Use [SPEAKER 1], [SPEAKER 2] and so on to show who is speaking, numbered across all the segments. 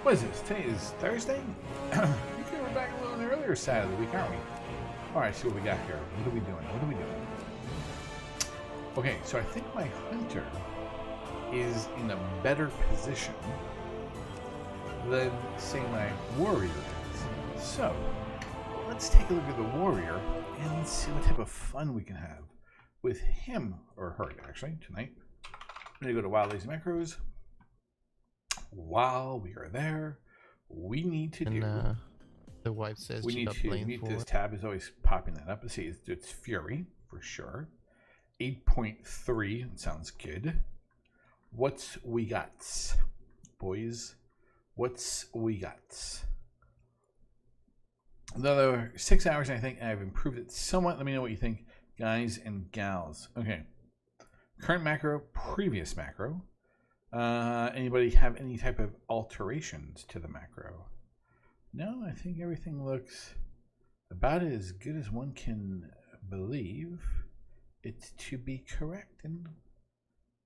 [SPEAKER 1] What is this? Today is Thursday? I think we're back a little earlier side of the week, aren't we? Alright, see what we got here. What are we doing? What are we doing? Okay, so I think my hunter is in a better position than, say, my warrior is. So, let's take a look at the warrior and see what type of fun we can have with him, or her, actually, tonight. I'm going to go to Wild Lazy Macros. While we are there, we need to do...
[SPEAKER 2] the wife says
[SPEAKER 1] we
[SPEAKER 2] she
[SPEAKER 1] need
[SPEAKER 2] got
[SPEAKER 1] to
[SPEAKER 2] blamed
[SPEAKER 1] meet
[SPEAKER 2] for
[SPEAKER 1] this
[SPEAKER 2] it.
[SPEAKER 1] tab is always popping that up. Let's see, it's Fury, for sure. 8.3, sounds good. What's we got, boys? What's we got? Another 6 hours, and I think I've improved it somewhat. Let me know what you think, guys and gals. Okay. Current macro, previous macro. Anybody have any type of alterations to the macro? No, I think everything looks about as good as one can believe it to be correct. And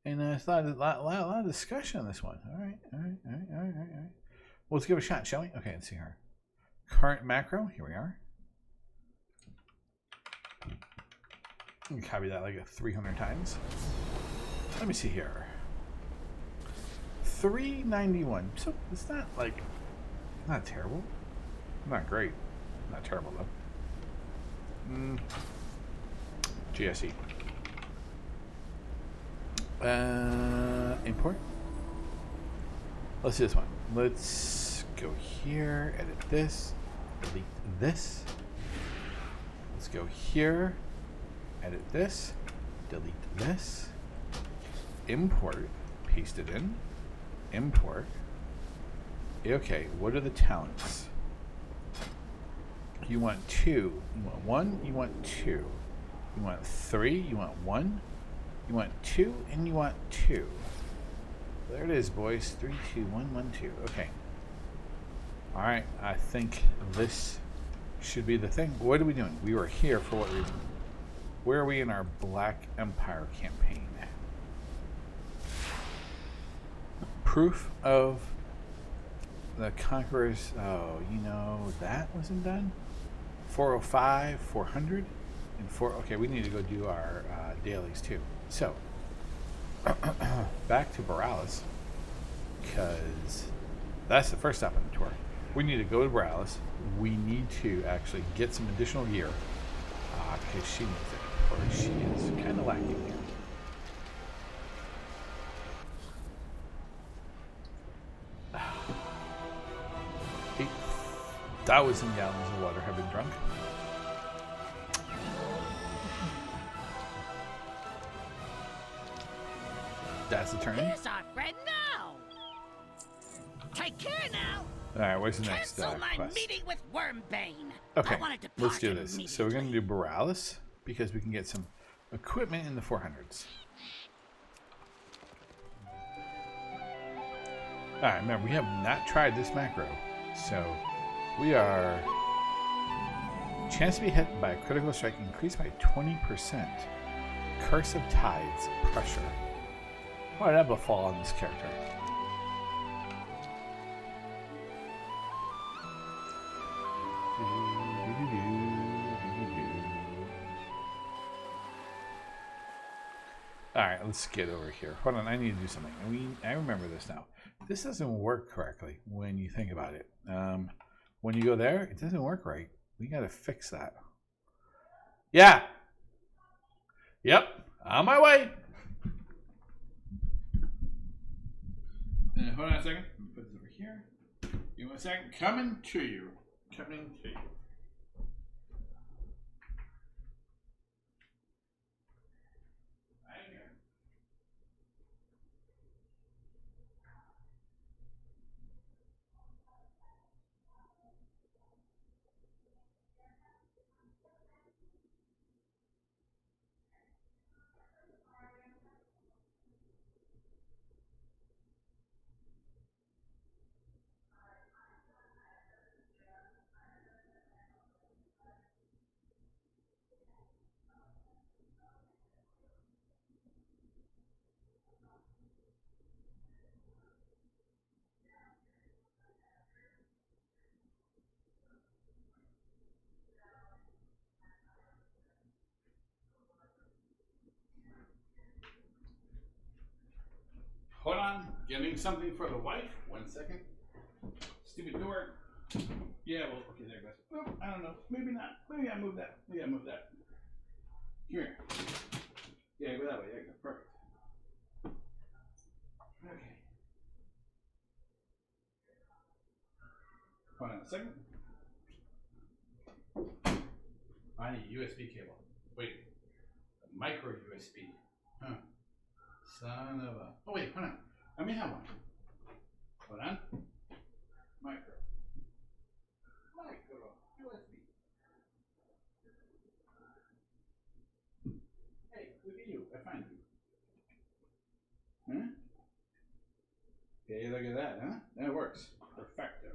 [SPEAKER 1] it's a lot of discussion on this one. All right. Well, let's give it a shot, shall we? Okay, let's see here. Current macro, here we are. You can copy that like 300 times. Let me see here. 391. So it's not like, not terrible. Not great. Not terrible though. GSE. Import. Let's do this one. Let's go here, edit this, delete this. Let's go here, edit this, delete this, import, paste it in, import. Okay, what are the talents? You want 2, you want 1, you want 2. You want 3, you want 1, you want 2, and you want 2. There it is, boys. 3, 2, 1, 1, 2. Okay. Alright, I think this should be the thing. What are we doing? We were here for what reason? Where are we in our Black Empire campaign? Proof of the Conquerors. Oh, you know, that wasn't done? 405, 400, and 4. Okay, we need to go do our dailies too. So, back to Boralus, because that's the first stop on the tour. We need to go to Boralus. We need to actually get some additional gear, because she needs it, or she is kind of lacking here. 8,000 gallons of water have been drunk. That's the turn.
[SPEAKER 3] Here's our friend now. Take care now.
[SPEAKER 1] Alright, where's the next
[SPEAKER 3] Cancel my
[SPEAKER 1] quest?
[SPEAKER 3] meeting with Wormbane.
[SPEAKER 1] Okay,
[SPEAKER 3] I wanted to
[SPEAKER 1] let's do
[SPEAKER 3] depart
[SPEAKER 1] this. So we're going to do Boralus, because we can get some equipment in the 400s. Alright, remember, we have not tried this macro. So, we are... Chance to be hit by a critical strike increased by 20%. Curse of Tides, pressure. Why did that befall on this character? Alright, let's get over here. Hold on, I need to do something. I remember this now. This doesn't work correctly when you think about it. When you go there, it doesn't work right. We gotta fix that. Yeah! Yep, on my way! Hold on a second. Let me put this over here. Give me a second. Coming to you. Coming to you. Getting something for the wife. 1 second. Stupid door. Yeah, well, okay, there it goes. Well, I don't know. Maybe not. Maybe I move that. Maybe I move that. Here. Yeah, go that way. There you go. Perfect. Okay. Hold on a second. I need a USB cable. Wait. A micro USB. Huh. Son of a. Oh, wait, hold on. I may have one. Hold on. Micro. USB. Hey, look at you. I find you. Huh? Okay, look at that, huh? That works. Perfecto.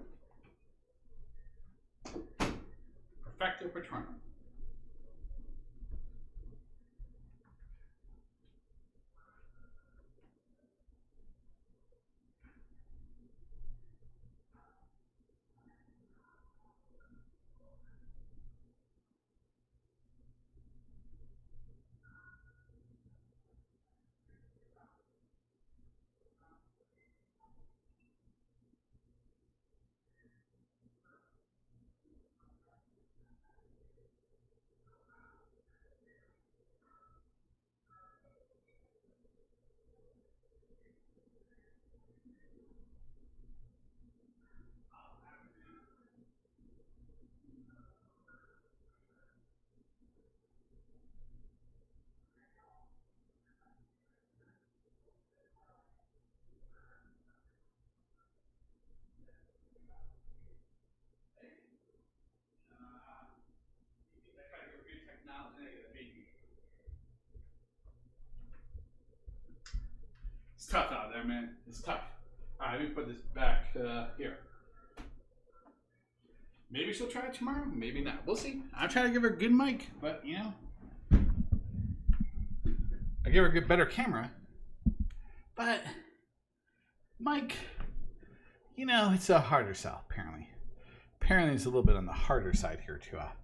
[SPEAKER 1] Perfecto Patronum. It's tough out there, man. It's tough. Alright, let me put this back here. Maybe she'll try it tomorrow. Maybe not. We'll see. I'll try to give her a good mic, but you know, I give her a good, better camera. But mic, you know, it's a harder sell. Apparently, it's a little bit on the harder side here too. That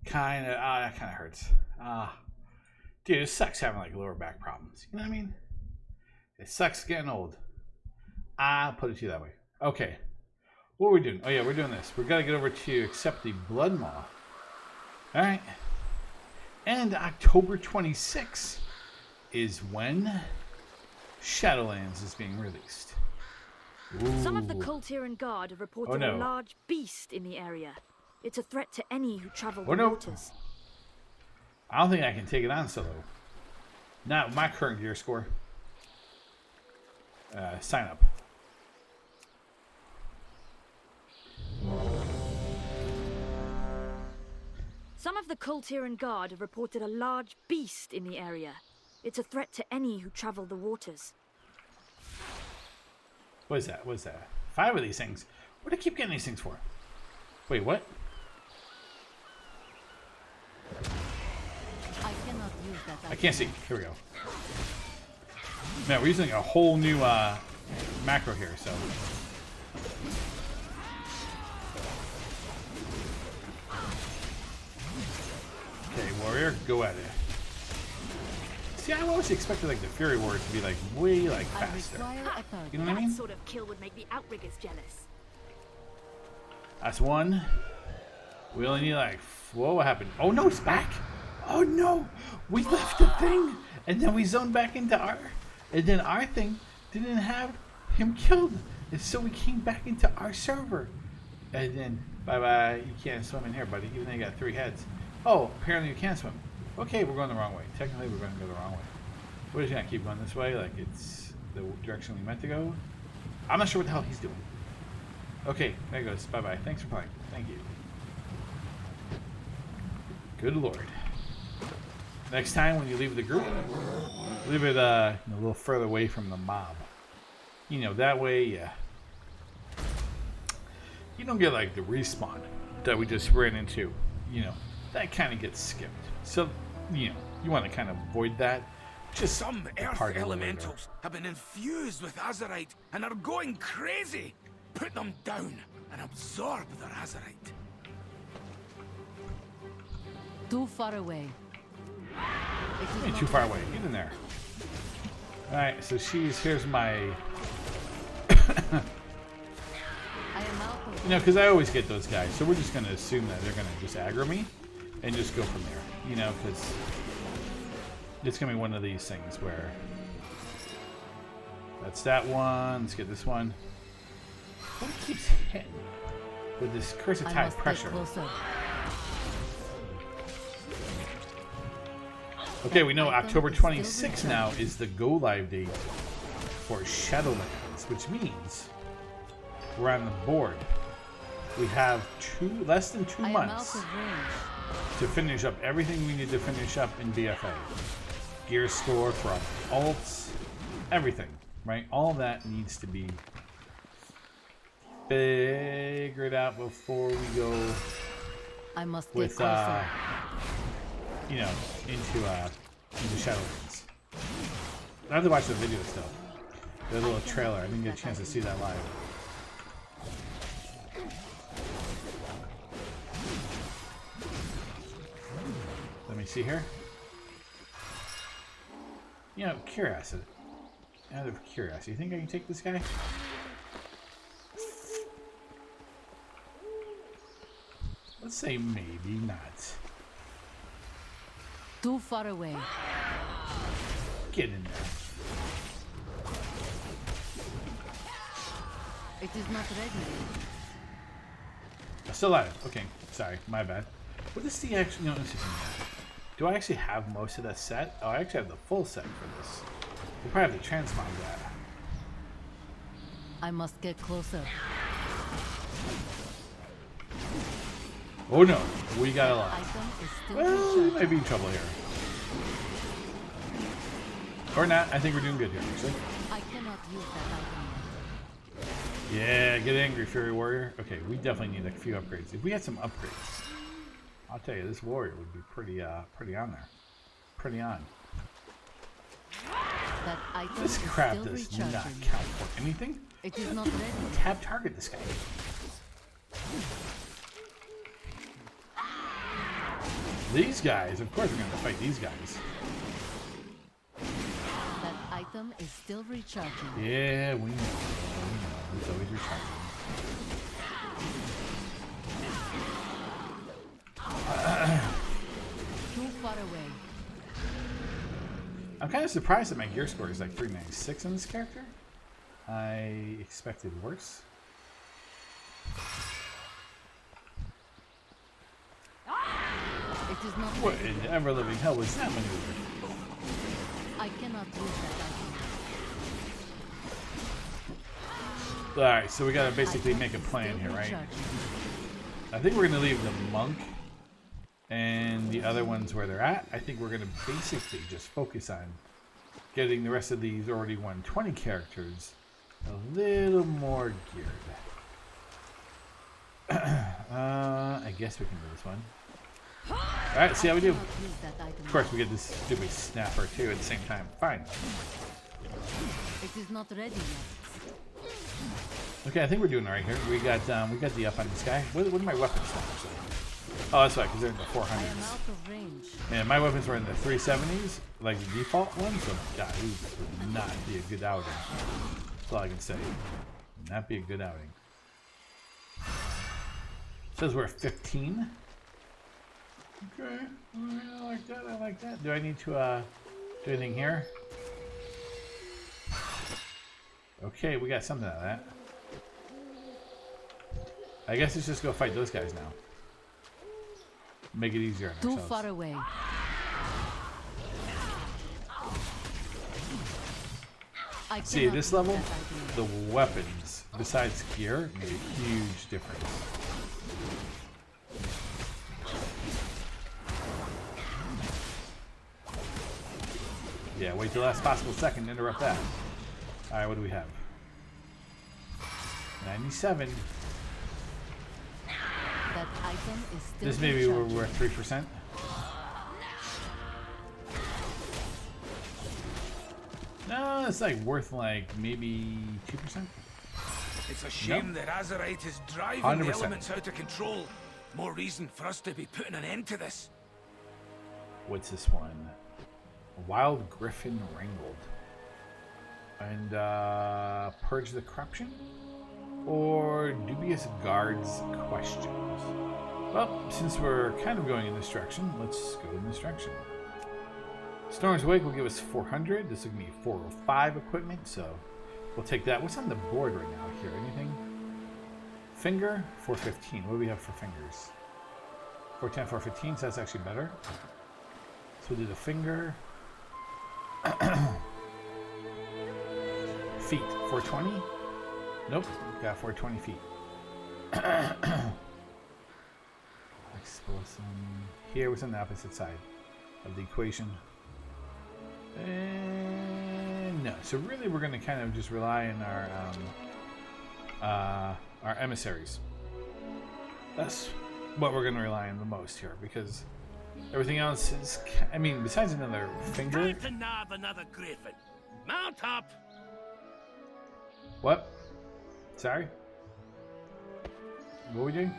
[SPEAKER 1] kind of hurts. Dude, it sucks having like lower back problems. You know what I mean? It sucks getting old. I'll put it to you that way. Okay. What are we doing? Oh yeah, we're doing this. We've got to get over to accept the Blood Maw. Alright. And October 26th is when Shadowlands is being released. Ooh.
[SPEAKER 2] Some of the Kultiran Guard have reported a large beast in the area. It's a threat to any who travel the waters.
[SPEAKER 1] I don't think I can take it on solo. Not with my current gear score. Sign up.
[SPEAKER 2] Some of the Kultiran Guard have reported a large beast in the area. It's a threat to any who travel the waters.
[SPEAKER 1] What is that? What is that? 5 of these things. What do I keep getting these things for? Wait, what? I can't see. Here we go. Man, we're using a whole new macro here, so. Okay, warrior, go at it. See, I always expected like the Fury Warrior to be like way like faster. You know what I mean?
[SPEAKER 2] That sort of kill would make the Outriggers jealous.
[SPEAKER 1] That's one. We only need like, whoa, what happened? Oh no, it's back. Oh no, we left the thing, and then we zoned back into our, and then our thing didn't have him killed, and so we came back into our server, and then bye bye. You can't swim in here, buddy. Even though you got 3 heads. Oh, apparently you can't swim. Okay, we're going the wrong way. Technically, we're going to go the wrong way. We're just gonna keep going this way, like it's the direction we meant to go. I'm not sure what the hell he's doing. Okay, there he goes. Bye bye. Thanks for playing. Thank you. Good lord. Next time when you leave the group, leave it a little further away from the mob. You know, that way you don't get like the respawn that we just ran into. You know, that kind of gets skipped. So, you know, you want to kind of avoid that. Just
[SPEAKER 4] some earth elementals have been infused with Azerite and are going crazy. Put them down and absorb their Azerite.
[SPEAKER 5] Too far away.
[SPEAKER 1] Ain't too far away. Get in there. Alright, so here's my
[SPEAKER 5] I am out of
[SPEAKER 1] You know, because I always get those guys, so we're just going to assume that they're going to just aggro me and just go from there. You know, because it's going to be one of these things where that's that one. Let's get this one. What keeps hitting with this Curse of
[SPEAKER 5] I
[SPEAKER 1] Tide
[SPEAKER 5] must
[SPEAKER 1] pressure?
[SPEAKER 5] get closer.
[SPEAKER 1] Okay, we know
[SPEAKER 5] Item
[SPEAKER 1] October
[SPEAKER 5] is still
[SPEAKER 1] 26th now is the go live date for Shadowlands, which means we're on the board. We have less than 2
[SPEAKER 5] I am out
[SPEAKER 1] months
[SPEAKER 5] of range.
[SPEAKER 1] to finish up everything we need to finish up in BFA. Gear score from alts, everything, right? All that needs to be figured out before we go
[SPEAKER 5] I must get
[SPEAKER 1] with
[SPEAKER 5] closer.
[SPEAKER 1] you know, into Shadowlands. I have to watch the video still. The little trailer. I didn't get a chance to see that live. Let me see here. You know, curiosity. Out of curiosity, you think I can take this guy? Let's say maybe not.
[SPEAKER 5] Too far away.
[SPEAKER 1] Get in there.
[SPEAKER 5] It is not ready.
[SPEAKER 1] Still alive. Okay, sorry, my bad. What is the actual? You know, let's see something. Do I actually have most of that set? Oh, I actually have the full set for this. We'll probably have to transmog that.
[SPEAKER 5] I must get closer.
[SPEAKER 1] Oh no, we got a lot.
[SPEAKER 5] Item is still
[SPEAKER 1] Well, we
[SPEAKER 5] recharging.
[SPEAKER 1] might be in trouble here. Or not. I think we're doing good here, actually.
[SPEAKER 5] I cannot use that item.
[SPEAKER 1] Yeah, get angry, Fury Warrior. Okay, we definitely need a few upgrades. If we had some upgrades, I'll tell you, this warrior would be pretty on there. Pretty on.
[SPEAKER 5] That item
[SPEAKER 1] This
[SPEAKER 5] is
[SPEAKER 1] crap
[SPEAKER 5] still
[SPEAKER 1] does
[SPEAKER 5] recharging.
[SPEAKER 1] not count for anything.
[SPEAKER 5] It is not ready.
[SPEAKER 1] Tab target this guy. These guys, of course we're going to fight these guys.
[SPEAKER 5] That item is still recharging.
[SPEAKER 1] Yeah, we know. He's always recharging.
[SPEAKER 5] Too far away.
[SPEAKER 1] I'm kind of surprised that my gear score is like 396 on this character. I expected worse.
[SPEAKER 5] It is not
[SPEAKER 1] What
[SPEAKER 5] ready.
[SPEAKER 1] in the ever-living hell was that maneuver?
[SPEAKER 5] I cannot use that item.
[SPEAKER 1] Alright, so we gotta basically
[SPEAKER 5] Item
[SPEAKER 1] make a
[SPEAKER 5] is
[SPEAKER 1] plan
[SPEAKER 5] still
[SPEAKER 1] here, right?
[SPEAKER 5] recharging.
[SPEAKER 1] I think we're gonna leave the monk and the other ones where they're at. I think we're gonna basically just focus on getting the rest of these already 120 characters a little more geared. I guess we can do this one. Alright, see how we do.
[SPEAKER 5] I cannot use that item.
[SPEAKER 1] Of course, we get this stupid snapper too at the same time. Fine.
[SPEAKER 5] It is not ready yet.
[SPEAKER 1] Okay, I think we're doing all right here. We got the up on this guy. What are my weapons now, actually? Oh, that's right, because they're in the
[SPEAKER 5] I am
[SPEAKER 1] 400s.
[SPEAKER 5] out of range.
[SPEAKER 1] And my weapons were in the 370s, like the default ones. So, God, these would not be a good outing. That's all I can say. Would not be a good outing. Says we're 15. Okay, I like that. I like that. Do I need to do anything here? Okay, we got something out of that. I guess let's just go fight those guys now. Make it easier on
[SPEAKER 5] Too
[SPEAKER 1] ourselves.
[SPEAKER 5] far away. I
[SPEAKER 1] See,
[SPEAKER 5] cannot
[SPEAKER 1] this
[SPEAKER 5] use
[SPEAKER 1] level,
[SPEAKER 5] that item.
[SPEAKER 1] the weapons, besides gear, made a huge difference. Yeah, wait till the last possible second to interrupt that. Alright, what do we have? 97.
[SPEAKER 5] That item is still
[SPEAKER 1] This maybe we're
[SPEAKER 5] recharging.
[SPEAKER 1] at 3%. No, it's like worth like maybe 2%.
[SPEAKER 4] It's a shame that Azerite is driving
[SPEAKER 1] 100%.
[SPEAKER 4] the elements out of control. More reason for us to be putting an end to this.
[SPEAKER 1] What's this one? Wild Griffin Wrangled. And purge the corruption? Or dubious guards questions? Well, since we're kind of going in this direction, let's go in this direction. Storm's Wake will give us 400. This will give me 405 equipment, so we'll take that. What's on the board right now here? Anything? Finger? 415. What do we have for fingers? 410, 415, so that's actually better. So we'll do the finger. Feet, 420? Nope, got 420 feet. Explosive. Here was on the opposite side of the equation. And no, so really we're going to kind of just rely on our emissaries. That's what we're going to rely on the most here, because everything else is, I mean, besides another finger.
[SPEAKER 3] Time to nab another griffin. Mount up.
[SPEAKER 1] What? Sorry? What are we doing?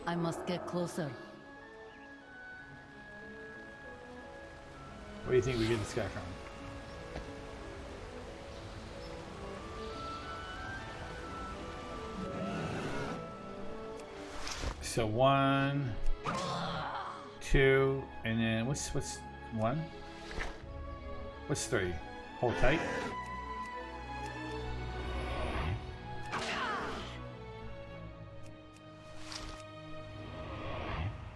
[SPEAKER 5] I must get closer.
[SPEAKER 1] Where do you think we get this guy from? So 1, 2, and then what's 1? What's 3? Hold tight.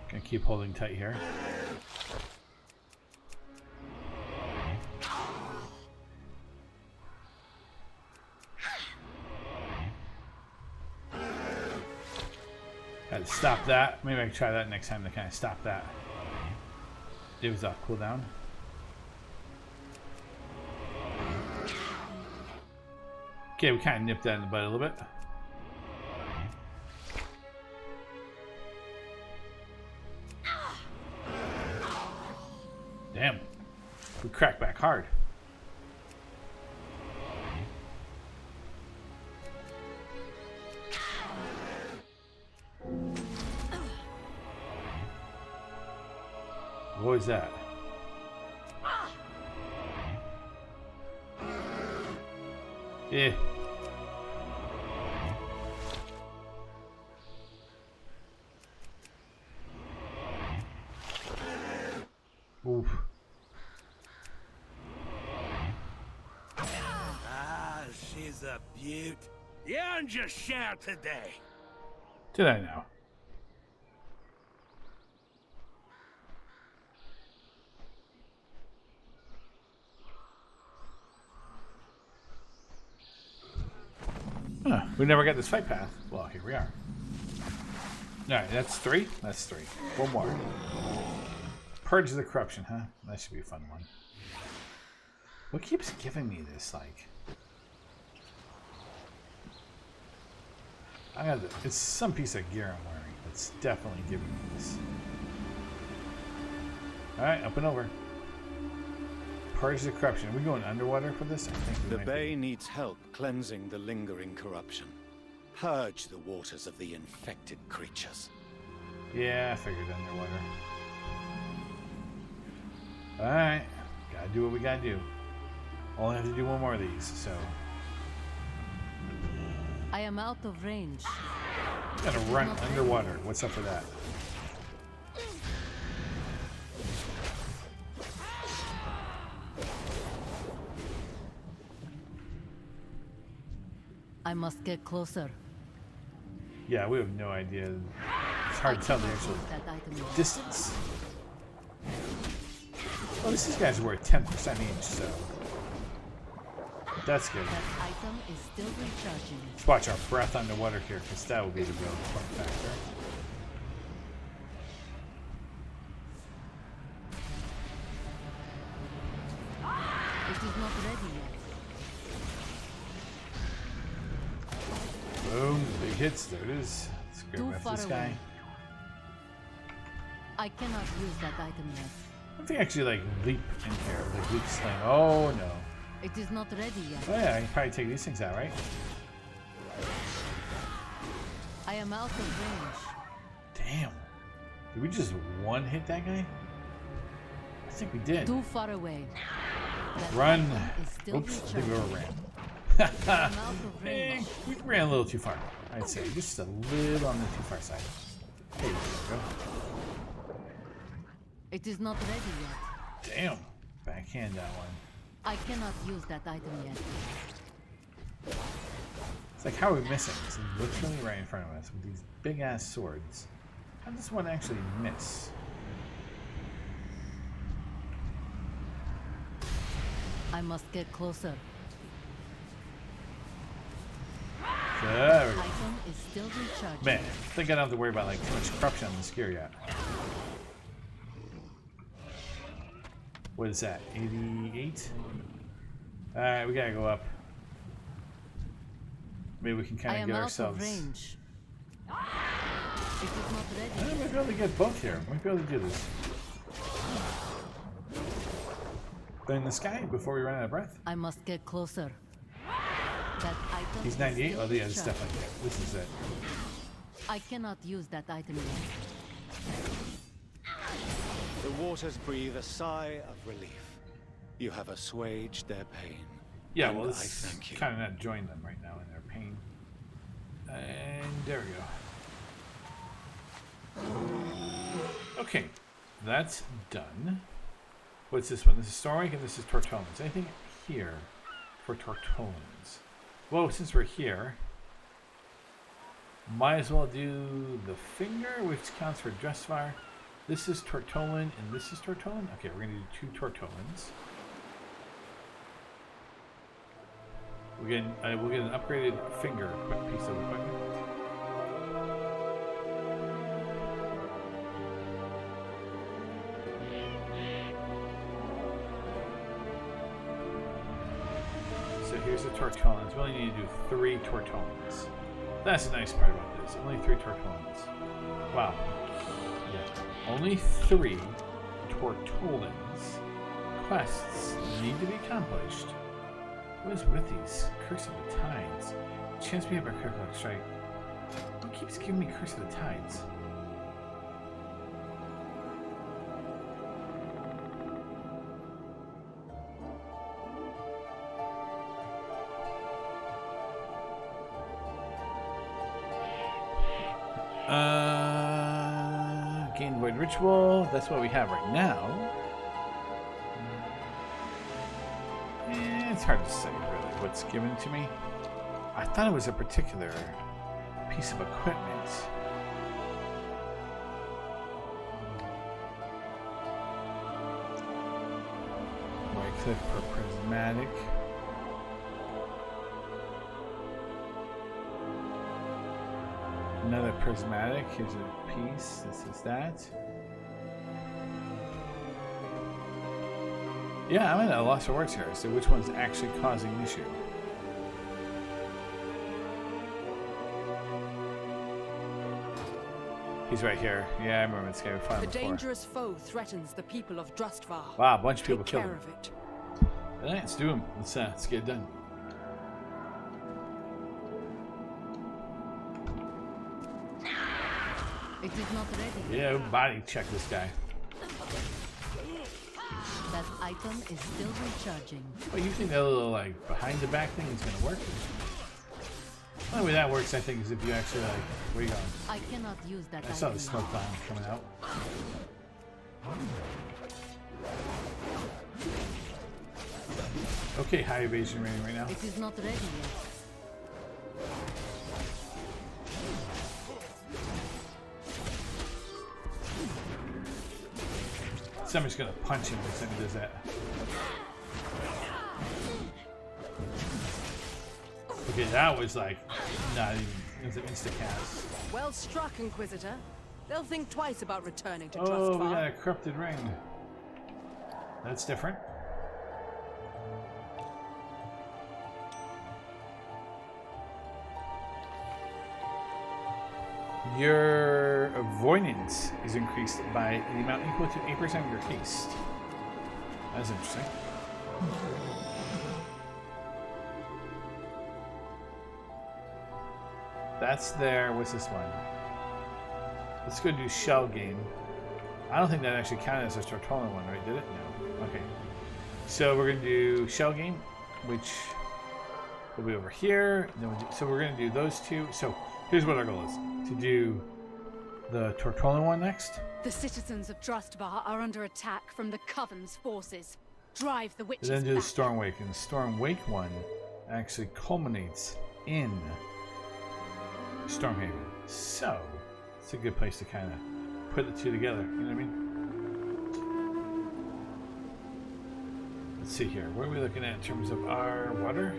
[SPEAKER 1] Gonna keep holding tight here. Had to stop that. Maybe I can try that next time to kind of stop that. It was off cooldown. Okay, we kind of nipped that in the bud a little bit. Damn. We cracked back hard. What was that? Yeah. Oof.
[SPEAKER 3] Ah, she's a beaut. You earned your share today.
[SPEAKER 1] Did I know? Huh, we never got this fight path. Well, here we are. Alright, that's 3. That's 3. One more. Purge the corruption, huh? That should be a fun one. What keeps giving me this, like? It's some piece of gear I'm wearing that's definitely giving me this. Alright, up and over. Purge the corruption. Are we going underwater for this? I think we
[SPEAKER 6] The
[SPEAKER 1] might
[SPEAKER 6] bay
[SPEAKER 1] be.
[SPEAKER 6] needs help cleansing the lingering corruption. Purge the waters of the infected creatures.
[SPEAKER 1] Yeah, I figured underwater. Alright. Gotta do what we gotta do. Only have to do one more of these, so.
[SPEAKER 5] I am out of range.
[SPEAKER 1] Gotta run underwater. What's up with that?
[SPEAKER 5] I must get closer.
[SPEAKER 1] Yeah, we have no idea. It's hard to tell the actual
[SPEAKER 5] That item is-
[SPEAKER 1] distance. Well, these guys were at 10% each, so that's good.
[SPEAKER 5] That item is still recharging.
[SPEAKER 1] Let's watch our breath underwater here, because that will be the real important factor.
[SPEAKER 5] It is not ready yet.
[SPEAKER 1] Boom, big hits. There it is. Let's go
[SPEAKER 5] Too
[SPEAKER 1] after
[SPEAKER 5] far
[SPEAKER 1] this guy.
[SPEAKER 5] away. I cannot use that item yet.
[SPEAKER 1] I think actually like leap in here, like leap sling. Oh no.
[SPEAKER 5] It is not ready yet.
[SPEAKER 1] Oh yeah, I can probably take these things out, right?
[SPEAKER 5] I am out of range.
[SPEAKER 1] Damn. Did we just one hit that guy? I think we did.
[SPEAKER 5] Too far away. That
[SPEAKER 1] Run.
[SPEAKER 5] item is still
[SPEAKER 1] Oops, I think we
[SPEAKER 5] recharging.
[SPEAKER 1] overran.
[SPEAKER 5] I'm out of range.
[SPEAKER 1] We ran a little too far, I'd say. Just a little on the too far side. Hey, there we go.
[SPEAKER 5] It is not ready yet.
[SPEAKER 1] Damn. Backhand that one.
[SPEAKER 5] I cannot use that item yet.
[SPEAKER 1] It's like, how are we missing? It's literally right in front of us with these big ass swords. How does one actually miss?
[SPEAKER 5] I must get closer.
[SPEAKER 1] There we go.
[SPEAKER 5] Item is still recharging.
[SPEAKER 1] Man, I think I don't have to worry about like too much corruption on this gear yet. What is that? 88? Alright, we gotta go up. Maybe we can
[SPEAKER 5] I
[SPEAKER 1] kind of
[SPEAKER 5] am
[SPEAKER 1] get
[SPEAKER 5] out
[SPEAKER 1] ourselves.
[SPEAKER 5] of range. It is not
[SPEAKER 1] I
[SPEAKER 5] ready.
[SPEAKER 1] might be able to get both here. Might be able to do this. They're in the sky before we run out of breath.
[SPEAKER 5] I must get closer. That item
[SPEAKER 1] He's
[SPEAKER 5] is
[SPEAKER 1] 98.
[SPEAKER 5] still
[SPEAKER 1] Oh, yeah, it's
[SPEAKER 5] recharging.
[SPEAKER 1] definitely it. This is it.
[SPEAKER 5] I cannot use that item yet.
[SPEAKER 6] The waters breathe a sigh of relief. You have assuaged their pain.
[SPEAKER 1] Yeah,
[SPEAKER 6] and
[SPEAKER 1] well,
[SPEAKER 6] I
[SPEAKER 1] it's
[SPEAKER 6] thank you.
[SPEAKER 1] kind of not join them right now in their pain. And there we go. Okay, that's done. What's this one? This is Stormwake and this is Tortolans. Anything here for Tortolans? Well, since we're here, might as well do the finger, which counts for Justvar. This is Tortolan and this is Tortolan. Okay, we're gonna do 2 Tortolans. We'll get an upgraded finger piece of equipment. So here's the Tortolans. We only need to do 3 Tortolans. That's the nice part about this. Only 3 Tortolans. Wow. Yeah. Only 3 Tortolans quests need to be accomplished. What is with these? Curse of the Tides. Chance me up a critical strike. Who keeps giving me Curse of the Tides? Gain Void Ritual. That's what we have right now. It's hard to say really what's given to me. I thought it was a particular piece of equipment. Right click for prismatic. Another prismatic. Here's a piece. This is that. Yeah, I'm at a loss for words here. So which one's actually causing the issue? He's right here. Yeah, I remember this guy. We fought
[SPEAKER 7] The
[SPEAKER 1] him before.
[SPEAKER 7] dangerous foe threatens the people of Drustvar.
[SPEAKER 1] Wow, a bunch of people
[SPEAKER 7] Take
[SPEAKER 1] killed
[SPEAKER 7] care
[SPEAKER 1] him.
[SPEAKER 7] of it.
[SPEAKER 1] All right, let's do him. Let's get it done.
[SPEAKER 5] It is not ready.
[SPEAKER 1] Yeah, body check this guy.
[SPEAKER 5] That item is still recharging.
[SPEAKER 1] Well, you think that little like behind the back thing is gonna work? The only way that works, I think, is if you actually like. Where you going?
[SPEAKER 5] I cannot use that
[SPEAKER 1] I saw
[SPEAKER 5] item.
[SPEAKER 1] the smoke bomb coming out. Okay, high evasion rating right now.
[SPEAKER 5] It is not ready yet.
[SPEAKER 1] Somebody's gonna punch him when somebody does that. Okay, that was like not even. It was an insta cast.
[SPEAKER 7] Well struck, Inquisitor. They'll think twice about returning to
[SPEAKER 1] Oh, we got
[SPEAKER 7] Drustvar.
[SPEAKER 1] a corrupted ring. That's different. Your avoidance is increased by the amount equal to 8% of your haste. That's interesting. That's there. What's this one? Let's go do shell game. I don't think that actually counted as a Tortolan one, right? Did it? No. Okay. So we're going to do Shell Game, which will be over here. Then so we're going to do those two. So here's what our goal is. To do the Tortolan one next.
[SPEAKER 7] The citizens of Drustbar are under attack from the Coven's forces. Drive the witches
[SPEAKER 1] And then do the
[SPEAKER 7] back.
[SPEAKER 1] Stormwake. And the Stormwake one actually culminates in Stormhaven. So it's a good place to kind of put the two together. You know what I mean? Let's see here. What are we looking at in terms of our water?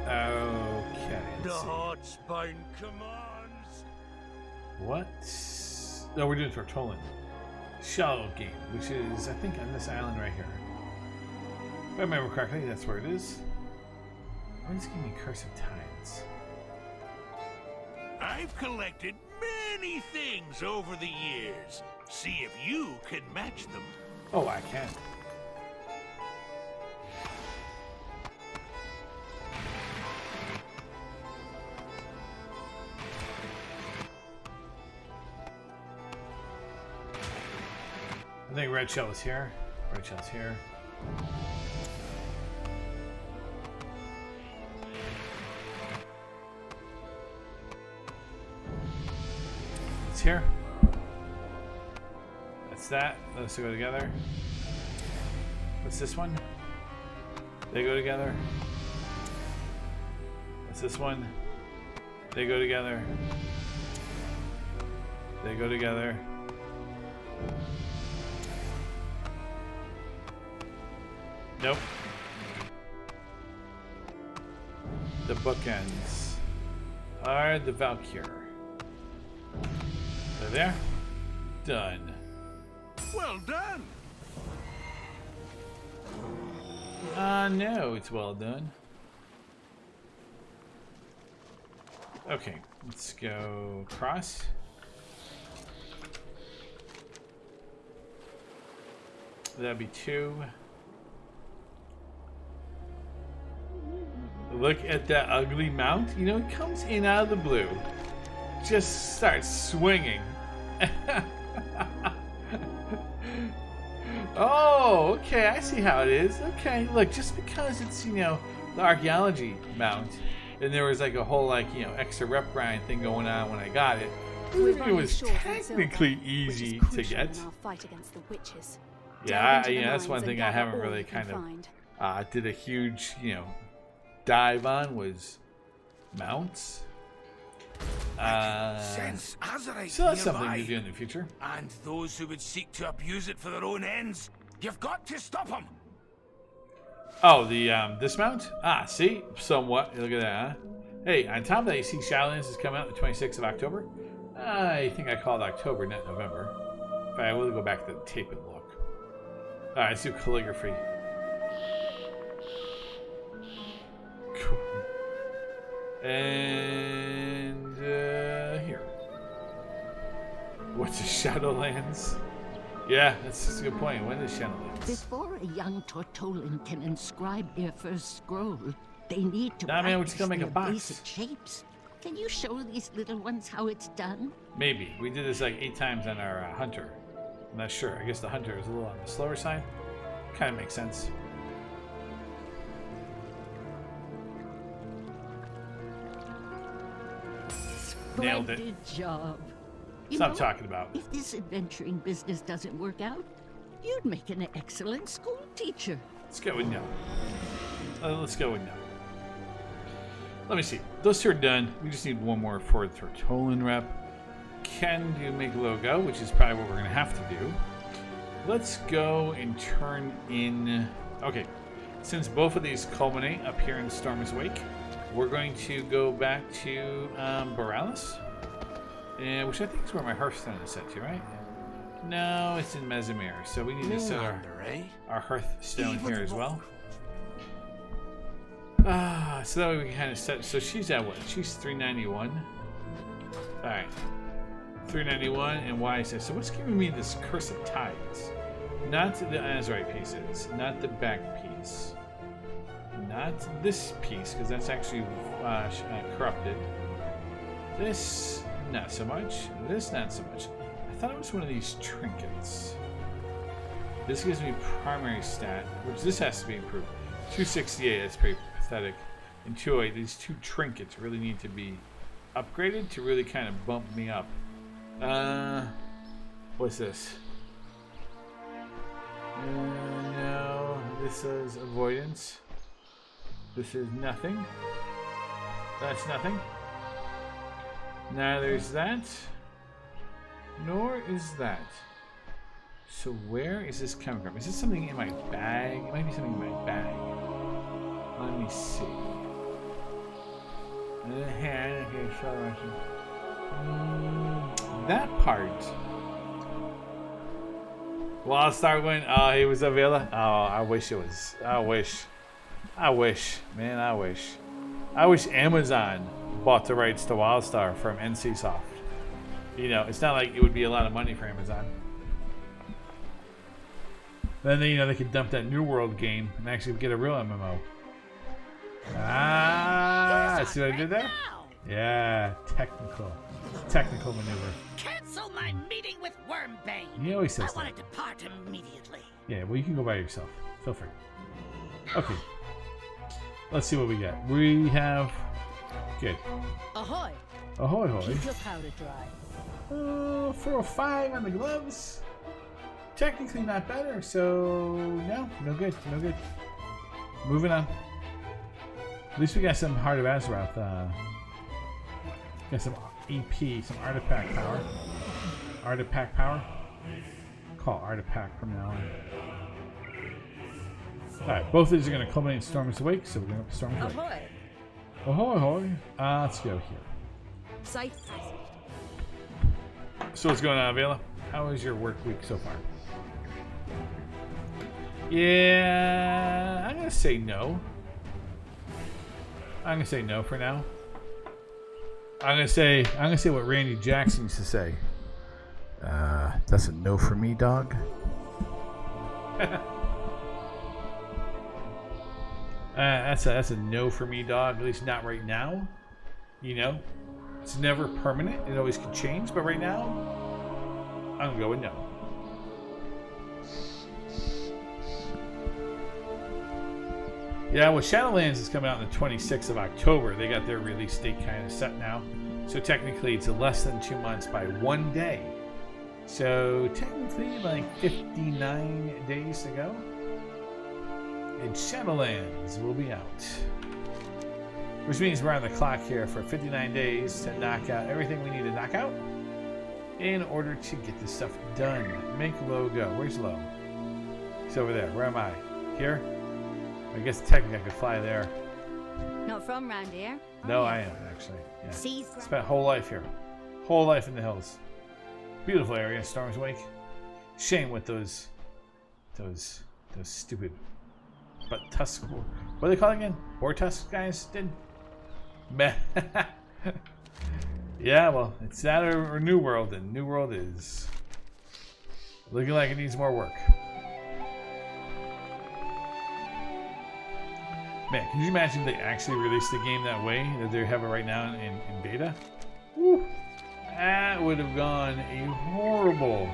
[SPEAKER 1] Okay.
[SPEAKER 3] The
[SPEAKER 1] Let's see.
[SPEAKER 3] Heartspawn commands.
[SPEAKER 1] What? No, we're doing Tortolan. Shallow Game, which is, I think, on this island right here. If I remember correctly, that's where it is. Why does it give me Curse of Tides?
[SPEAKER 3] I've collected many things over the years. See if you can match them.
[SPEAKER 1] Oh, I can. I think red shell is here. Red shell's here. It's here. That's that. Those two go together. What's this one? They go together. What's this one? They go together. They go together. Nope. The bookends are the Valkyr. They're there. Done.
[SPEAKER 3] Well done.
[SPEAKER 1] No, it's well done. Okay, let's go across. That'd be 2. Look at that ugly mount. You know, it comes in out of the blue. Just starts swinging. Oh, okay, I see how it is. Okay, look, just because it's, you know, the archaeology mount, and there was like a whole, like, you know, extra rep grind thing going on when I got it,
[SPEAKER 2] We're
[SPEAKER 1] it
[SPEAKER 2] running
[SPEAKER 1] was
[SPEAKER 2] short on
[SPEAKER 1] technically
[SPEAKER 2] silver,
[SPEAKER 1] easy
[SPEAKER 2] which is
[SPEAKER 1] to
[SPEAKER 2] crucial
[SPEAKER 1] get.
[SPEAKER 2] in our fight against the witches.
[SPEAKER 1] Yeah,
[SPEAKER 2] Delve into the
[SPEAKER 1] that's one
[SPEAKER 2] mines
[SPEAKER 1] thing
[SPEAKER 2] and
[SPEAKER 1] I
[SPEAKER 2] gather
[SPEAKER 1] haven't
[SPEAKER 2] all
[SPEAKER 1] really
[SPEAKER 2] you can
[SPEAKER 1] kind of
[SPEAKER 2] find.
[SPEAKER 1] did a huge, you know, dive on was mounts.
[SPEAKER 4] Sense Azerite
[SPEAKER 1] So that's something
[SPEAKER 4] nearby.
[SPEAKER 1] to do in the future.
[SPEAKER 4] And those who would seek to abuse it for their own ends. You've got to stop them.
[SPEAKER 1] Oh, the dismount? Ah, see? Somewhat. Look at that, huh? Hey, on top of that, you see Shadowlands is coming out the 26th of October. I think I called October, not November. But I will go back to the tape and look. Alright, let's do calligraphy. Cool. And here. What's a Shadowlands? Yeah, that's a good point. When is Shadowlands?
[SPEAKER 8] Before a young Tortolan can inscribe their first scroll, they need to
[SPEAKER 1] Nah, man, we're just
[SPEAKER 8] practice
[SPEAKER 1] gonna make a
[SPEAKER 8] their
[SPEAKER 1] box.
[SPEAKER 8] basic shapes. Can you show these little ones how it's done?
[SPEAKER 1] Maybe. We did this like 8 times on our Hunter. I'm not sure. I guess the Hunter is a little on the slower side. Kind of makes sense. Nailed it.
[SPEAKER 8] Splendid job. You
[SPEAKER 1] Stop
[SPEAKER 8] know,
[SPEAKER 1] talking about.
[SPEAKER 8] if this adventuring business doesn't work out, you'd make an excellent school teacher.
[SPEAKER 1] Let's go with no. Let's go with no. Let me see. Those two are done. We just need one more for the Tortolan rep. Can do make logo, which is probably what we're going to have to do. Let's go and turn in... Okay. Since both of these culminate up here in Storm's Wake, we're going to go back to Borealis. Which I think is where my Hearthstone is set to, right? No, it's in Mesomir. So we need to set our Hearthstone here as well. So that way we can kind of set. So she's at what? She's 391. Alright. 391 and why I said so. What's giving me this Curse of Tides? Not the Azurite pieces, not the back piece, not this piece because that's actually corrupted. This not so much. This not so much. I thought it was one of these trinkets. This gives me primary stat, which this has to be improved. 268. That's pretty pathetic. And 208. These two trinkets really need to be upgraded to really kind of bump me up. What's this? No, this is avoidance. This is nothing. That's nothing. Neither is that. Nor is that. So where is this coming from? Is this something in my bag? It might be something in my bag. Let me see. That part. Wildstar win. Oh, he was Avila. Oh, I wish it was. I wish. Man, I wish. I wish Amazon bought the rights to Wildstar from NCSoft. You know, it's not like it would be a lot of money for Amazon. Then they, they could dump that New World game and actually get a real MMO. Ah, see what I did there? Yeah, technical maneuver.
[SPEAKER 8] Cancel my meeting with Wormbane.
[SPEAKER 1] He always says
[SPEAKER 8] I want to depart immediately.
[SPEAKER 1] Yeah, well, you can go by yourself. Feel free. Okay. Let's see what we got. We have... Good.
[SPEAKER 5] Ahoy!
[SPEAKER 1] Ahoy, hoy.
[SPEAKER 5] Keep your powder dry.
[SPEAKER 1] 405 on the gloves. Technically not better, so no good. Moving on. At least we got some Heart of Azeroth. Got some EP, some artifact power. Artifact power? Call artifact from now on. Alright, both of these are going to culminate in Storm's Wake, so we're going to Storm's Wake.
[SPEAKER 5] Ahoy!
[SPEAKER 1] Ahoy, ahoy. Let's go here.
[SPEAKER 2] Safe.
[SPEAKER 1] So what's going on, Vela? How is your work week so far? Yeah, I'm going to say no. I'm going to say no for now. I'm going to say what Randy Jackson used to say. That's a no for me, dog. That's a no for me, dog. At least not right now. You know, it's never permanent. It always can change. But right now, I'm gonna go with no. Yeah, well, Shadowlands is coming out on the 26th of October. They got their release date kind of set now. So technically, it's less than 2 months by 1 day. So technically, like 59 days to go. And Shadowlands will be out. Which means we're on the clock here for 59 days to knock out everything we need to knock out in order to get this stuff done. Make Lo go. Where's Lo? He's over there. Where am I? Here? I guess technically I could fly there.
[SPEAKER 7] Not from round here.
[SPEAKER 1] No, I am actually. Yeah.
[SPEAKER 8] Seas
[SPEAKER 1] Spent whole life here. Whole life in the hills. Beautiful area, Storm's Wake. Shame with those stupid but tusk. What do they call it again? War tusk guys did. Meh. Yeah, well, it's that or New World, and New World is looking like it needs more work. Man, can you imagine if they actually released the game that way that they have it right now in beta? Woo. That would have gone a horrible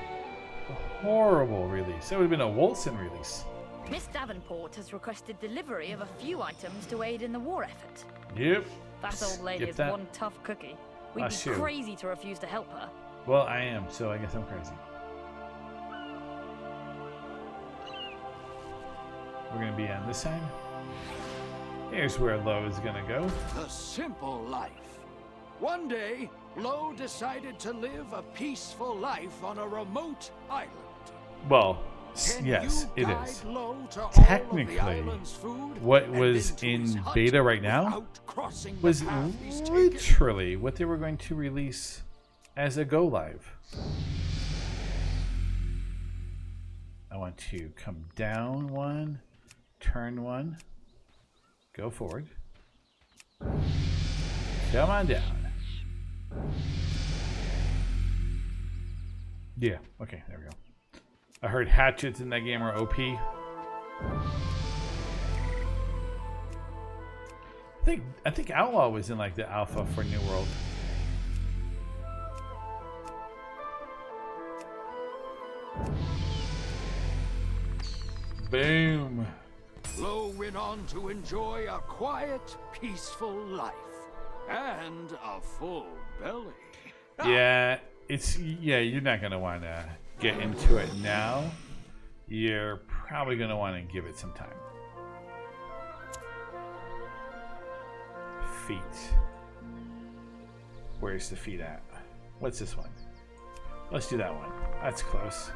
[SPEAKER 1] release. That would have been a Wolcen release.
[SPEAKER 2] Miss Davenport has requested delivery of a few items to aid in the war effort.
[SPEAKER 1] Yep.
[SPEAKER 2] That old lady
[SPEAKER 1] Get
[SPEAKER 2] is
[SPEAKER 1] that.
[SPEAKER 2] one tough cookie. We'd
[SPEAKER 1] That's
[SPEAKER 2] be
[SPEAKER 1] true.
[SPEAKER 2] crazy to refuse to help her.
[SPEAKER 1] Well, I am, so I guess I'm crazy. We're going to be on this side. Here's where Lo is going to go.
[SPEAKER 9] A simple life. One day, Lo decided to live a peaceful life on a remote island.
[SPEAKER 1] Well,
[SPEAKER 9] Can
[SPEAKER 1] yes,
[SPEAKER 9] you
[SPEAKER 1] it
[SPEAKER 9] guide
[SPEAKER 1] is.
[SPEAKER 9] Lo to all of
[SPEAKER 1] Technically,
[SPEAKER 9] the island's food
[SPEAKER 1] what
[SPEAKER 9] and
[SPEAKER 1] was
[SPEAKER 9] into his
[SPEAKER 1] in
[SPEAKER 9] hut
[SPEAKER 1] beta right now
[SPEAKER 9] without crossing the
[SPEAKER 1] was
[SPEAKER 9] path he's taken?
[SPEAKER 1] literally what they were going to release as a go live. I want to come down one, turn one, go forward, come on down. Yeah. Okay. There we go. I heard hatchets in that game are OP. I think Outlaw was in like the alpha for New World. Boom.
[SPEAKER 9] Lo went on to enjoy a quiet, peaceful life. And a full belly.
[SPEAKER 1] Yeah, you're not gonna want to get into it now. You're probably gonna want to give it some time. Feet. Where's the feet at? What's this one? Let's do that one. That's close.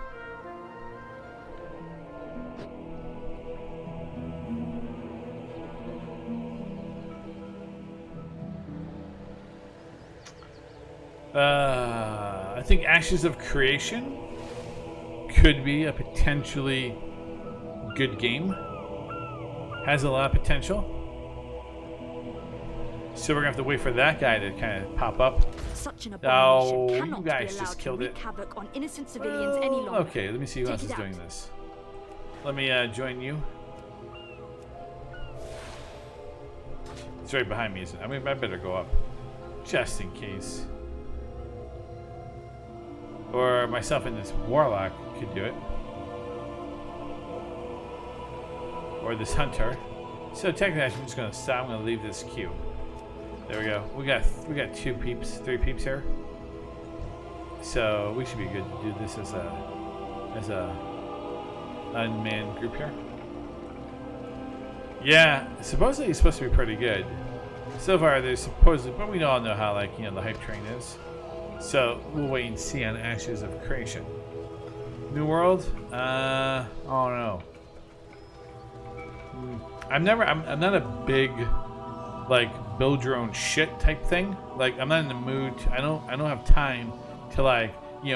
[SPEAKER 1] I think Ashes of Creation could be a potentially good game. Has a lot of potential. So we're gonna have to wait for that guy to kind of pop up.
[SPEAKER 2] Such an abomination
[SPEAKER 1] Oh,
[SPEAKER 2] cannot
[SPEAKER 1] you
[SPEAKER 2] be
[SPEAKER 1] guys
[SPEAKER 2] allowed
[SPEAKER 1] just
[SPEAKER 2] to
[SPEAKER 1] killed
[SPEAKER 2] wreak
[SPEAKER 1] it.
[SPEAKER 2] havoc on innocent civilians any longer.
[SPEAKER 1] Okay, let me see who else is doing this. Let me join you. It's right behind me, isn't it? I mean, I better go up. Just in case. Or myself and this warlock could do it. Or this hunter. So technically I'm just gonna stop. I'm gonna leave this queue. There we go. We got 3 peeps here. So we should be good to do this as a unmanned group here. Yeah, supposedly it's supposed to be pretty good. So far there's supposedly, but we all know how the hype train is. So we'll wait and see on Ashes of Creation. New World? I don't know. I'm not a big build your own shit type thing. Like, I'm not in the mood. I don't have time to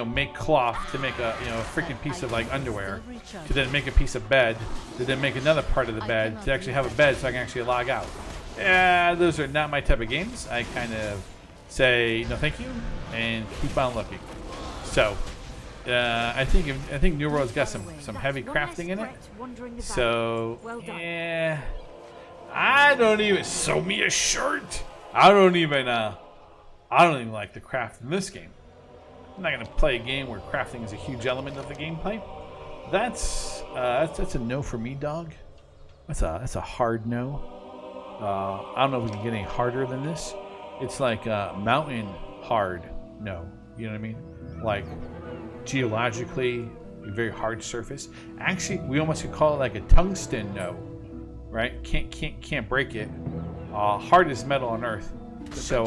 [SPEAKER 1] make cloth to make a freaking piece of underwear, to then make a piece of bed, to then make another part of the bed, to actually have a bed so I can actually log out. Yeah, those are not my type of games. I kind of say no thank you and keep on looking. So I think New World's got some heavy crafting in it. So yeah, I don't even sew me a shirt. I don't even like the craft in this game. I'm not gonna play a game where crafting is a huge element of the gameplay. That's a no for me, dog. That's a hard no. I don't know if we can get any harder than this. It's like mountain hard no. You know what I mean? Like geologically a very hard surface. Actually, we almost could call it like a tungsten no. Right? Can't break it. Hard as metal on Earth. So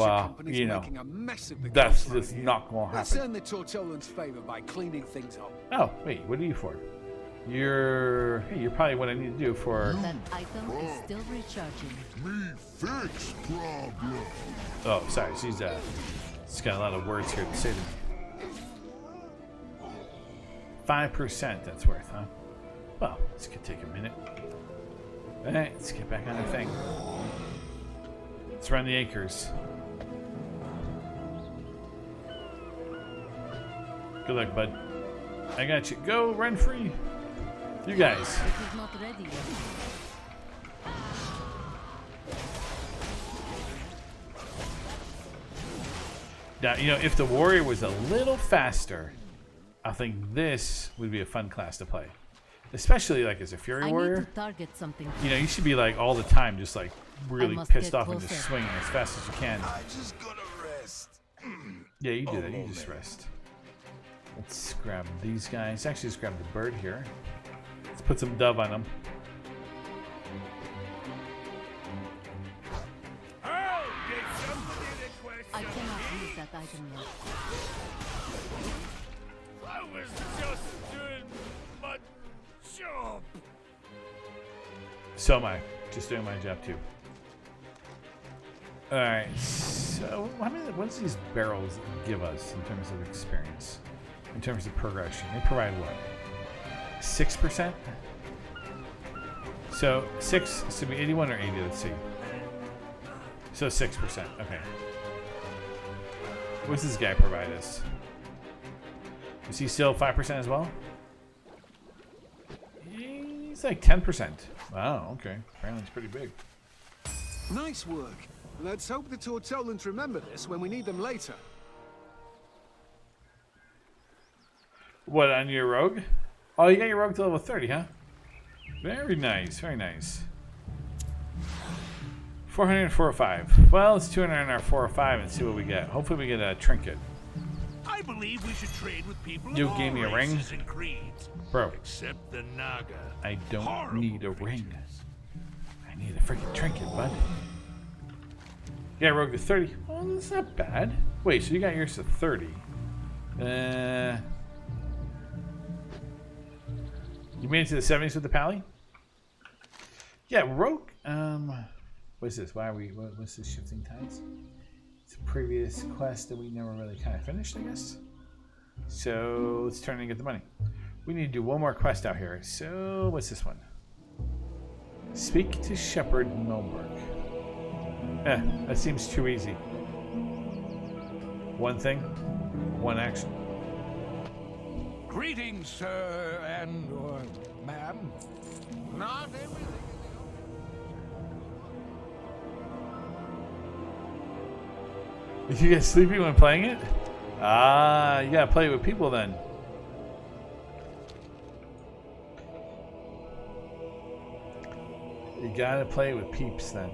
[SPEAKER 1] that's just not gonna happen.
[SPEAKER 9] Let's earn the Tortolans' favor by cleaning things up.
[SPEAKER 1] Oh wait, what are you for? You're probably what I need to do for.
[SPEAKER 5] That item is still recharging.
[SPEAKER 3] Me fix problem.
[SPEAKER 1] Oh, sorry. She's got a lot of words here to say to me. 5% that's worth, huh? Well, this could take a minute. All right, let's get back on the thing. Let's run the acres. Good luck, bud. I got you. Go, run free. You guys.
[SPEAKER 5] It is not ready yet.
[SPEAKER 1] Now, if the warrior was a little faster, I think this would be a fun class to play. Especially as a fury warrior.
[SPEAKER 5] I need to target something.
[SPEAKER 1] You should be all the time just really pissed off and
[SPEAKER 5] closer.
[SPEAKER 1] just swinging as fast as you can.
[SPEAKER 3] I just gotta rest.
[SPEAKER 1] Yeah, you do that. You just rest. Let's grab these guys. Actually, just grab the bird here. Let's put some dove on them.
[SPEAKER 5] I cannot use that item yet.
[SPEAKER 3] I was just doing my job.
[SPEAKER 1] So am I. Just doing my job too. Alright, so what does these barrels give us in terms of experience? In terms of progression? They provide what? 6%? So 6, so be 81 or 80, let's see. So 6%, okay. What does this guy provide us? Is he still 5% as well? He's like 10%. Wow, okay. Apparently it's pretty big.
[SPEAKER 10] Nice work. Let's hope the Tortolans remember this when we need them later.
[SPEAKER 1] What, on your rogue? Oh, you got your rogue to level 30, huh? Very nice, very nice. 400 and 405. Well, let's 200 on our 405 and see what we get. Hopefully we get a trinket.
[SPEAKER 3] I believe we should trade with people
[SPEAKER 1] You
[SPEAKER 3] of
[SPEAKER 1] gave
[SPEAKER 3] all
[SPEAKER 1] me a ring?
[SPEAKER 3] races and creeds.
[SPEAKER 1] Bro,
[SPEAKER 3] Except the Naga.
[SPEAKER 1] I don't
[SPEAKER 3] Horrible
[SPEAKER 1] need a ring.
[SPEAKER 3] creatures.
[SPEAKER 1] I need a freaking trinket, bud. Yeah, rogue to 30. Oh, that's not bad. Wait, so you got yours to 30. You made it to the 70s with the pally? Yeah, rogue. What's this? Why are we? What's this? Shifting Tides? It's a previous quest that we never really kind of finished, I guess. So let's turn and get the money. We need to do one more quest out here. So what's this one? Speak to Shepherd Milberg. That seems too easy. One thing, one action.
[SPEAKER 9] Greetings, sir, and or ma'am. Not everything.
[SPEAKER 1] Did you get sleepy when playing it? Ah, you gotta play it with people then. You gotta play it with peeps then.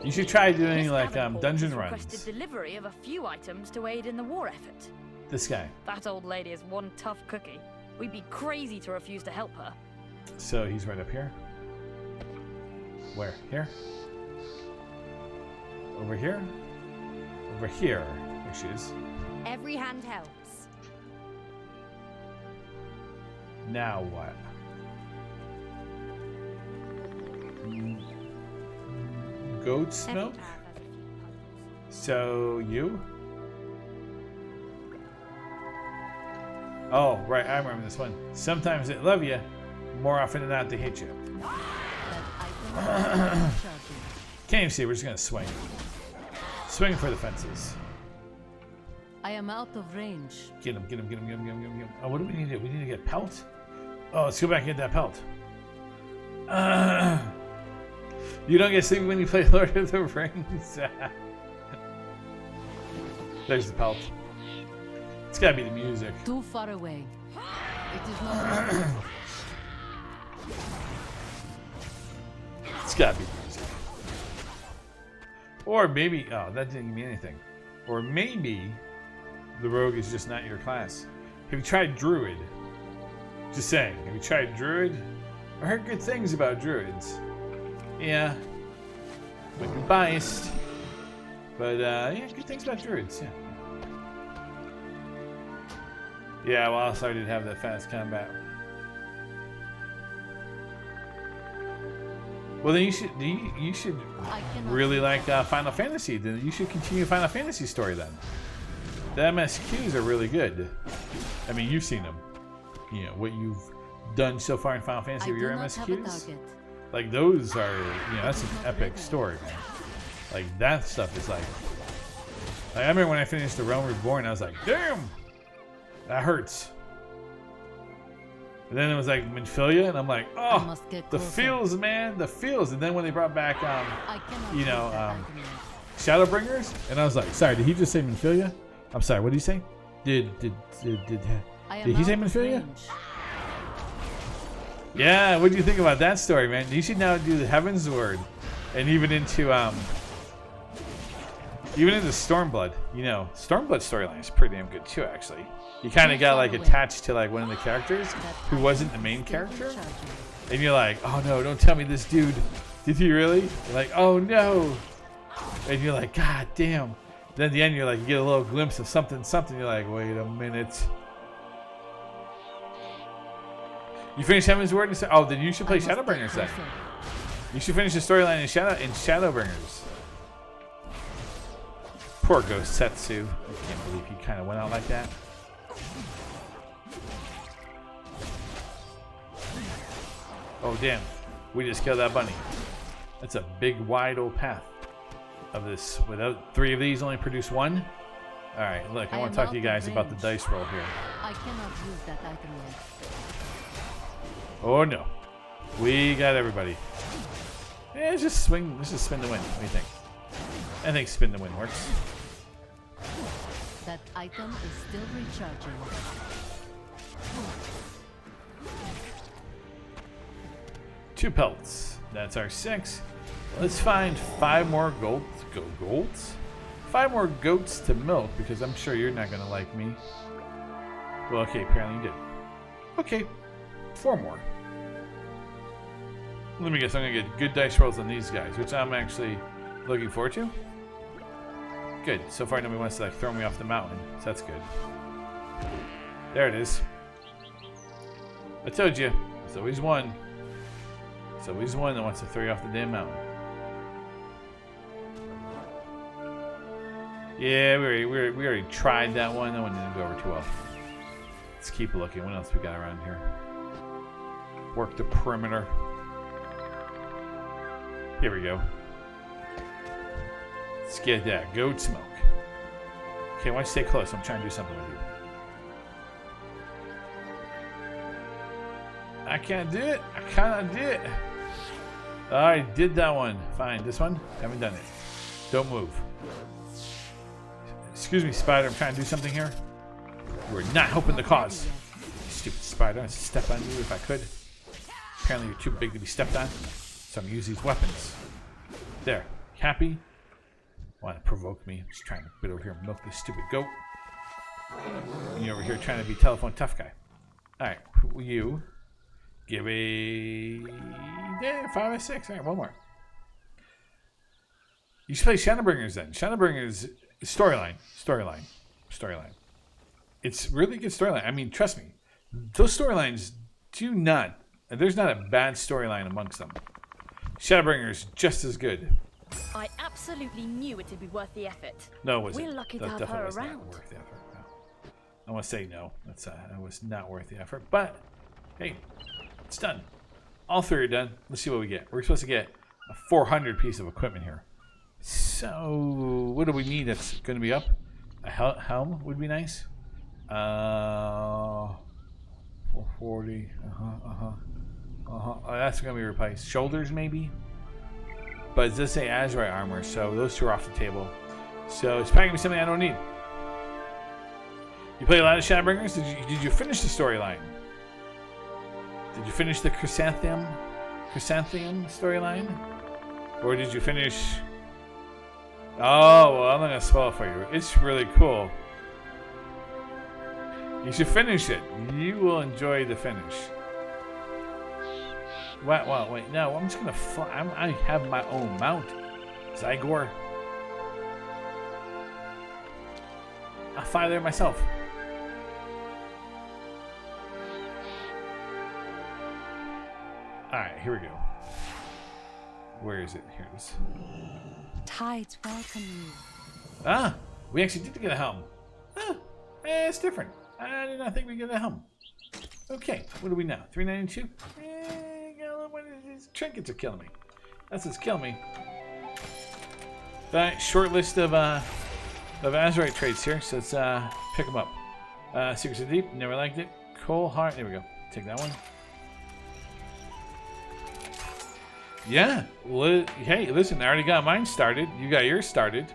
[SPEAKER 1] You should try doing like dungeon runs.
[SPEAKER 2] Requested delivery of a few items to aid in the war effort.
[SPEAKER 1] This guy.
[SPEAKER 2] That old lady is one tough cookie. We'd be crazy to refuse to help her.
[SPEAKER 1] So he's right up here. Where? Here? Over here? Over here. There she is.
[SPEAKER 7] Every hand helps.
[SPEAKER 1] Now what? Goat's milk? So you? Oh, right, I remember this one. Sometimes they love you, more often than not they hate you. Can't even see, we're just gonna swing. Swing for the fences.
[SPEAKER 5] I am out of range.
[SPEAKER 1] Get him, get him, get him, get him, get him, get him, get him. Oh, what do we need to do? We need to get pelt? Oh, let's go back and get that pelt. You don't get sleepy when you play Lord of the Rings. There's the pelt. It's gotta be the music.
[SPEAKER 5] Too far away. It is not.
[SPEAKER 1] It's gotta be the music. Or maybe, oh, that didn't mean anything. Or maybe the rogue is just not your class. Have you tried Druid? Just saying. Have you tried Druid? I heard good things about Druids. Yeah. Might be biased. But, yeah, good things about Druids, yeah. Yeah, well, also I did have that fast combat. Well, then you should really like Final Fantasy. Then you should continue Final Fantasy story then. The MSQs are really good. I mean, you've seen them. You know what you've done so far in Final Fantasy with your MSQs. Like those are, you know, that's an epic story, man. Like that stuff is like I remember when I finished The Realm Reborn, I was like, damn, that hurts. And then it was like Minfilia, and I'm like, oh, the feels, man, the feels. And then when they brought back, you know, Shadowbringers, and I was like, sorry, did he just say Minfilia? I'm sorry, what did he say? Did he say Minfilia? Yeah, what do you think about that story, man? You should now do the Heaven's Word, and even into Stormblood. You know, Stormblood storyline is pretty damn good too, actually. You kind of got like attached to like one of the characters who wasn't the main character, and you're like, oh no, don't tell me this dude. Did he really? You're like, oh no, and you're like, god damn. Then at the end, you're like, you get a little glimpse of something. You're like, wait a minute. You finish Heaven's Word and say, oh, then you should play Shadowbringers then. You should finish the storyline in Shadowbringers. Poor Ghost Setsu. I can't believe he kind of went out like that. Oh damn, we just killed that bunny. That's a big wide old path of this. Without 3 of these only produce 1. Alright, look, I
[SPEAKER 5] I
[SPEAKER 1] want
[SPEAKER 5] am
[SPEAKER 1] to talk to you
[SPEAKER 5] out of
[SPEAKER 1] guys about the
[SPEAKER 5] range.
[SPEAKER 1] dice roll here.
[SPEAKER 5] I cannot use that item yet.
[SPEAKER 1] Oh no. We got everybody. Yeah, let's just swing. Let's just spin the win. What do you think? I think spin the win works.
[SPEAKER 5] That item is still recharging.
[SPEAKER 1] Two pelts. That's our 6. Let's find 5 more golds? 5 more goats to milk, because I'm sure you're not going to like me. Well, okay, apparently you did. Okay, 4 more. Let me guess, I'm going to get good dice rolls on these guys, which I'm actually looking forward to. Good. So far, nobody wants to like throw me off the mountain, so that's good. There it is. I told you, there's always one. There's always one that wants to throw you off the damn mountain. Yeah, we already tried that one. That one didn't go over too well. Let's keep looking. What else we got around here? Work the perimeter. Here we go. Let's get that goat smoke. Okay, why don't you stay close? I'm trying to do something with you. I can't do it. I cannot do it. I did that one. Fine. This one? Haven't done it. Don't move. Excuse me, spider. I'm trying to do something here. You are not helping the cause. Stupid spider. I'd step on you if I could. Apparently you're too big to be stepped on. So I'm going to use these weapons. There. Happy? Want to provoke me? I'm just trying to get over here and milk this stupid goat. And you're over here trying to be telephone tough guy. Alright. You. Give a... Yeah, 5 out of 6. Alright, one more. You should play Shadowbringers then. Shadowbringers... Storyline. It's really good storyline. I mean, trust me. Those storylines do not... There's not a bad storyline amongst them. Shadowbringers just as good.
[SPEAKER 2] I absolutely knew it'd be worth the effort.
[SPEAKER 1] No, it wasn't.
[SPEAKER 2] We're lucky to
[SPEAKER 1] That
[SPEAKER 2] have
[SPEAKER 1] definitely
[SPEAKER 2] her
[SPEAKER 1] was not
[SPEAKER 2] around.
[SPEAKER 1] worth the effort. No. I want to say no. That was not worth the effort. But, hey, it's done. All 3 are done. Let's see what we get. We're supposed to get a 400 piece of equipment here. So, what do we need that's going to be up? A helm would be nice. 440. Oh, that's going to be replaced. Shoulders, maybe? But it does say Azurite armor, so those 2 are off the table. So it's probably going to be something I don't need. You play a lot of Shadowbringers? Did you finish the storyline? Did you finish the Chrysanthemum storyline? Or did you finish... Oh, well, I'm not going to spoil it for you. It's really cool. You should finish it. You will enjoy the finish. Wait, no, I'm just going to fly. I have my own mount. Zygor. I'll fly there myself. Alright, here we go. Where is it? Here it is.
[SPEAKER 5] Tides welcome you.
[SPEAKER 1] Ah! We actually did get a helm. Ah! It's different. I did not think we'd get a helm. Okay, what are we now? 392? Trinkets are killing me. That's what's killing me. Alright, short list of Azurite traits here, so let's pick them up. Secrets of Deep, never liked it. Coal Heart, there we go. Take that one. Yeah, hey, listen, I already got mine started. You got yours started.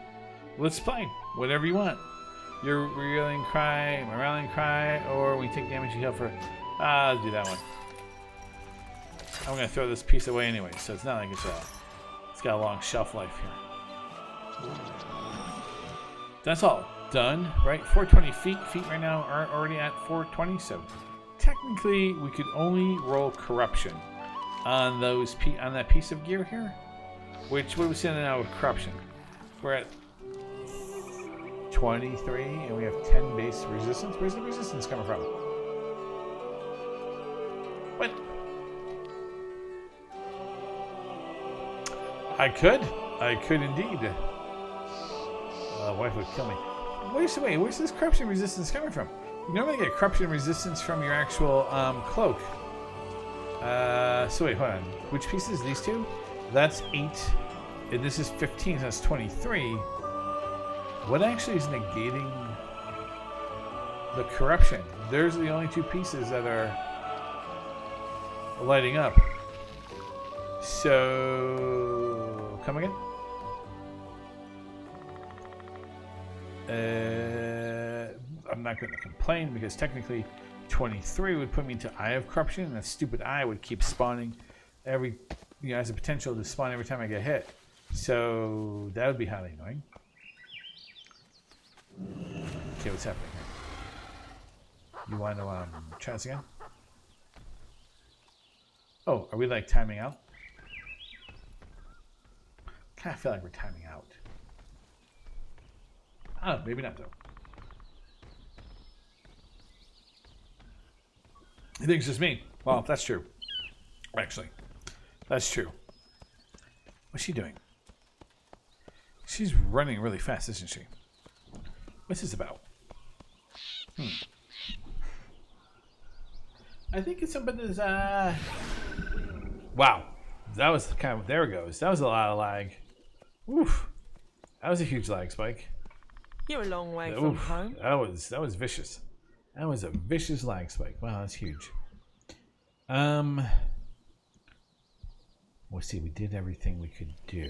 [SPEAKER 1] Let's play. Whatever you want. Your rallying cry, my rallying cry, or when you take damage you heal for... let's do that one. I'm going to throw this piece away anyway, so it's not like it's got a long shelf life here. That's all done, right? 420 feet. Feet right now are already at 420, so technically we could only roll corruption on that piece of gear here. Which, what are we sending out with corruption? We're at 23, and we have 10 base resistance. Where's the resistance coming from? What? I could indeed. Wife would kill me. Where's this corruption resistance coming from? You normally get corruption resistance from your actual cloak. So wait, hold on. Which pieces? These 2? That's 8. And this is 15, so that's 23. What actually is negating the corruption. There's the only two pieces that are lighting up. So, come again? I'm not going to complain because technically 23 would put me into Eye of Corruption, and that stupid eye would keep spawning every, has the potential to spawn every time I get hit. So that would be highly annoying. Okay, what's happening here? You want to try this again? Oh, are we like timing out? Kind of feel like we're timing out. Oh, maybe not though. You think it's just me? Well, that's true. Actually, that's true. What's she doing? She's running really fast, isn't she? What's this about? I think it's something that's wow. That was kind of, there it goes. That was a lot of lag. Oof. That was a huge lag spike.
[SPEAKER 11] You're a long way from home.
[SPEAKER 1] That was vicious. That was a vicious lag spike. Wow, that's huge. Let's see, we did everything we could do.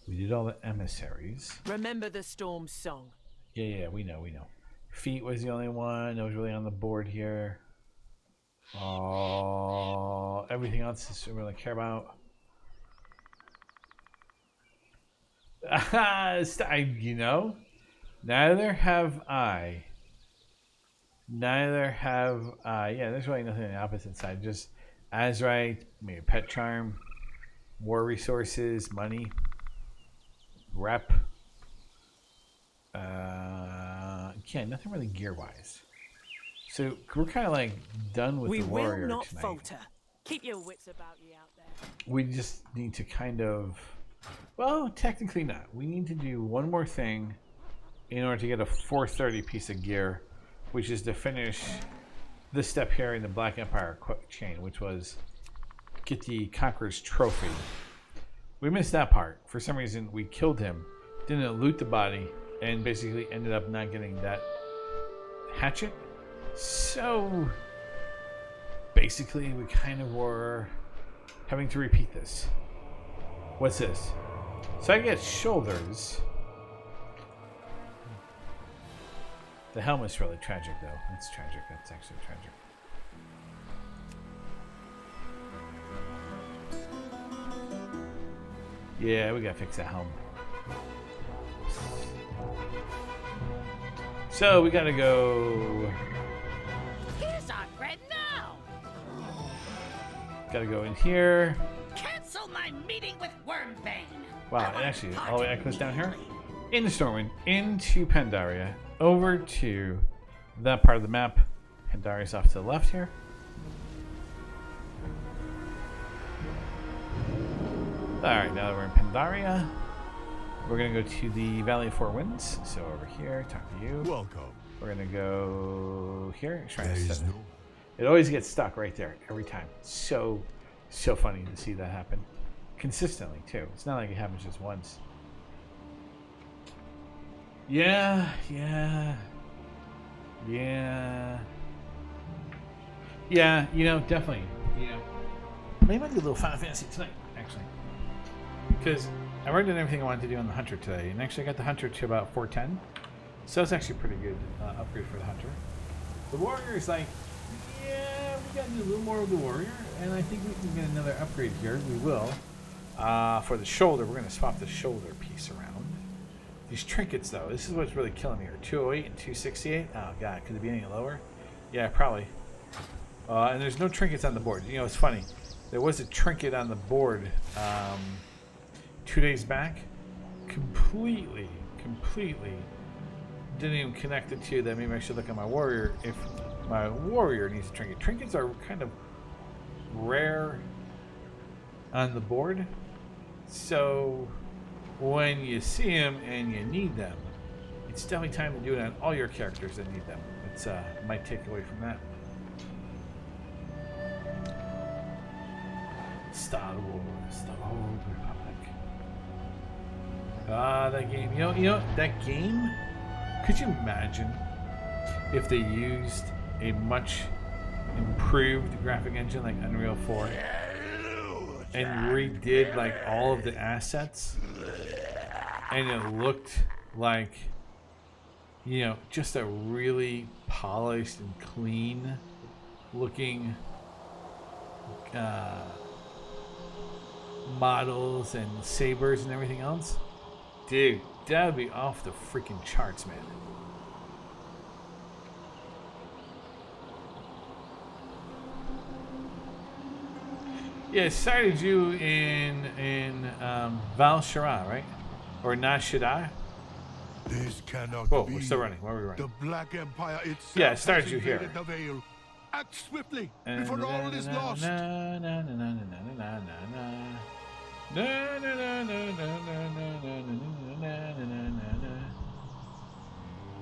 [SPEAKER 1] We did all the emissaries.
[SPEAKER 11] Remember the storm song.
[SPEAKER 1] Yeah, we know. Feet was the only one that was really on the board here. Everything else is we really care about. Neither have I. Yeah, there's really nothing on the opposite side. Just Azurite, maybe Pet Charm, War Resources, Money, Rep. Yeah, nothing really gear-wise. So we're kind of like done with the warrior
[SPEAKER 11] We will not
[SPEAKER 1] tonight.
[SPEAKER 11] falter. Keep your wits about you out there.
[SPEAKER 1] We just need to kind of, well, technically not. We need to do one more thing in order to get a 430 piece of gear, which is to finish this step here in the Black Empire chain, which was get the Conqueror's Trophy. We missed that part. For some reason, we killed him, didn't loot the body, and basically ended up not getting that hatchet. So basically, we kind of were having to repeat this. What's this? So I get shoulders. The helmet's really tragic, though. That's tragic. That's actually tragic. Yeah, we gotta fix that helm. So we gotta go.
[SPEAKER 8] Here's our bread now.
[SPEAKER 1] Gotta go in here.
[SPEAKER 8] Cancel my meeting with Wormbane.
[SPEAKER 1] Wow, it actually all the way echoes down here. Into Stormwind, into Pandaria, over to that part of the map. Pandaria's off to the left here. Alright, now that we're in Pandaria, we're going to go to the Valley of Four Winds. So over here, talk to you.
[SPEAKER 12] Welcome.
[SPEAKER 1] We're going to go here. It always gets stuck right there, every time. So funny to see that happen. Consistently, too. It's not like it happens just once. Yeah. Definitely. Maybe I'll do a little Final Fantasy tonight, actually. Because I already did everything I wanted to do on the Hunter today, and actually I got the Hunter to about 410. So it's actually a pretty good upgrade for the Hunter. The Warrior is like, yeah, we got to do a little more with the Warrior, and I think we can get another upgrade here. We will. For the shoulder, we're going to swap the shoulder piece around. These trinkets, though, this is what's really killing me here. 208 and 268. Oh, God, could it be any lower? Yeah, probably. And there's no trinkets on the board. It's funny. There was a trinket on the board 2 days back. Completely didn't even connect it to that. Maybe I should look at my warrior if my warrior needs a trinket. Trinkets are kind of rare on the board. So when you see them and you need them, it's definitely time to do it on all your characters that need them. It's my takeaway from that. Star Wars, the Old Republic. That game. That game. Could you imagine if they used a much improved graphic engine like Unreal 4 and redid like all of the assets, and it looked like, you know, just a really polished and clean looking models and sabers and everything else, dude, that would be off the freaking charts, man. Yeah, it started you in Val Shara, right? Or Nashida?
[SPEAKER 3] This cannot
[SPEAKER 1] Whoa,
[SPEAKER 3] be.
[SPEAKER 1] we're still running. Where are we running?
[SPEAKER 3] The Black Empire itself.
[SPEAKER 1] Yeah, it started you
[SPEAKER 3] has
[SPEAKER 1] here.
[SPEAKER 3] invaded the Vale. Act swiftly before all is lost. It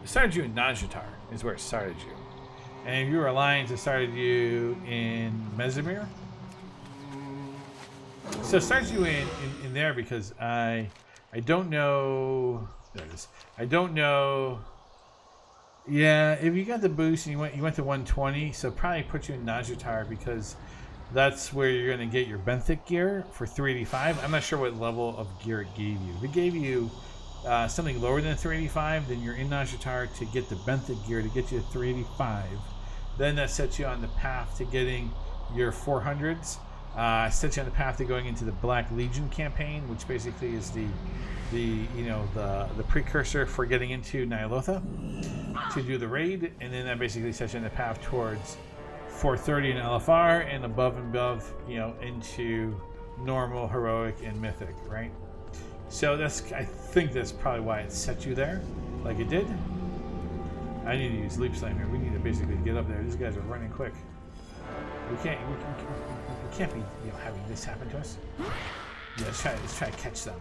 [SPEAKER 3] started you in Najatar, is where it started you. And if you were Alliance, it started you in Mesomir. So it starts you in there because I don't know. There it is. I don't know. Yeah, if you got the boost and you went to 120, so probably put you in Najatar because that's where you're going to get your Benthic gear for 385. I'm not sure what level of gear it gave you. If it gave you something lower than 385, then you're in Najatar to get the Benthic gear to get you to 385. Then that sets you on the path to getting your 400s. Sets you on the path to going into the Black Legion campaign, which basically is the precursor for getting into Nyalotha to do the raid, and then that basically sets you on the path towards 430 in LFR and above, you know, into normal, heroic, and mythic, right? So I think that's probably why it set you there, like it did. I need to use Leap Slammer. We need to basically get up there. These guys are running quick. We can't be, you know, having this happen to us. Yeah, let's try to catch them.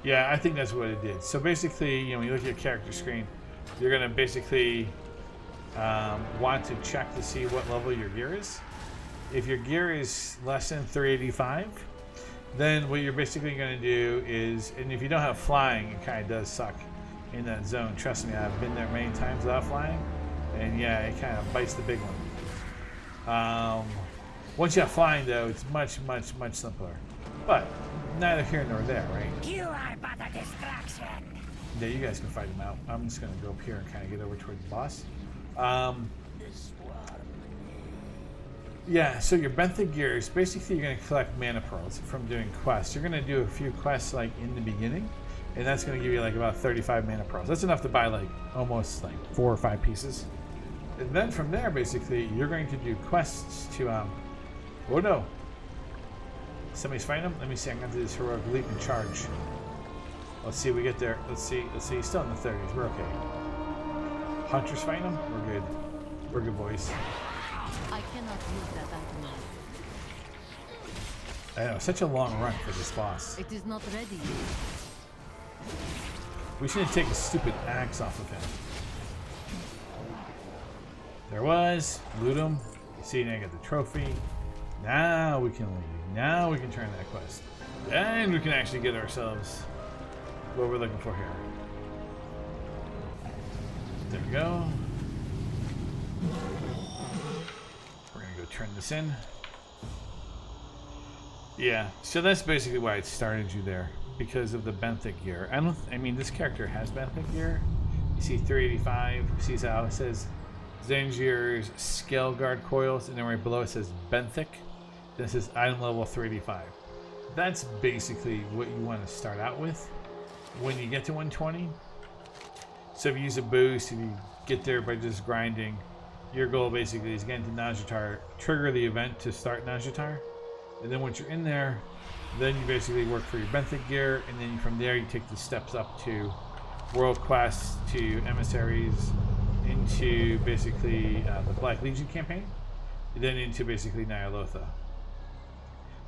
[SPEAKER 3] Yeah, I think that's what it did. So basically, you know, when you look at your character screen, you're gonna basically want to check to see what level your gear is. If your gear is less than 385, then what you're basically gonna do is, and if you don't have flying, it kind of does suck in that zone. Trust me, I've been there many times without flying, and yeah, it kind of bites the big one. Once you have flying, though, it's much simpler. But neither here nor there, right?
[SPEAKER 8] You are but a distraction.
[SPEAKER 1] Yeah, you guys can fight him out. I'm just gonna go up here and kind of get over toward the boss. Yeah, so your Benthic gear is basically you're gonna collect mana pearls from doing quests. You're gonna do a few quests like in the beginning, and that's gonna give you like about 35 mana pearls. That's enough to buy like almost like 4 or 5 pieces. And then from there, basically, you're going to do quests to oh no. Somebody's fighting him? Let me see, I'm gonna do this heroic leap and charge. Let's see if we get there. Let's see, he's still in the 30s. We're okay. Hunter's fighting him? We're good. We're good, boys.
[SPEAKER 5] I cannot use that item.
[SPEAKER 1] I know, such a long run for this boss.
[SPEAKER 5] It is not ready.
[SPEAKER 1] We should take a stupid axe off of him. There was. Loot him. See, now I got the trophy. Now we can leave. Now we can turn that quest. And we can actually get ourselves what we're looking for here. There we go. We're gonna go turn this in. Yeah, so that's basically why it started you there, because of the Benthic gear. I mean, this character has Benthic gear. You see 385. You see how it says Zangier's Scale Guard coils, and then right below it says Benthic. This is item level 385. That's basically what you want to start out with when you get to 120. So if you use a boost, if you get there by just grinding, your goal basically is get into Najatar, trigger the event to start Najatar, and then once you're in there, then you basically work for your Benthic gear, and then from there you take the steps up to world quests, to emissaries, into basically the Black Legion campaign, and then into basically Nyalotha.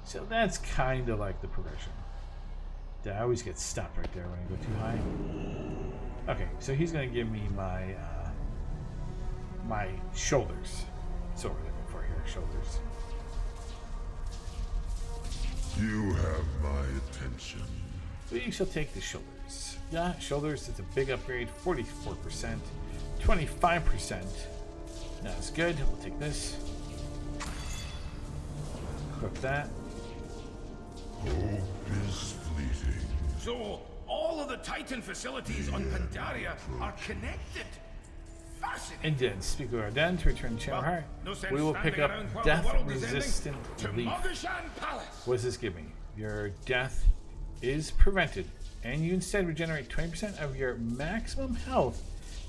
[SPEAKER 1] So that's kind of like the progression. I always get stopped right there when I go too high. Okay, so he's going to give me my my shoulders. That's what we're looking for here, shoulders.
[SPEAKER 12] You have my attention.
[SPEAKER 1] We shall take the shoulders. Yeah, shoulders, it's a big upgrade. 44%. 25%. That's good. We'll take this. Equip that.
[SPEAKER 12] Hope is fleeting.
[SPEAKER 4] So, all of the Titan facilities on Pandaria are connected. Fascinating.
[SPEAKER 1] Indeed. Speak with our den to return to Heart.
[SPEAKER 4] No sense
[SPEAKER 1] We will pick
[SPEAKER 4] standing
[SPEAKER 1] up
[SPEAKER 4] around while the world is ending.
[SPEAKER 1] death-resistant
[SPEAKER 4] To
[SPEAKER 1] leaf.
[SPEAKER 4] Mogashan Palace.
[SPEAKER 1] What does this give me? Your death is prevented, and you instead regenerate 20% of your maximum health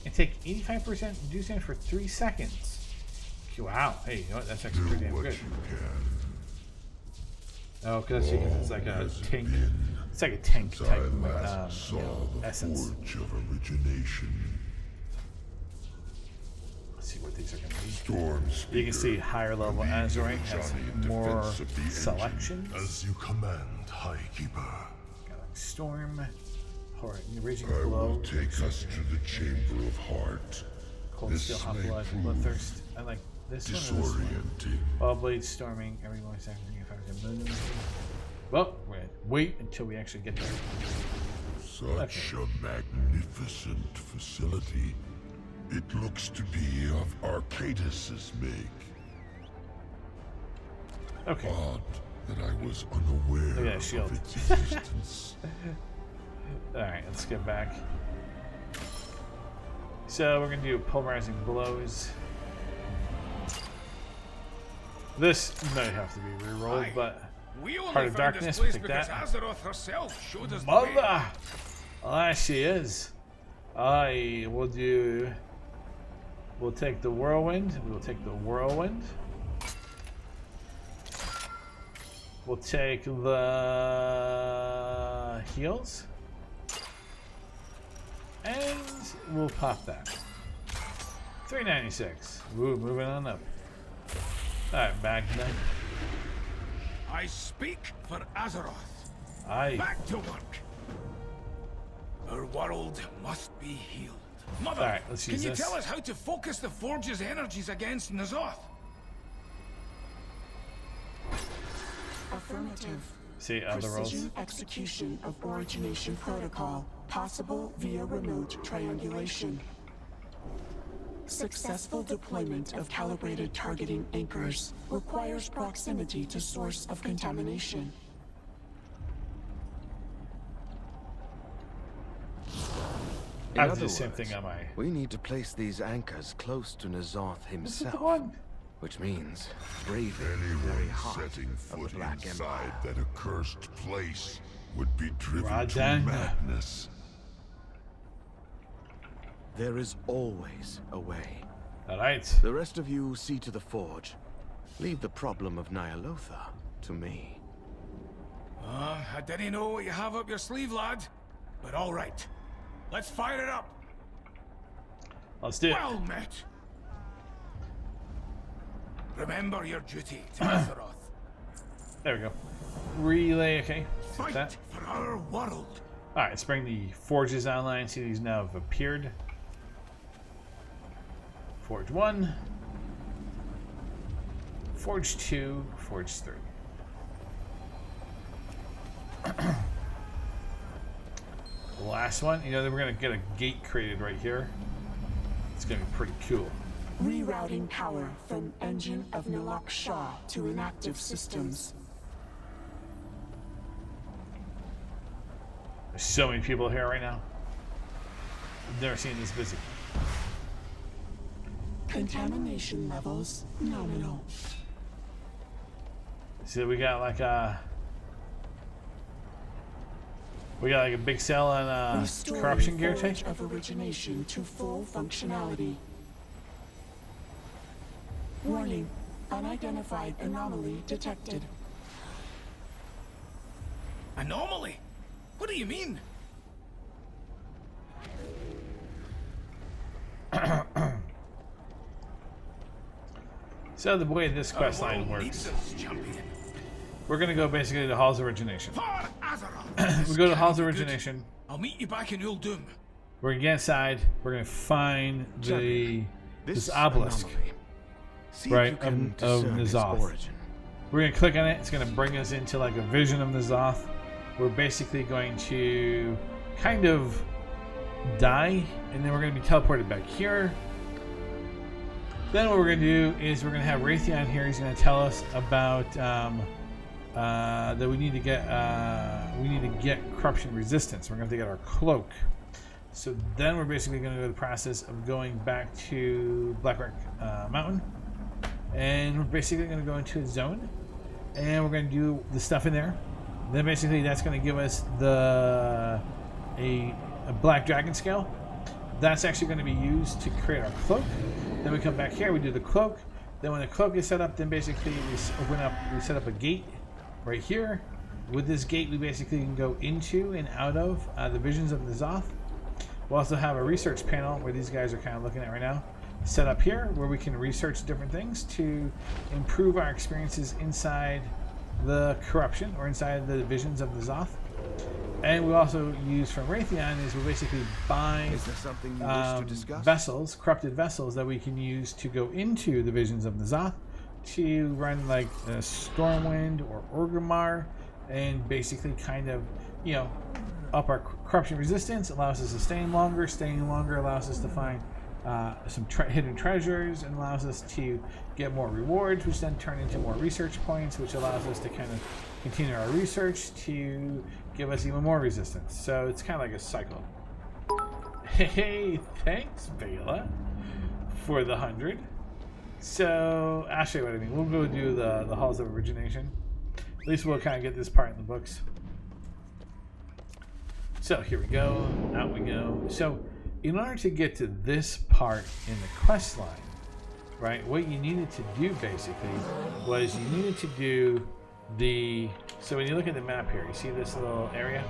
[SPEAKER 1] and take 85% reduced damage for 3 seconds. Okay, wow. Hey, you know what? That's actually pretty damn good. Oh, because it's like a tank. It's like a tank type essence.
[SPEAKER 12] Forge of origination.
[SPEAKER 1] Let's see what these are going to be.
[SPEAKER 12] Storm
[SPEAKER 1] You can see higher level Azurite has more
[SPEAKER 12] defense of the
[SPEAKER 1] selections.
[SPEAKER 12] engine, as you command, High Keeper.
[SPEAKER 1] Got like Storm, Raging
[SPEAKER 12] I will
[SPEAKER 1] Blow,
[SPEAKER 12] take us to the Chamber of Heart.
[SPEAKER 1] Cold
[SPEAKER 12] This
[SPEAKER 1] Steel, Hot
[SPEAKER 12] may
[SPEAKER 1] Blood,
[SPEAKER 12] prove
[SPEAKER 1] Bloodthirst. I like this one or this one?
[SPEAKER 12] disorienting.
[SPEAKER 1] All blades storming every 1 second. If I was a million. Well, wait until we actually get there.
[SPEAKER 12] Such a magnificent facility. It looks to be of Arcadis' make.
[SPEAKER 1] Okay.
[SPEAKER 12] Odd that I was unaware
[SPEAKER 1] Look at that shield.
[SPEAKER 12] of its existence.
[SPEAKER 1] Alright, let's get back. So we're gonna do pulverizing blows. This might have to be rerolled, but
[SPEAKER 4] We only
[SPEAKER 1] Heart of
[SPEAKER 4] found
[SPEAKER 1] Darkness,
[SPEAKER 4] this
[SPEAKER 1] we'll
[SPEAKER 4] place
[SPEAKER 1] take
[SPEAKER 4] because
[SPEAKER 1] that.
[SPEAKER 4] Azeroth herself showed us the way.
[SPEAKER 1] Mother! Ah, she is. I will do. We'll take the whirlwind. We'll take the whirlwind. We'll take the heals. And we'll pop that. 396. Ooh, moving on up. Alright, back then.
[SPEAKER 4] I speak for Azeroth.
[SPEAKER 1] Aye.
[SPEAKER 4] Back to work. Our world must be healed. Mother,
[SPEAKER 1] Alright, let's
[SPEAKER 4] can
[SPEAKER 1] use
[SPEAKER 4] you
[SPEAKER 1] this.
[SPEAKER 4] tell us how to focus the Forge's energies against N'Zoth?
[SPEAKER 13] Affirmative.
[SPEAKER 1] See other rolls.
[SPEAKER 13] Precision execution of origination protocol. Possible via remote triangulation. Successful deployment of calibrated targeting anchors requires proximity to source of contamination.
[SPEAKER 1] I have to do the same thing on my.
[SPEAKER 14] We need to place these anchors close to N'Zoth himself. Which means braving the very
[SPEAKER 12] Anyone
[SPEAKER 14] heart
[SPEAKER 12] setting
[SPEAKER 14] of
[SPEAKER 12] foot
[SPEAKER 14] the Black
[SPEAKER 12] inside
[SPEAKER 14] Empire.
[SPEAKER 12] that accursed place would be driven to
[SPEAKER 1] Radan.
[SPEAKER 12] madness.
[SPEAKER 14] There is always a way.
[SPEAKER 1] Alright.
[SPEAKER 14] The rest of you see to the forge. Leave the problem of Nyalotha to me.
[SPEAKER 4] I didn't know what you have up your sleeve, lad. But all right. Let's fire it up.
[SPEAKER 1] Let's do it.
[SPEAKER 4] Well met. Remember your duty to Azeroth.
[SPEAKER 1] There we go. Relay, okay. Take
[SPEAKER 4] Fight
[SPEAKER 1] that.
[SPEAKER 4] for our world.
[SPEAKER 1] Alright, let's bring the forges online. See, these now have appeared. Forge 1. Forge 2. Forge 3. The last one, you know, then we're going to get a gate created right here. It's going to be pretty cool.
[SPEAKER 13] Rerouting power from engine of Nilak Shah to inactive systems.
[SPEAKER 1] There's so many people here right now. I've never seen this busy.
[SPEAKER 13] Contamination levels nominal.
[SPEAKER 1] See, we got like a big sale on
[SPEAKER 13] Restoring
[SPEAKER 1] corruption gear
[SPEAKER 13] Forge
[SPEAKER 1] tank.
[SPEAKER 13] of origination to full functionality. Warning: unidentified anomaly detected.
[SPEAKER 4] Anomaly? What do you mean?
[SPEAKER 1] So the way this quest line works, we're gonna go basically to Halls of Origination. We go to Halls of Origination.
[SPEAKER 4] I'll meet you back in Uldum.
[SPEAKER 1] We're gonna get inside. We're gonna find this obelisk,
[SPEAKER 14] See if
[SPEAKER 1] right,
[SPEAKER 14] you can
[SPEAKER 1] of
[SPEAKER 14] discern its
[SPEAKER 1] N'Zoth.
[SPEAKER 14] origin.
[SPEAKER 1] We're gonna click on it. It's gonna bring us into like a vision of N'Zoth,
[SPEAKER 3] we're basically going to kind of die, and then we're going to be teleported back here. Then what we're going to do is we're going to have Raytheon here. He's going to tell us about that we need to get corruption resistance. We're going to have to get our cloak. So then we're basically going to go to the process of going back to Blackrock Mountain, and we're basically going to go into a zone, and we're going to do the stuff in there. Then basically that's going to give us a black dragon scale. That's actually going to be used to create our cloak. Then we come back here, we do the cloak. Then when the cloak is set up, then basically we set up a gate right here. With this gate, we basically can go into and out of the visions of N'Zoth. We'll also have a research panel where these guys are kind of looking at right now, set up here where we can research different things to improve our experiences inside the corruption or inside the visions of N'Zoth. And we also use from Raytheon is we basically buy vessels, corrupted vessels that we can use to go into the visions of N'Zoth to run like Stormwind or Orgrimmar, and basically kind of, you know, up our corruption resistance, allows us to staying longer allows us to find some hidden treasures, and allows us to get more rewards, which then turn into more research points, which allows us to kind of continue our research to give us even more resistance. So it's kind of like a cycle. Hey, thanks, Vela, for the 100. So I'll show you what I mean. We'll go do the Halls of Origination. At least we'll kind of get this part in the books. So here we go, out we go. So in order to get to this part in the quest line, right, what you needed to do basically was you needed to do the, so when you look at the map here, you see this little area?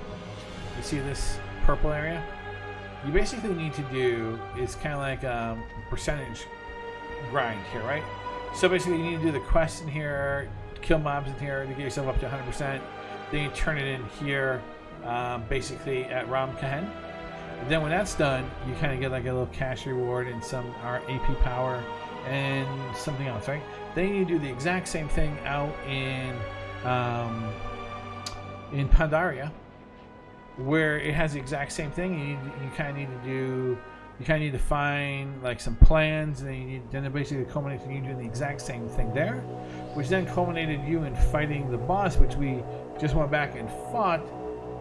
[SPEAKER 3] You see this purple area? You basically need to do is kind of like percentage grind here, right? So basically you need to do the quest in here, kill mobs in here to get yourself up to 100%. Then you turn it in here, basically at Ram Kahen. And then when that's done, you kind of get like a little cash reward and some AP power and something else, right? Then you do the exact same thing out in Pandaria, where it has the exact same thing. You kind of need to find like some plans, and then it basically culminates in you doing the exact same thing there, which then culminated you in fighting the boss, which we just went back and fought,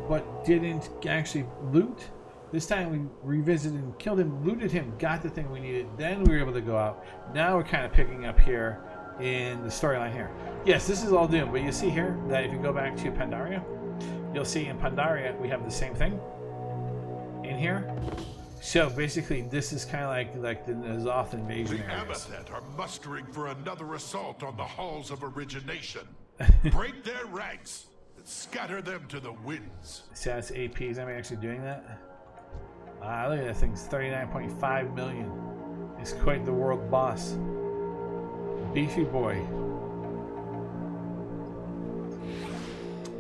[SPEAKER 3] but didn't actually loot. This time we revisited and killed him, looted him, got the thing we needed, then we were able to go out. Now we're kind of picking up here in the storyline here. Yes, this is all Doom, but you see here that if you go back to Pandaria, you'll see in Pandaria we have the same thing in here. So basically this is kind of like the N'Zoth invasion areas.
[SPEAKER 12] The Amathet are mustering for another assault on the Halls of Origination. Break their ranks and scatter them to the winds.
[SPEAKER 3] See, that's AP. Is anybody actually doing that? Look at that thing. It's 39.5 million. It's quite the world boss. Beefy boy.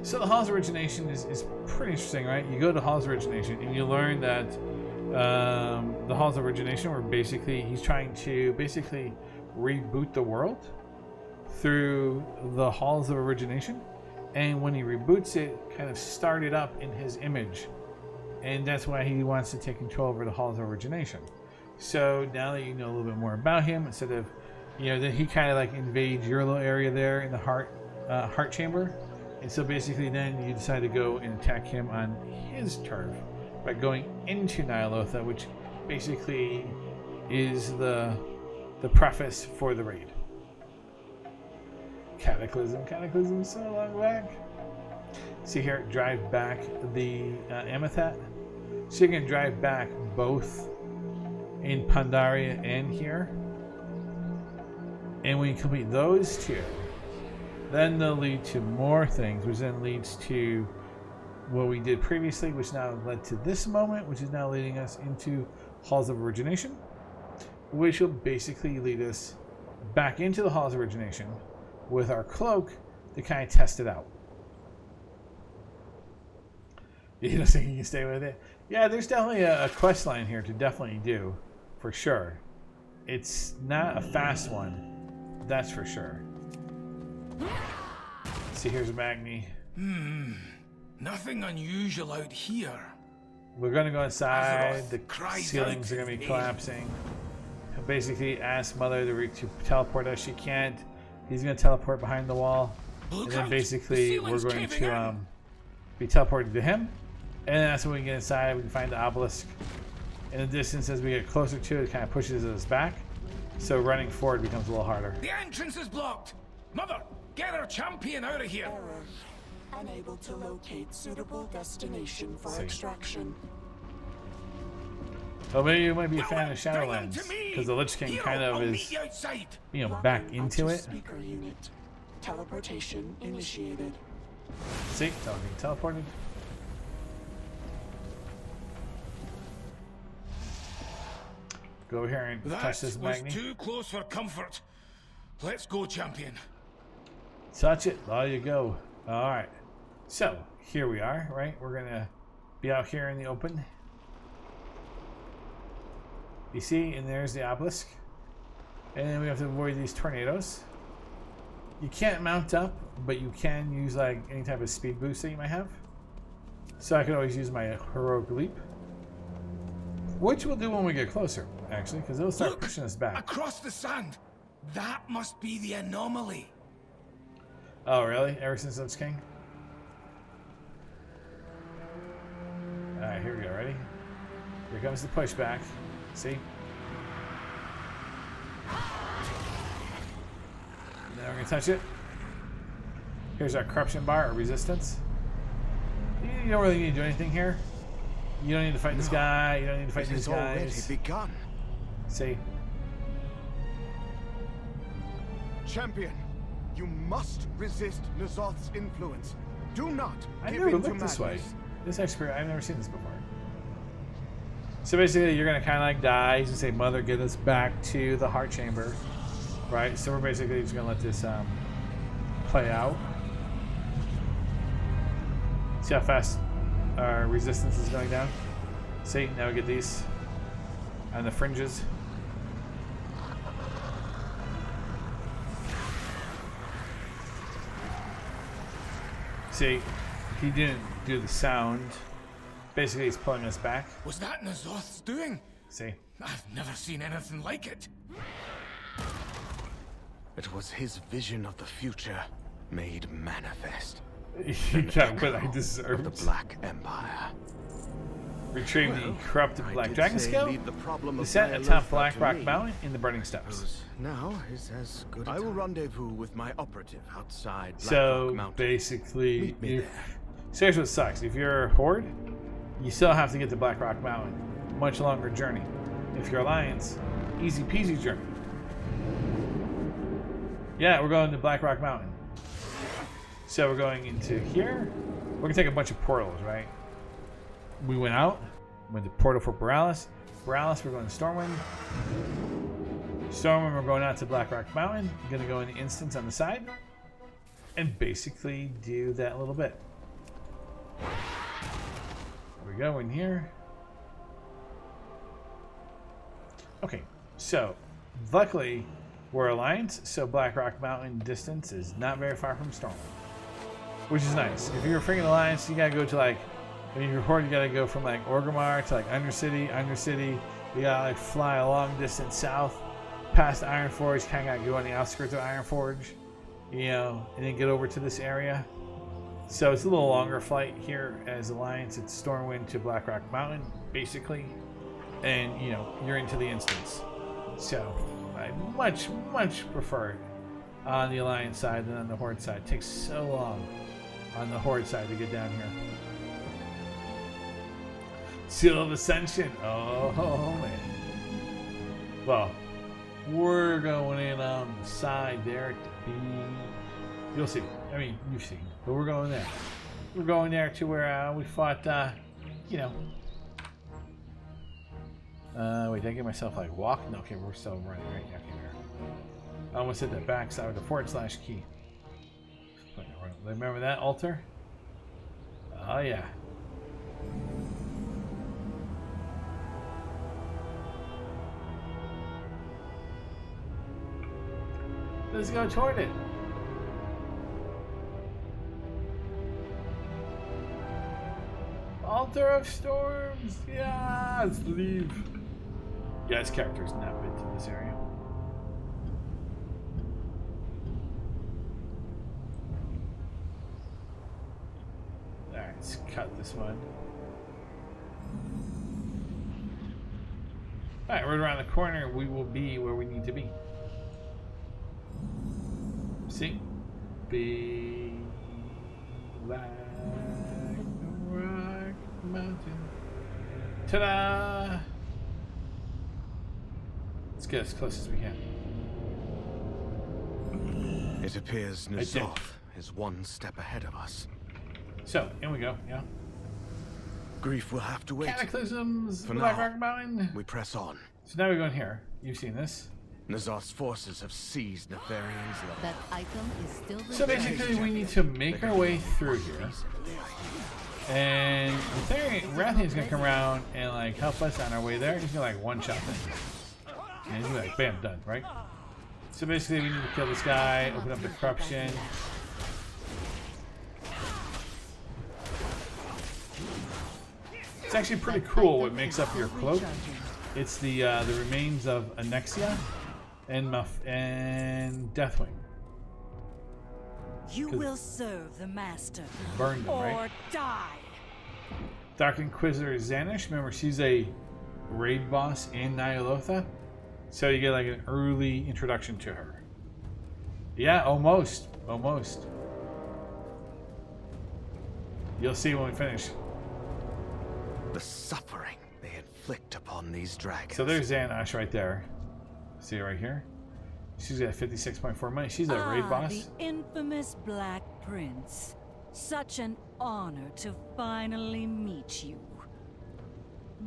[SPEAKER 3] So the Halls of Origination is pretty interesting, right? You go to Halls of Origination and you learn that the Halls of Origination were basically, he's trying to basically reboot the world through the Halls of Origination. And when he reboots it, kind of start it up in his image. And that's why he wants to take control over the Halls of Origination. So now that you know a little bit more about him, instead of, you know, then he kind of like invades your little area there in the heart chamber. And so basically then you decide to go and attack him on his turf by going into Ny'alotha, which basically is the preface for the raid. Cataclysm so long back. See here, drive back the Amathet. So you can drive back both in Pandaria and here. And when you complete those two, then they'll lead to more things, which then leads to what we did previously, which now led to this moment, which is now leading us into Halls of Origination, which will basically lead us back into the Halls of Origination with our cloak to kind of test it out. You don't think you can stay with it? Yeah, there's definitely a quest line here to definitely do, for sure. It's not a fast one, that's for sure. See, here's Magni.
[SPEAKER 4] Nothing unusual out here.
[SPEAKER 3] We're gonna go inside.
[SPEAKER 4] Azeroth
[SPEAKER 3] The
[SPEAKER 4] cries
[SPEAKER 3] ceilings
[SPEAKER 4] out
[SPEAKER 3] are gonna be
[SPEAKER 4] in pain.
[SPEAKER 3] collapsing. Basically, ask Mother to teleport us. She can't. He's gonna teleport behind the wall,
[SPEAKER 4] Look
[SPEAKER 3] and then
[SPEAKER 4] out!
[SPEAKER 3] basically
[SPEAKER 4] The
[SPEAKER 3] we're
[SPEAKER 4] ceiling's
[SPEAKER 3] going
[SPEAKER 4] caving
[SPEAKER 3] to
[SPEAKER 4] in.
[SPEAKER 3] be teleported to him. And then that's when we get inside. We can find the obelisk. In the distance, as we get closer to it, it kind of pushes us back. So running forward becomes a little harder.
[SPEAKER 4] The entrance is blocked. Mother, get our champion out of here.
[SPEAKER 13] Error. Unable to locate suitable destination for
[SPEAKER 3] See.
[SPEAKER 13] extraction.
[SPEAKER 3] Oh, maybe you might be a fan of
[SPEAKER 4] Bring him
[SPEAKER 3] Shadowlands,
[SPEAKER 4] to me.
[SPEAKER 3] because the Lich King
[SPEAKER 4] Hero,
[SPEAKER 3] kind of
[SPEAKER 4] I'll
[SPEAKER 3] is,
[SPEAKER 4] meet you outside.
[SPEAKER 3] you know, back
[SPEAKER 13] Locking
[SPEAKER 3] into
[SPEAKER 13] onto
[SPEAKER 3] it.
[SPEAKER 13] Speaker unit. Teleportation initiated.
[SPEAKER 3] See, so I'm being teleported. Go over here and touch
[SPEAKER 4] That
[SPEAKER 3] this
[SPEAKER 4] was
[SPEAKER 3] magnet.
[SPEAKER 4] too close for comfort. Let's go, champion.
[SPEAKER 3] Touch it. There you go. All right. So here we are. Right, we're gonna be out here in the open. You see, and there's the obelisk. And then we have to avoid these tornadoes. You can't mount up, but you can use like any type of speed boost that you might have. So I could always use my heroic leap, which we'll do when we get closer, actually, because it'll start pushing us back.
[SPEAKER 4] Across the sand. That must be the anomaly.
[SPEAKER 3] Oh, really? Ever since Lich King? Alright, here we go. Ready? Here comes the pushback. See? Now we're going to touch it. Here's our corruption bar, or resistance. You don't really need to do anything here. You don't need to fight this guy. You don't need to fight these guys.
[SPEAKER 6] Begun.
[SPEAKER 3] See?
[SPEAKER 6] Champion, you must resist N'Zoth's influence. Do not
[SPEAKER 3] I
[SPEAKER 6] give
[SPEAKER 3] never
[SPEAKER 6] in to
[SPEAKER 3] looked this way.
[SPEAKER 6] madness.
[SPEAKER 3] This expert, I've never seen this before. So basically, you're gonna kind of like die. He's gonna say, "Mother, get us back to the heart chamber," right? So we're basically just gonna let this play out. See how fast our resistance is going down. See, now we get these on the fringes. See, he didn't do the sound. Basically, he's pulling us back.
[SPEAKER 4] Was that N'Zoth's doing?
[SPEAKER 3] See?
[SPEAKER 4] I've never seen anything like it.
[SPEAKER 14] It was his vision of the future made manifest.
[SPEAKER 3] You got what I deserved.
[SPEAKER 14] The Black Empire.
[SPEAKER 3] Retrieve the corrupted
[SPEAKER 14] I
[SPEAKER 3] Black
[SPEAKER 14] did
[SPEAKER 3] Dragon
[SPEAKER 14] say
[SPEAKER 3] Skill.
[SPEAKER 14] leave the problem of
[SPEAKER 3] Descent
[SPEAKER 14] Nihilus
[SPEAKER 3] atop
[SPEAKER 14] up
[SPEAKER 3] Black
[SPEAKER 14] to
[SPEAKER 3] Rock
[SPEAKER 14] me.
[SPEAKER 3] Mountain in the Burning Steppes.
[SPEAKER 14] Now is as good. I will rendezvous with my operative outside Black Rock
[SPEAKER 3] So
[SPEAKER 14] Mountain.
[SPEAKER 3] basically,
[SPEAKER 14] Meet me there.
[SPEAKER 3] so here's what sucks. If you're a Horde, you still have to get to Black Rock Mountain. Much longer journey. If you're Alliance, easy peasy journey. Yeah, we're going to Black Rock Mountain. So we're going into here. We're gonna take a bunch of portals, right? We went out, went to portal for Borealis. Borealis, we're going to Stormwind. Stormwind, we're going out to Black Rock Mountain. We're gonna go in the instance on the side, and basically do that little bit. There we go in here. Okay, so luckily we're Alliance, so Black Rock Mountain distance is not very far from Stormwind, which is nice. If you're a freaking Alliance, you gotta go to like, if you're Horde, you gotta go from like Orgrimmar to like Undercity. You gotta like fly a long distance south, past Ironforge, kind of gotta go on the outskirts of Ironforge, you know, and then get over to this area. So it's a little longer flight here as Alliance. It's Stormwind to Black Rock Mountain, basically, and you know you're into the instance. So I much prefer it on the Alliance side than on the Horde side. It takes so long on the Horde side to get down here. Seal of Ascension. Oh man. Well, we're going in on the side there to be. You'll see. I mean, you've seen. But we're going there. We're going there to where we fought, you know. Wait, did I get myself like walk? No, okay, we're still running, right? Okay, here. I almost hit that backside with the / key. Remember that altar? Oh, yeah. Let's go toward it. Altar of Storms! Yeah, let's leave. Yeah, his character's not been to this area. Alright, let's cut this one. Alright, right around the corner, we will be where we need to be. See? Be like a rock mountain. Ta-da! Let's get as close as we can.
[SPEAKER 14] It appears N'Zoth is one step ahead of us.
[SPEAKER 3] So, in we go, yeah.
[SPEAKER 14] Grief will have to wait.
[SPEAKER 3] Cataclysms!
[SPEAKER 14] For
[SPEAKER 3] Black
[SPEAKER 14] now,
[SPEAKER 3] Rock Mountain!
[SPEAKER 14] we press on.
[SPEAKER 3] So now we're going here. You've seen this.
[SPEAKER 14] N'Zoth's forces have seized Nefarian's land.
[SPEAKER 5] That item is still
[SPEAKER 3] So basically we need to make our way through here. And Rathian's gonna come around and like help us on our way there. He's gonna like one-shot things. And he's like, bam, done, right? So basically we need to kill this guy, open up the corruption. It's actually pretty cool what makes up your cloak. It's the remains of Anexia and Deathwing.
[SPEAKER 15] You will serve the master.
[SPEAKER 3] Burned them, right?
[SPEAKER 15] Or die.
[SPEAKER 3] Dark Inquisitor Xanish, remember she's a raid boss in Ny'alotha, so you get like an early introduction to her. Yeah, almost. You'll see when we finish.
[SPEAKER 14] The suffering they inflict upon these dragons.
[SPEAKER 3] So there's Xanash right there. See it right here? She's got 56.4 money. She's a raid boss.
[SPEAKER 15] The infamous Black Prince. Such an honor to finally meet you.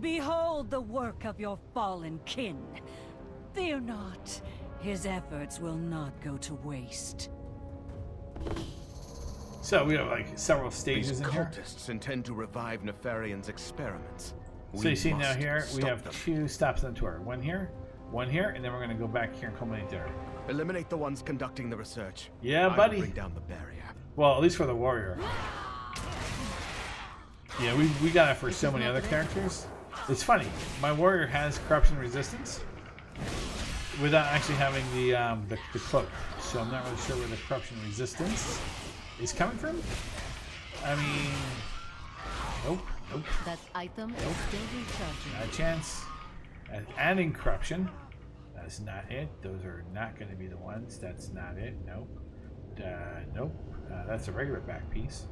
[SPEAKER 15] Behold the work of your fallen kin. Fear not, his efforts will not go to waste.
[SPEAKER 3] So we have like several stages
[SPEAKER 14] These
[SPEAKER 3] in here.
[SPEAKER 14] cultists intend to revive Nefarian's experiments.
[SPEAKER 3] So you see now
[SPEAKER 14] must
[SPEAKER 3] here we
[SPEAKER 14] stop
[SPEAKER 3] have
[SPEAKER 14] them.
[SPEAKER 3] 2 stops on the tour. One here, and then we're gonna go back here and culminate there.
[SPEAKER 14] Eliminate the ones conducting the research.
[SPEAKER 3] Yeah,
[SPEAKER 14] I will
[SPEAKER 3] buddy.
[SPEAKER 14] bring down the barrier.
[SPEAKER 3] Well, at least for the warrior. Yeah, we got it for so many other characters. It's funny. My warrior has corruption resistance without actually having the cloak. So I'm not really sure where the corruption resistance is coming from. I mean, nope.
[SPEAKER 5] That item is still recharging.
[SPEAKER 3] Not a chance. Adding corruption. That's not it. Those are not going to be the ones. That's not it. Nope. Nope. That's a regular back piece.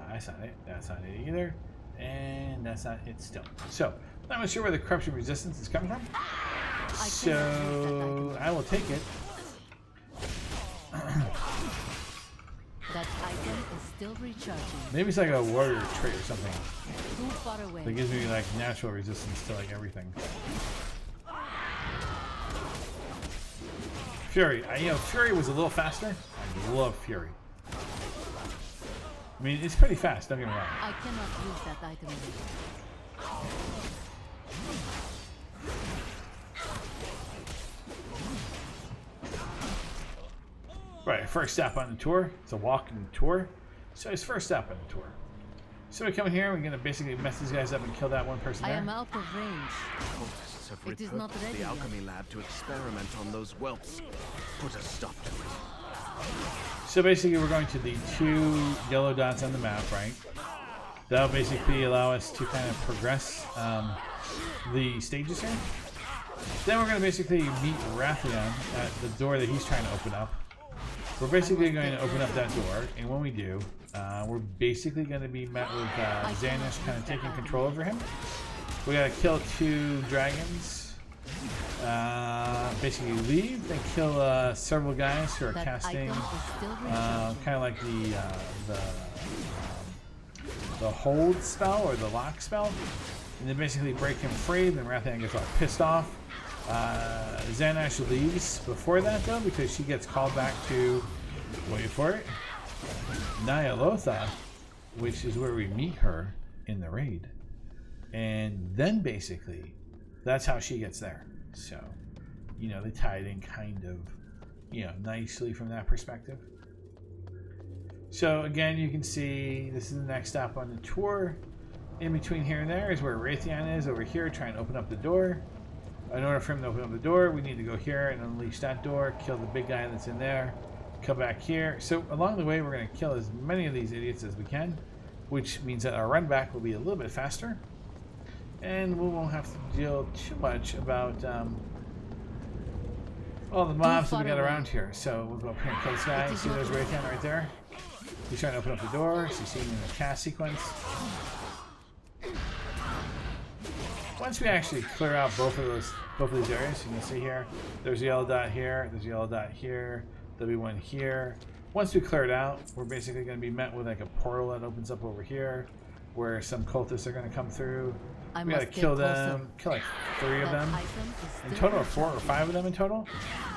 [SPEAKER 3] That's not it. That's not it either. And that's not it still. So, I'm not sure where the corruption resistance is coming from. So, I will take it.
[SPEAKER 5] That item is still recharging.
[SPEAKER 3] Maybe it's like a warrior trait or something.
[SPEAKER 5] Too far away.
[SPEAKER 3] That gives me like natural resistance to like everything. Fury. Fury was a little faster. I love Fury. I mean, it's pretty fast, don't get me wrong.
[SPEAKER 5] I cannot use that item.
[SPEAKER 3] Right, first stop on the tour. It's a walking tour. So it's first stop on the tour. So we come in here, we're going to basically mess these guys up and kill that one person there.
[SPEAKER 5] I am out of range.
[SPEAKER 14] Cultists have
[SPEAKER 5] It is not
[SPEAKER 14] repurposed
[SPEAKER 5] ready
[SPEAKER 14] the
[SPEAKER 5] yet.
[SPEAKER 14] alchemy lab to experiment on those whelps. Put a stop to it.
[SPEAKER 3] So basically we're going to the 2 yellow dots on the map, right? That'll basically allow us to kind of progress the stages here. Then we're going to basically meet Rathian at the door that he's trying to open up. We're basically going to open up that door, and when we do, we're basically going to be met with Xanish kind of taking control over him. We got to kill 2 dragons, basically leave, then kill several guys who are casting kind of like the hold spell or the lock spell, and then basically break him free. Then Rathian gets all pissed off. Xanash leaves before that though, because she gets called back to, wait for it, Ny'alotha, which is where we meet her in the raid. And then basically, that's how she gets there. So, they tie it in kind of, nicely from that perspective. So again, you can see this is the next stop on the tour. In between here and there is where Raytheon is over here trying to open up the door. In order for him to open up the door, we need to go here and unleash that door, kill the big guy that's in there, come back here. So along the way, we're going to kill as many of these idiots as we can, which means that our run back will be a little bit faster. And we won't have to deal too much about all the mobs that we got around here. So we'll go up here and kill this guy. See, there's Raytheon right there. He's trying to open up the door. So you see him in the cast sequence. Once we actually clear out both of these areas, you can see here, there's a yellow dot here, there's a yellow dot here, there'll be one here. Once we clear it out, we're basically going to be met with like a portal that opens up over here, where some cultists are going to come through. We got to kill them, kill like 3 of them. In total, or 4 or 5 of them in total.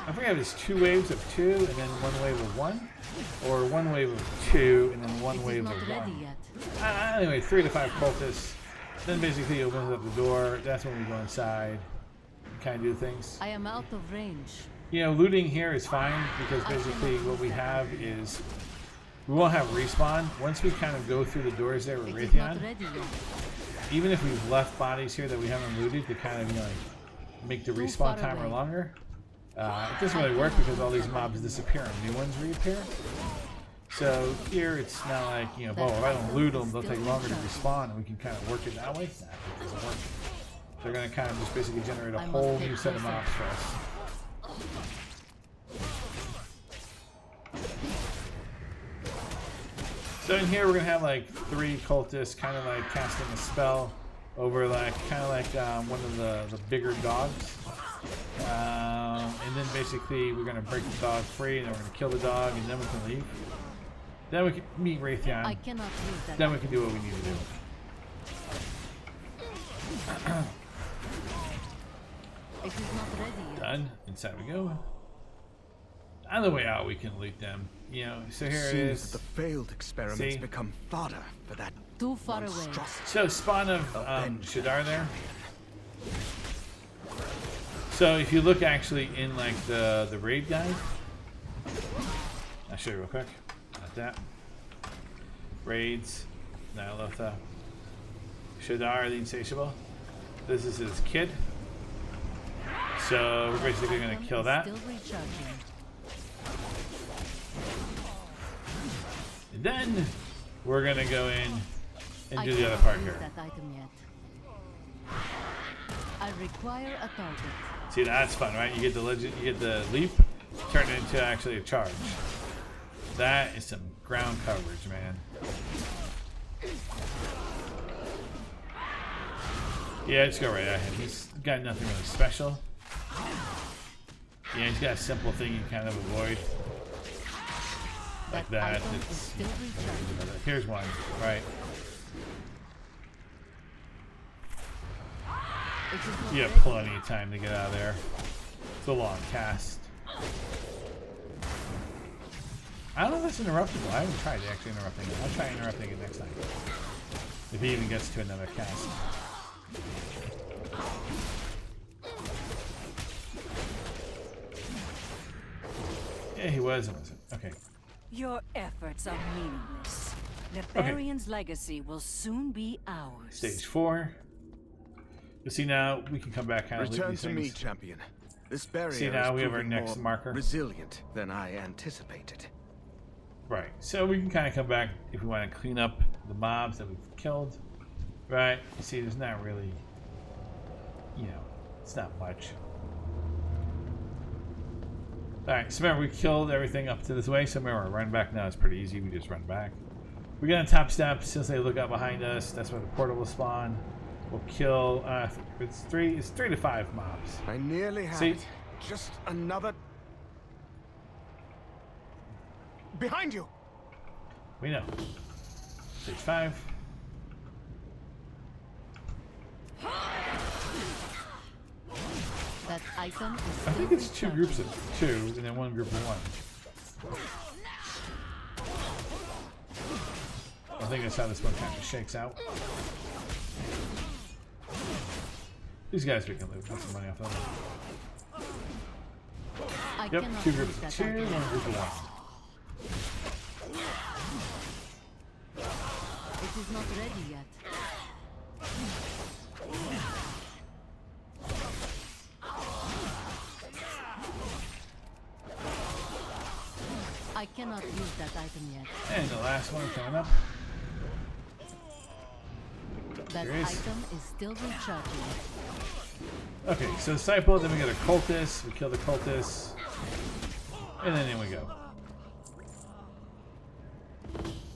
[SPEAKER 3] I forget if it's 2 waves of 2 and then 1 wave of 1, or 1 wave of 2 and then 1 wave of 1. Anyway, 3 to 5 cultists. Then basically he opens up the door. That's when we go inside and kind of do things.
[SPEAKER 5] I am out of range.
[SPEAKER 3] You know, looting here is fine because basically what we have is we won't have respawn. Once we kind of go through the doors there with Raytheon, even if we've left bodies here that we haven't looted to kind of, you know, like make the respawn timer longer, it doesn't really work because all these mobs disappear and new ones reappear. So here it's not like, you know, oh, if I don't loot them, they'll take longer to respawn and we can kind of work it that way. Nah, it doesn't work. They're going to kind of just basically generate a whole new set of mobs for us. So in here we're going to have like 3 cultists kind of like casting a spell over like, kind of like one of the bigger dogs. And then basically we're going to break the dog free and then we're going to kill the dog and then we can leave. Then we can meet Raytheon.
[SPEAKER 5] I cannot use that.
[SPEAKER 3] Then we can do what we need to do.
[SPEAKER 5] It is not ready yet.
[SPEAKER 3] Done. Inside we go. On the way out, we can loot them. You know, so here it is.
[SPEAKER 6] That the failed experiments become fodder for that.
[SPEAKER 5] Too far away.
[SPEAKER 3] So spawn of Shadar there. So if you look actually in like the raid guide, I'll show you real quick. Not that. Raids, Ny'alotha, Shadar the Insatiable. This is his kid. So we're basically going to kill that. And then we're going to go in and do the other part here.
[SPEAKER 5] I require a target.
[SPEAKER 3] See, that's fun, right? You get the legend, you get the leap, turn it into actually a charge. That is some ground coverage, man. Yeah, just go right at him. He's got nothing really special. Yeah, he's got a simple thing you kind of avoid. Like that. Here's one, right? You have plenty of time to get out of there. It's a long cast. I don't know if that's interruptible. I haven't tried actually interrupting it. I'll try interrupting it next time. If he even gets to another cast. Yeah, he was and wasn't. Okay.
[SPEAKER 15] Your efforts are meaningless. Neparian's legacy will soon be ours.
[SPEAKER 3] Stage 4. You see now we can come back kind of
[SPEAKER 6] Return
[SPEAKER 3] these
[SPEAKER 6] to
[SPEAKER 3] things.
[SPEAKER 6] me, champion. This barrier
[SPEAKER 3] See now
[SPEAKER 6] is
[SPEAKER 3] we have our
[SPEAKER 6] proving
[SPEAKER 3] next
[SPEAKER 6] more
[SPEAKER 3] marker.
[SPEAKER 6] Resilient than I anticipated.
[SPEAKER 3] Right. So we can kind of come back if we want to clean up the mobs that we've killed. Right. You see, there's not really, you know, it's not much. Alright, so remember we killed everything up to this way, so remember run back now is pretty easy, we just run back. We get on top step, since they look out behind us, that's where the portal will spawn. We'll kill it's three to 5 mobs.
[SPEAKER 6] I nearly had it. Just another. Behind you!
[SPEAKER 3] We know. Stage 5.
[SPEAKER 5] That item is
[SPEAKER 3] I think it's 2 groups of 2 and then 1 group of 1. I think that's how this one kind of shakes out. These guys we can loot. Put some money off them. Yep, 2 groups of 2, 1 group of 1.
[SPEAKER 5] It is not ready yet. I cannot use that item yet.
[SPEAKER 1] And the last one coming up.
[SPEAKER 5] That
[SPEAKER 1] There is.
[SPEAKER 5] item is still recharging.
[SPEAKER 1] Okay, so disciple, then we get a cultist, we kill the cultist, and then in we go.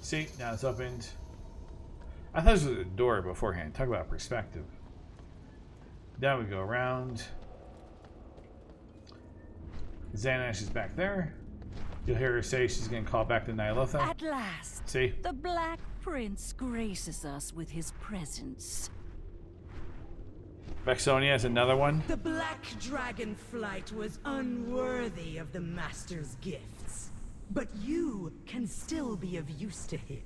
[SPEAKER 1] See, now it's opened. I thought this was a door beforehand. Talk about perspective. Now we go around. Xanash is back there. You'll hear her say she's getting called back to Nyalotha.
[SPEAKER 15] At last,
[SPEAKER 1] See?
[SPEAKER 15] the Black Prince graces us with his presence.
[SPEAKER 1] Vexonia is another one.
[SPEAKER 11] The Black Dragon flight was unworthy of the Master's gifts. But you can still be of use to him.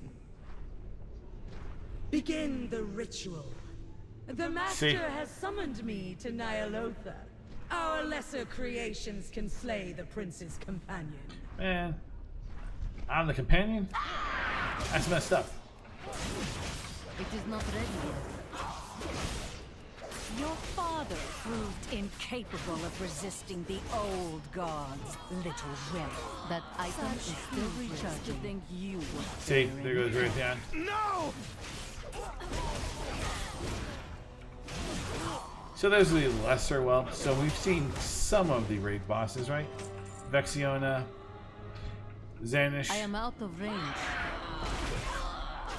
[SPEAKER 11] Begin the ritual. The Master has summoned me to Nyalotha. Our lesser creations can slay the Prince's companion.
[SPEAKER 1] Man, I'm the companion? That's messed up.
[SPEAKER 5] It is not ready yet.
[SPEAKER 15] Your father proved incapable of resisting the old gods, little Remy.
[SPEAKER 5] That item is still
[SPEAKER 15] To
[SPEAKER 5] recharging.
[SPEAKER 15] think you would
[SPEAKER 1] See, there goes right down.
[SPEAKER 4] No!
[SPEAKER 1] So those are the lesser, well, so we've seen some of the raid bosses, right? Vexiona, Xanish.
[SPEAKER 5] I am out of range.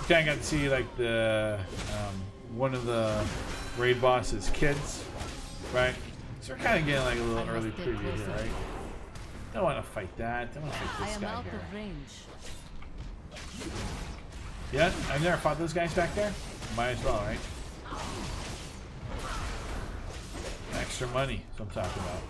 [SPEAKER 1] You kind of got to see like the one of the raid bosses' kids, right? So we're kind of getting like a little early preview here, right? Don't want to fight that. Don't want to
[SPEAKER 5] I
[SPEAKER 1] fight this
[SPEAKER 5] am
[SPEAKER 1] guy
[SPEAKER 5] out
[SPEAKER 1] here.
[SPEAKER 5] of range.
[SPEAKER 1] Yeah, I've never fought those guys back there. Might as well, right? Extra money, that's what I'm talking about.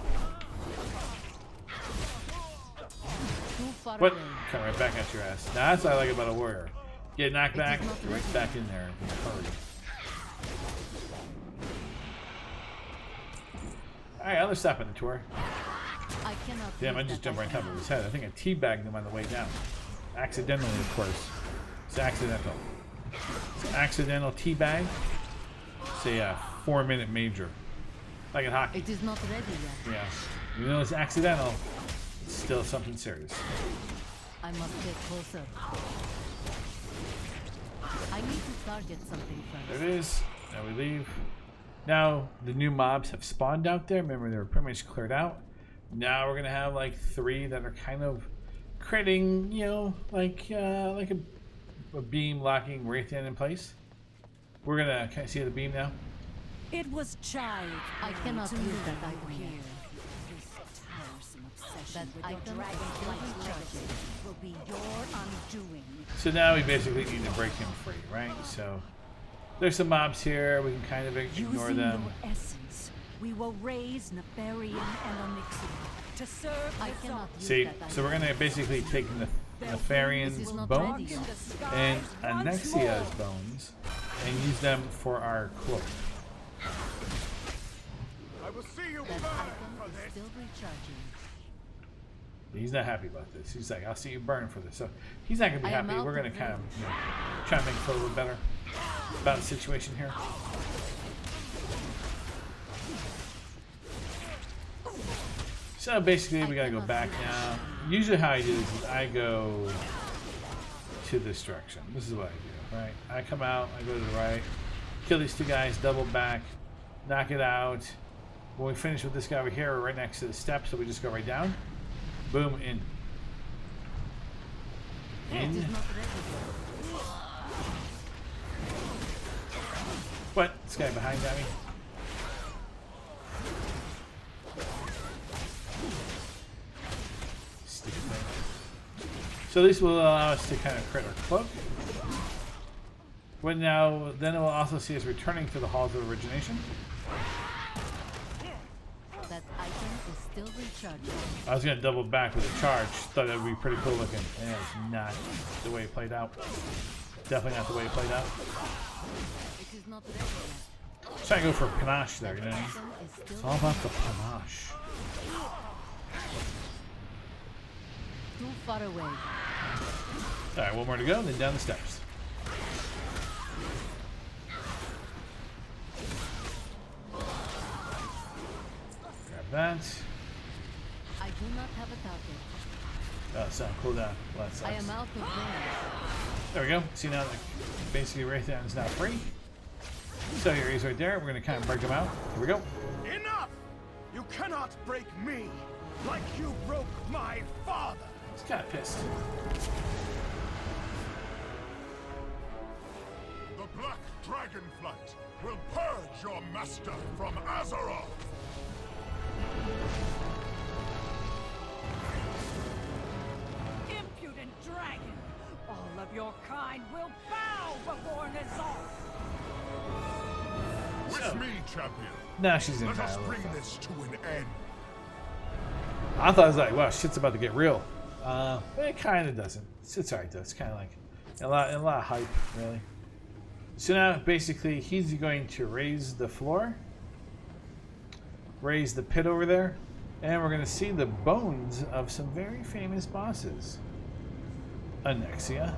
[SPEAKER 5] Too far
[SPEAKER 1] What?
[SPEAKER 5] away.
[SPEAKER 1] Come right back at your ass. Now that's what I like about a warrior. Get knocked back, right back in there in a hurry. Alright, other stop in the tour.
[SPEAKER 5] I cannot
[SPEAKER 1] Damn, I
[SPEAKER 5] use
[SPEAKER 1] just
[SPEAKER 5] that
[SPEAKER 1] jumped right on
[SPEAKER 5] item.
[SPEAKER 1] top of his head. I think I teabagged him on the way down. Accidentally, of course. It's accidental. It's accidental teabag. It's a 4-minute major. Like in hockey.
[SPEAKER 5] It is not ready yet.
[SPEAKER 1] Yeah. Even though it's accidental, it's still something serious.
[SPEAKER 5] I must get closer. I need to target something first.
[SPEAKER 1] There it is. Now we leave. Now the new mobs have spawned out there. Remember, they were pretty much cleared out. Now we're gonna have like 3 that are kind of creating, you know, like a beam locking Raytheon in place. We're gonna can I see the beam now?
[SPEAKER 15] It was child.
[SPEAKER 5] I cannot
[SPEAKER 15] to
[SPEAKER 5] use
[SPEAKER 15] move
[SPEAKER 5] that
[SPEAKER 15] you
[SPEAKER 5] item
[SPEAKER 15] here.
[SPEAKER 5] yet.
[SPEAKER 15] This tiresome obsession
[SPEAKER 5] That
[SPEAKER 15] with
[SPEAKER 5] item
[SPEAKER 15] your
[SPEAKER 5] is
[SPEAKER 15] dragonflight
[SPEAKER 5] still
[SPEAKER 15] legacy
[SPEAKER 5] recharging.
[SPEAKER 15] will be your undoing.
[SPEAKER 1] So now we basically need to break him free, right? So there's some mobs here. We can kind of ignore
[SPEAKER 15] Using
[SPEAKER 1] them.
[SPEAKER 15] your essence, we will raise Nefarian and Onyxia to serve
[SPEAKER 5] I
[SPEAKER 15] the
[SPEAKER 5] cannot
[SPEAKER 15] Zod.
[SPEAKER 5] use
[SPEAKER 1] See,
[SPEAKER 5] that item.
[SPEAKER 1] so we're gonna basically take Nefarian's
[SPEAKER 5] This is not
[SPEAKER 1] bones
[SPEAKER 5] ready
[SPEAKER 1] and Onyxia's bones and use them for our cloak.
[SPEAKER 4] I will see you
[SPEAKER 5] That
[SPEAKER 4] burn
[SPEAKER 5] item
[SPEAKER 4] for
[SPEAKER 5] is
[SPEAKER 4] this.
[SPEAKER 5] still recharging.
[SPEAKER 1] He's not happy about this. He's like, I'll see you burn for this. So he's not gonna be
[SPEAKER 5] I am
[SPEAKER 1] happy.
[SPEAKER 5] out
[SPEAKER 1] We're gonna
[SPEAKER 5] of
[SPEAKER 1] kind of try to make him feel a little better about the situation here. So basically, we gotta go back now. Usually, how I do this is I go to this direction. This is what I do, right? I come out, I go to the right, kill these 2 guys, double back, knock it out. When we finish with this guy over here, we're right next to the steps, so we just go right down. Boom, in.
[SPEAKER 5] It is
[SPEAKER 1] In.
[SPEAKER 5] not ready yet.
[SPEAKER 1] What? This guy behind got me? Stupid thing. So this will allow us to kind of crit our cloak. When now, then it will also see us returning to the halls of origination.
[SPEAKER 5] That item is still recharging.
[SPEAKER 1] I was gonna double back with a charge. Thought that would be pretty cool looking. And it's not the way it played out. Definitely not the way it played out.
[SPEAKER 5] It is not ready yet.
[SPEAKER 1] Try to go for panache there, you know?
[SPEAKER 5] Item is
[SPEAKER 1] It's
[SPEAKER 5] still
[SPEAKER 1] all about the panache.
[SPEAKER 5] too far away.
[SPEAKER 1] Alright, one more to go, then down the steps. Grab that.
[SPEAKER 5] I do not have a target.
[SPEAKER 1] So cooldown. Well, that sucks.
[SPEAKER 5] I am out of range.
[SPEAKER 1] There we go. See now, basically Raytheon is now free. So here he's right there. We're going to kind of break him out. Here we go.
[SPEAKER 9] Enough! You cannot break me like you broke my father.
[SPEAKER 1] He's kind of pissed.
[SPEAKER 12] The Black Dragonflight will purge your master from Azeroth.
[SPEAKER 15] Impudent dragon! All of your kind will bow before Nazar!
[SPEAKER 12] With me, champion.
[SPEAKER 1] Nah, she's in
[SPEAKER 12] Let us
[SPEAKER 1] Ny'alotha.
[SPEAKER 12] bring this to an end.
[SPEAKER 1] I thought it was like, wow, shit's about to get real. But it kind of doesn't. It's alright though. It's kind of like a lot of hype, really. So now, basically, he's going to raise the floor, raise the pit over there, and we're going to see the bones of some very famous bosses. Onyxia,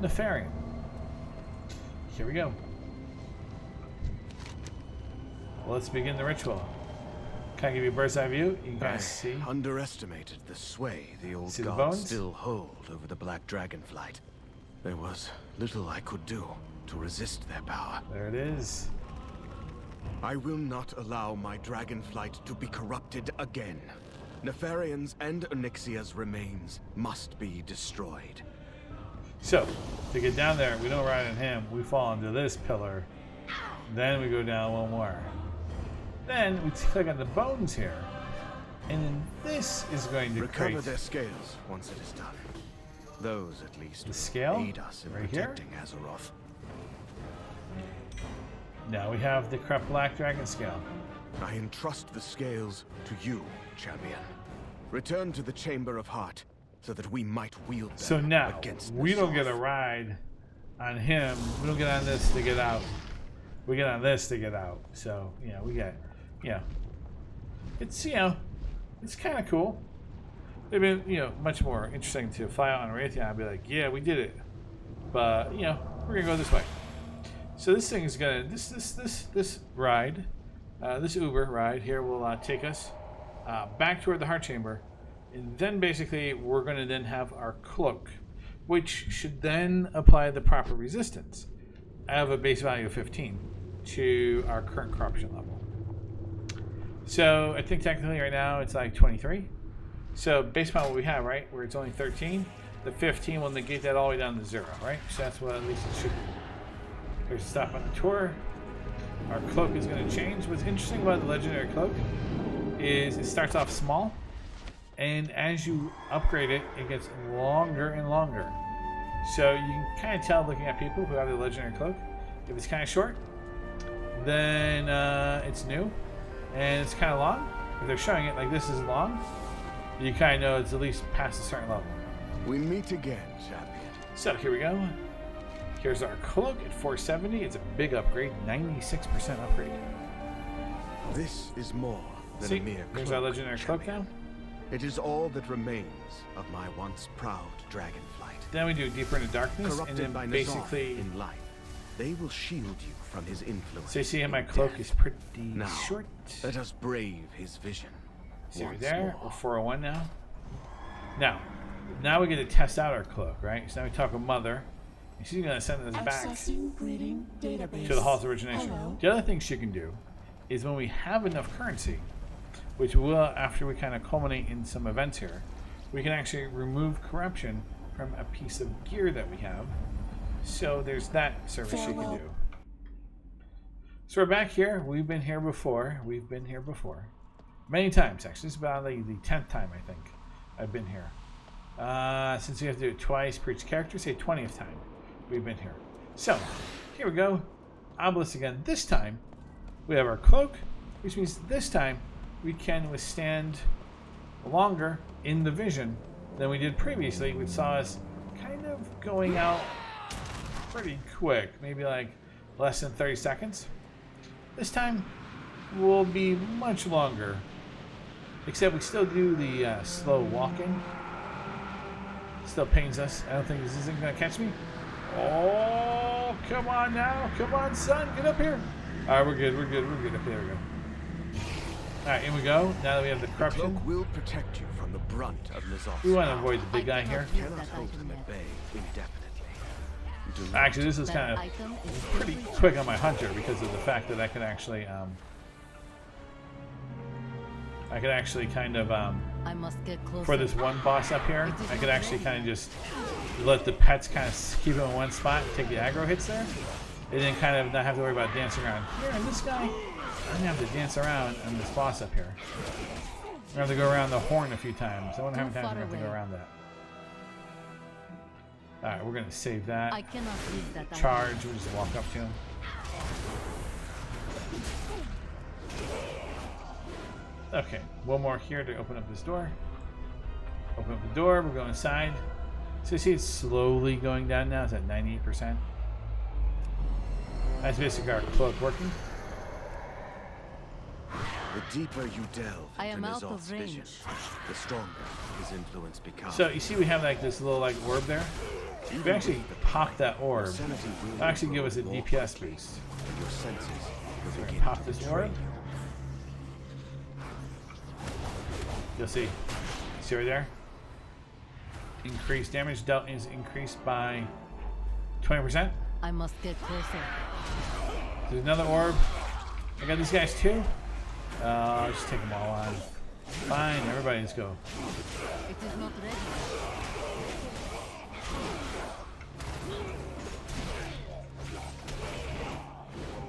[SPEAKER 1] Nefarian. Here we go. Let's begin the ritual. Can I give you a bird's eye view? You guys see?
[SPEAKER 14] Underestimated the sway the old
[SPEAKER 1] See the
[SPEAKER 14] gods
[SPEAKER 1] bones?
[SPEAKER 14] still hold over the Black Dragonflight. There was little I could do to resist their power.
[SPEAKER 1] There it is.
[SPEAKER 14] I will not allow my Dragonflight to be corrupted again. Nefarian's and Onyxia's remains must be destroyed.
[SPEAKER 1] So, to get down there, we don't ride on him. We fall into this pillar. Then we go down one more. Then we click on the bones here. And then this is going to
[SPEAKER 14] Recover
[SPEAKER 1] create
[SPEAKER 14] their scales once it is done. Those, at least,
[SPEAKER 1] the scale
[SPEAKER 14] aid us in
[SPEAKER 1] right here.
[SPEAKER 14] protecting Azeroth.
[SPEAKER 1] Now we have the corrupt Black Dragon scale.
[SPEAKER 14] I entrust the scales to you, champion. Return to the Chamber of Heart so that we might wield them
[SPEAKER 1] So now,
[SPEAKER 14] against
[SPEAKER 1] we don't
[SPEAKER 14] Nazar.
[SPEAKER 1] get a ride on him. We don't get on this to get out. We get on this to get out. So, we get, it's, it's kind of cool. It'd be, much more interesting to fly out on Raytheon and be like, yeah, we did it. But, we're going to go this way. So this thing is going to, this ride, this Uber ride here will take us back toward the Heart Chamber. And then basically we're going to then have our cloak, which should then apply the proper resistance of a base value of 15 to our current corruption level. So I think technically right now it's like 23. So based upon what we have, right, where it's only 13, the 15 will negate that all the way down to 0, right? So that's what at least it should be. There's a stop on the tour. Our cloak is going to change. What's interesting about the legendary cloak is it starts off small, and as you upgrade it, it gets longer and longer. So you can kind of tell looking at people who have the legendary cloak. If it's kind of short, then it's new, and it's kind of long. If they're showing it like this is long, you kind of know it's at least past a certain level.
[SPEAKER 14] We meet again, champion.
[SPEAKER 1] So here we go. Here's our cloak at 470. It's a big upgrade, 96% upgrade.
[SPEAKER 14] This is more than
[SPEAKER 1] See,
[SPEAKER 14] a mere
[SPEAKER 1] there's
[SPEAKER 14] cloak,
[SPEAKER 1] our legendary cloak now.
[SPEAKER 14] It is all that remains of my once proud dragonflight.
[SPEAKER 1] Then we do deeper into darkness,
[SPEAKER 14] Corrupted
[SPEAKER 1] and
[SPEAKER 14] by
[SPEAKER 1] then
[SPEAKER 14] Nazar
[SPEAKER 1] basically
[SPEAKER 14] in life, they will shield you from his influence.
[SPEAKER 1] So you see how my
[SPEAKER 14] in
[SPEAKER 1] cloak
[SPEAKER 14] death.
[SPEAKER 1] is pretty
[SPEAKER 14] Now,
[SPEAKER 1] short.
[SPEAKER 14] let us brave his vision.
[SPEAKER 1] See right
[SPEAKER 14] once
[SPEAKER 1] there,
[SPEAKER 14] more.
[SPEAKER 1] we're 401 now. Now we get to test out our cloak, right? So now we talk with Mother, and she's going to send us back
[SPEAKER 13] Accessing greeting database.
[SPEAKER 1] to the Halls of Origination.
[SPEAKER 13] Hello.
[SPEAKER 1] The other thing she can do is when we have enough currency, which we will after we kind of culminate in some events here, we can actually remove corruption from a piece of gear that we have. So there's that service she can do. So we're back here. We've been here before. Many times, actually. This is about the 10th time, I think, I've been here. Since we have to do it twice per each character, say 20th time we've been here. So, here we go. Obelisk again. This time, we have our cloak, which means this time we can withstand longer in the vision than we did previously, which saw us kind of going out pretty quick, maybe like less than 30 seconds. This time will be much longer, except we still do the slow walking. Still pains us. I don't think this isn't going to catch me. Oh, come on now. Come on, son. Get up here. All right, we're good. Up there we go.
[SPEAKER 3] Alright, in we go. Now that we have the corruption.
[SPEAKER 14] The cloak will protect you from the brunt of N'Zoth's
[SPEAKER 3] We want to
[SPEAKER 14] power.
[SPEAKER 3] avoid the big guy here.
[SPEAKER 14] You cannot hold him at bay indefinitely. Do not
[SPEAKER 3] Actually, this is kind of pretty quick on my hunter because of the fact that I can actually, kind of,
[SPEAKER 5] I must get closer.
[SPEAKER 3] for this one boss up here, I could actually kind of just let the pets kind of keep them in one spot and take the aggro hits there, and then kind of not have to worry about dancing around here. And this guy, I'm gonna have to dance around on this boss up here. I'm gonna have to go around the horn a few times. I wonder how many times I'm gonna have to go around that. Alright, we're gonna save that.
[SPEAKER 5] I cannot leave that.
[SPEAKER 3] Charge, we'll just walk up to him. Okay, one more here to open up this door. Open up the door, we're going inside. So you see it's slowly going down now, it's at 98%. That's basically our cloak working.
[SPEAKER 14] The deeper you delve
[SPEAKER 5] I am
[SPEAKER 14] into
[SPEAKER 5] out of
[SPEAKER 14] N'Zoth's vision,
[SPEAKER 5] range.
[SPEAKER 14] the stronger his influence becomes.
[SPEAKER 3] So you see we have like this little like orb there. If we actually pop that orb, it'll actually give us a DPS boost.
[SPEAKER 14] Your senses will
[SPEAKER 3] So we're
[SPEAKER 14] begin
[SPEAKER 3] gonna pop
[SPEAKER 14] to
[SPEAKER 3] this
[SPEAKER 14] betray
[SPEAKER 3] orb. You'll see. See right there? Increased damage dealt is increased by 20%.
[SPEAKER 5] I must get closer.
[SPEAKER 3] There's another orb. I got these guys too. I'll just take them all on. Fine, everybody, let's go.
[SPEAKER 5] It is not ready.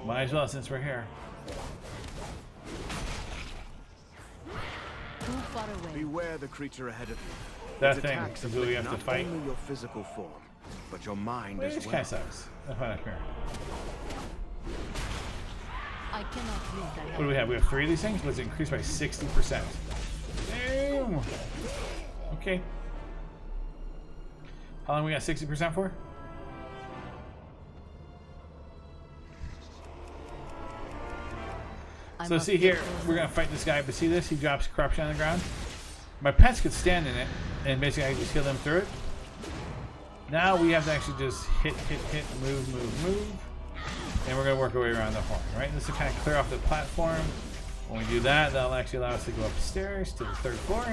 [SPEAKER 3] Might as well since we're here.
[SPEAKER 5] Too far away.
[SPEAKER 14] Beware the creature ahead of you.
[SPEAKER 3] That
[SPEAKER 14] Its
[SPEAKER 3] thing
[SPEAKER 14] attacks
[SPEAKER 3] is what we have
[SPEAKER 14] afflict
[SPEAKER 3] to fight.
[SPEAKER 14] Not only your physical form, but your mind
[SPEAKER 3] Wait,
[SPEAKER 14] as
[SPEAKER 3] this
[SPEAKER 14] well.
[SPEAKER 3] guy sucks. I'll find out here.
[SPEAKER 5] I cannot leave that.
[SPEAKER 3] What do we have? We have 3 of these things. Let's increase by 60%. Damn. Okay. How long we got 60% for? So see here, we're gonna fight this guy, but see this? He drops corruption on the ground. My pets could stand in it, and basically I can just heal them through it. Now we have to actually just hit, move. And we're gonna work our way around the horn, right? This will kind of clear off the platform. When we do that, that'll actually allow us to go upstairs to the 3rd floor,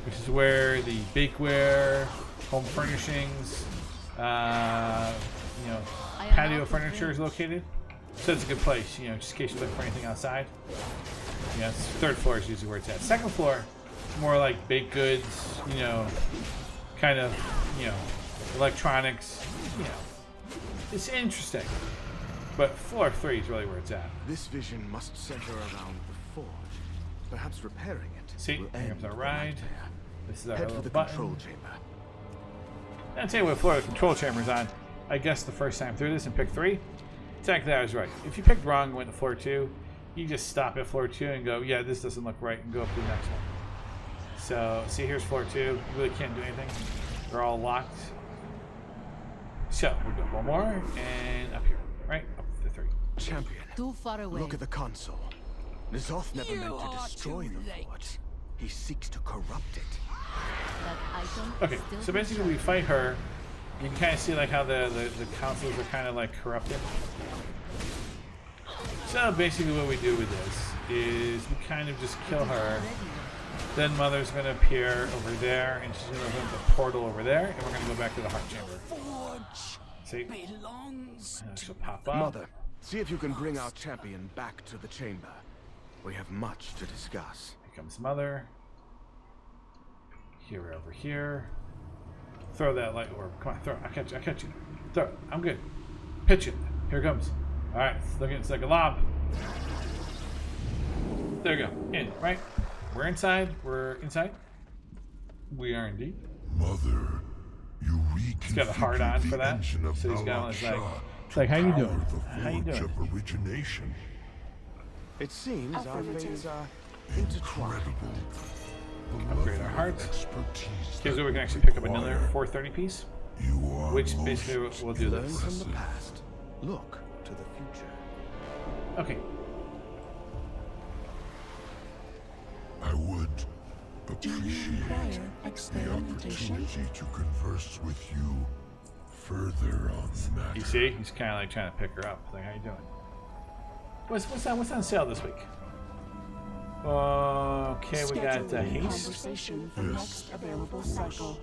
[SPEAKER 3] which is where the bakeware, home furnishings, patio furniture is located. So it's a good place, just in case you look for anything outside. Yeah, 3rd floor is usually where it's at. 2nd floor, it's more like baked goods, kind of, electronics, It's interesting. But floor 3 is really where it's at.
[SPEAKER 14] This vision must center around the forge. Perhaps repairing it.
[SPEAKER 3] See,
[SPEAKER 14] will
[SPEAKER 3] here
[SPEAKER 14] end
[SPEAKER 3] comes our
[SPEAKER 14] the
[SPEAKER 3] ride.
[SPEAKER 14] nightmare.
[SPEAKER 3] This is our
[SPEAKER 14] Head for
[SPEAKER 3] little
[SPEAKER 14] the
[SPEAKER 3] button.
[SPEAKER 14] control chamber.
[SPEAKER 3] I'll tell you what floor the control chamber's on. I guessed the first time through this and picked 3. Technically, I was right. If you picked wrong and went to floor 2, you just stop at floor 2 and go, yeah, this doesn't look right, and go up to the next one. So, see, here's floor 2. You really can't do anything. They're all locked. So, we'll go one more, and up here, right? Up to 3.
[SPEAKER 14] Champion.
[SPEAKER 5] Too far away.
[SPEAKER 14] Look at the console. N'Zoth never meant to destroy the forge. He seeks to corrupt it.
[SPEAKER 5] That item
[SPEAKER 3] Okay, so basically we fight her. You can kind of see like how the councils are kind of like corrupted. So basically what we do with this is we kind of just kill her. Then Mother's going to appear over there, and she's going to open the portal over there, and we're going to go back to the heart chamber. See? And she'll pop up.
[SPEAKER 14] Mother, see if you can bring our champion back to the chamber. We have much to discuss.
[SPEAKER 3] Here comes Mother. Here, over here. Throw that light orb. Come on, throw it. I catch you. Throw it. I'm good. Pitch it. Here it comes. Alright, it's like a lob. There you go. In, right? We're inside. We're inside. We are indeed.
[SPEAKER 12] Mother, you
[SPEAKER 3] He's got a hard on for that. So he's got his like, it's like, how you doing? How you doing?
[SPEAKER 12] Origination.
[SPEAKER 14] It seems our fates are intertwined.
[SPEAKER 3] Upgrade our hearts. Okay, so we can actually pick up another 430 piece. Which basically we'll do
[SPEAKER 14] Learn
[SPEAKER 3] this.
[SPEAKER 14] from the past. Look to the future.
[SPEAKER 3] Okay.
[SPEAKER 12] I would appreciate the opportunity to converse with you further on the matter.
[SPEAKER 3] You see, he's kind of like trying to pick her up. Like, how you doing? What's on sale this week? Okay, we got
[SPEAKER 13] Scheduling
[SPEAKER 3] haste.
[SPEAKER 13] conversation for next available cycle.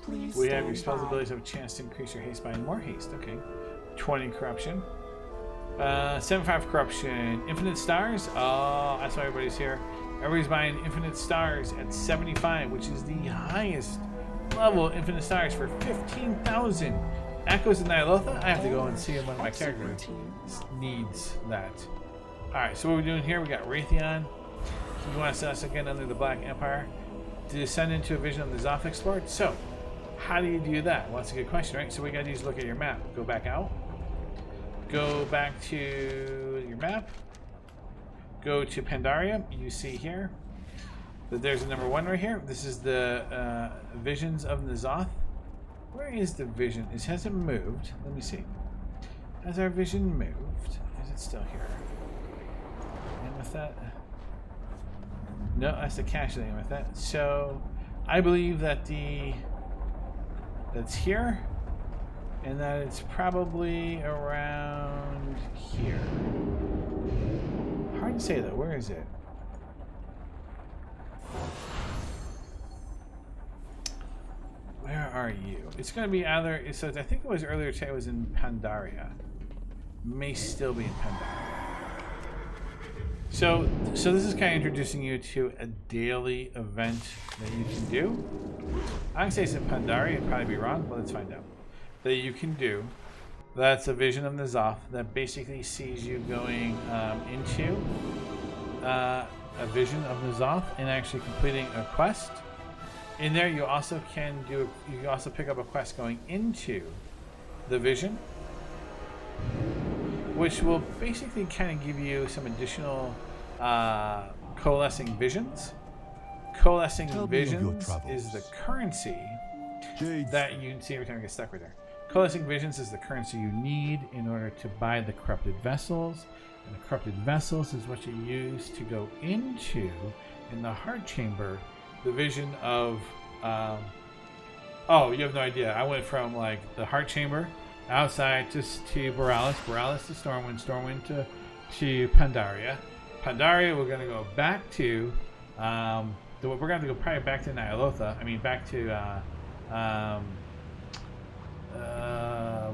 [SPEAKER 13] Please
[SPEAKER 3] We have your
[SPEAKER 13] stand
[SPEAKER 3] spell's
[SPEAKER 13] by.
[SPEAKER 3] abilities have a chance to increase your haste by more haste. Okay. 20 corruption. 75 corruption. Infinite stars. Oh, that's why everybody's here. Everybody's buying infinite stars at 75, which is the highest level of infinite stars for 15,000. Echoes of Nyalotha. I have to go and see if one of my characters needs that. Alright, so what we're doing here, we got Raytheon. He wants us again under the Black Empire to descend into a vision of the Zoth explored. So, how do you do that? Well, that's a good question, right? So we gotta just look at your map. Go back out. Go back to your map. Go to Pandaria. You see here that there's a number 1 right here. This is the Visions of N'Zoth. Where is the vision? Has it moved? Let me see. Has our vision moved? Is it still here? And with that, no, that's the cache thing with that. So I believe that that's here, and that it's probably around here. Hard to say though. Where is it? Where are you? It's going to be either. So I think it was earlier today. It was in Pandaria. May still be in Pandaria. So this is kind of introducing you to a daily event that you can do. I'm gonna say it's in Pandaria. It'd probably be wrong, but let's find out. That you can do. That's a vision of N'Zoth that basically sees you going into a vision of N'Zoth and actually completing a quest. In there, you also can do. You can also pick up a quest going into the vision, which will basically kind of give you some additional coalescing visions. Coalescing visions is the currency that you see every time I get stuck right there. Coalescing visions is the currency you need in order to buy the corrupted vessels, and the corrupted vessels is what you use to go into in the heart chamber. The vision of oh, you have no idea. I went from like the heart chamber outside just to Borealis, Borealis to Stormwind, Stormwind to Pandaria. Pandaria, we're gonna go back to we're gonna have to go probably back to Nyalotha. I mean back to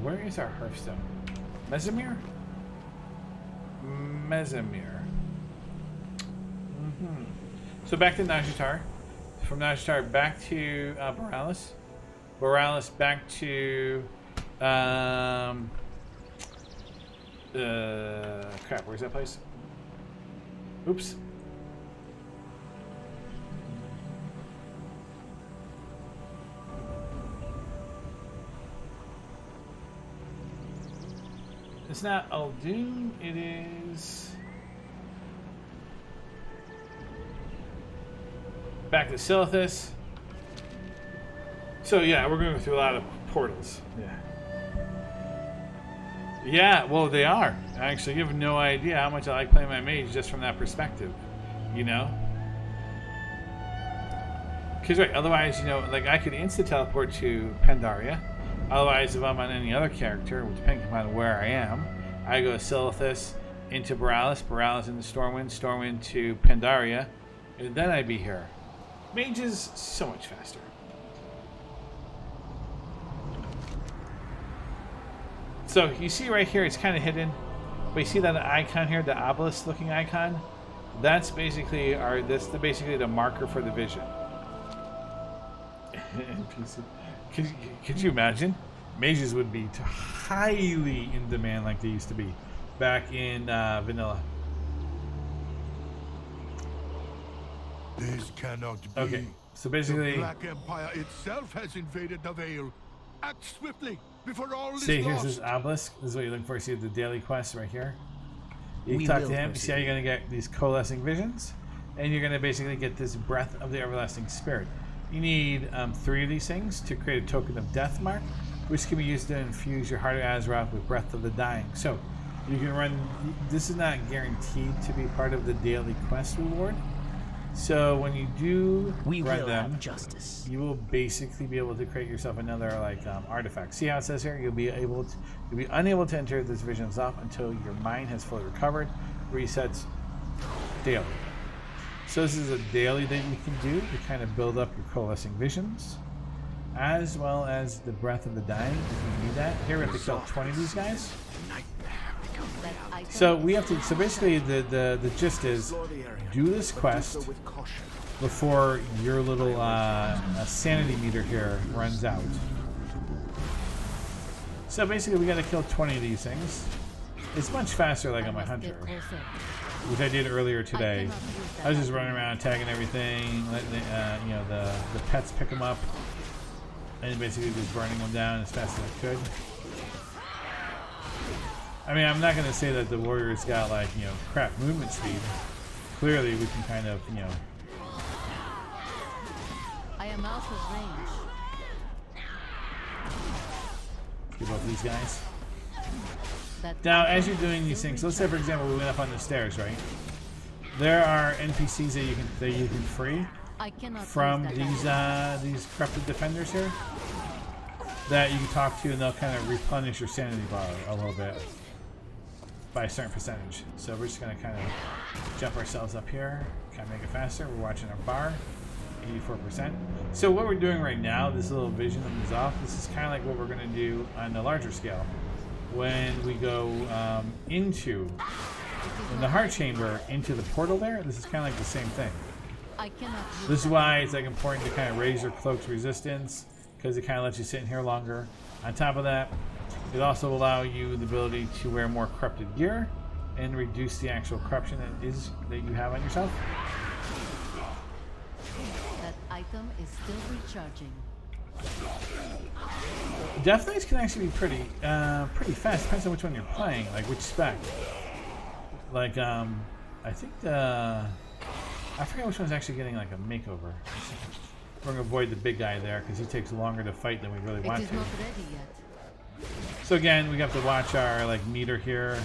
[SPEAKER 3] where is our Hearthstone? Mesamir? Mesamir. So back to Nazjatar. From Nazjatar back to Borealis. Borealis back to crap, where's that place? Oops. It's not Aldun, it is back to Silithus. So yeah, we're going through a lot of portals. Yeah, well they are. Actually, you have no idea how much I like playing my mage just from that perspective, you know? Because right, otherwise, you know, like I could insta-teleport to Pandaria. Otherwise, if I'm on any other character, depending upon where I am, I go Silithus into Borealis, Borealis into Stormwind, Stormwind to Pandaria, and then I'd be here. Mage is so much faster. So you see right here, it's kind of hidden, but you see that icon here, the obelisk looking icon? That's basically basically the marker for the vision. Could you imagine? Mages would be highly in demand like they used to be back in vanilla.
[SPEAKER 12] This cannot be.
[SPEAKER 3] Okay, so basically,
[SPEAKER 12] the Black Empire itself has invaded the Vale. Act swiftly before all is
[SPEAKER 3] see, here's
[SPEAKER 12] lost.
[SPEAKER 3] this obelisk. This is what you're looking for. See the daily quest right here. You
[SPEAKER 16] We
[SPEAKER 3] talk
[SPEAKER 16] will
[SPEAKER 3] to him. You see how you're going to get these coalescing visions, and you're going to basically get this breath of the everlasting spirit. You need 3 of these things to create a token of death mark, which can be used to infuse your Heart of Azeroth with Breath of the Dying. So you can run. This is not guaranteed to be part of the daily quest reward. So when you do run them, you will basically be able to create yourself another artifact. See how it says here? You'll be unable to enter this vision of Zoth until your mind has fully recovered. Resets daily. So this is a daily that you can do to kind of build up your coalescing visions, as well as the breath of the dying if you need that. Here we have to kill 20 of these guys. So we have to. So basically, the gist is do this quest before your little sanity meter here runs out. So basically, we got to kill 20 of these things. It's much faster, like on my hunter, which I did earlier today. I was just running around tagging everything, letting you know, the pets pick them up, and basically just burning them down as fast as I could. I mean, I'm not going to say that the warriors got, like, you know, crap movement speed. Clearly, we can kind of, you know.
[SPEAKER 5] I am out of range.
[SPEAKER 3] Give up these guys. Now, as you're doing these things, let's say, for example, we went up on the stairs, right? There are NPCs that you can free from these corrupted defenders here that you can talk to, and they'll kind of replenish your sanity bar a little bit by a certain percentage. So we're just going to kind of jump ourselves up here, kind of make it faster. We're watching our bar, 84%. So what we're doing right now, this little vision of N'Zoth, this is kind of like what we're going to do on the larger scale. When we go in the heart chamber, into the portal there, this is kind of like the same thing. This is why it's like important to kind of raise your cloak's resistance, because it kind of lets you sit in here longer. On top of that, it also allow you the ability to wear more corrupted gear and reduce the actual corruption that you have on yourself.
[SPEAKER 5] That item is still recharging.
[SPEAKER 3] Death Knights can actually be pretty fast. Depends on which one you're playing, like which spec. Like I think I forget which one's actually getting like a makeover. We're gonna avoid the big guy there because he takes longer to fight than we really want to.
[SPEAKER 5] It is not ready yet.
[SPEAKER 3] So again, we have to watch our like meter here.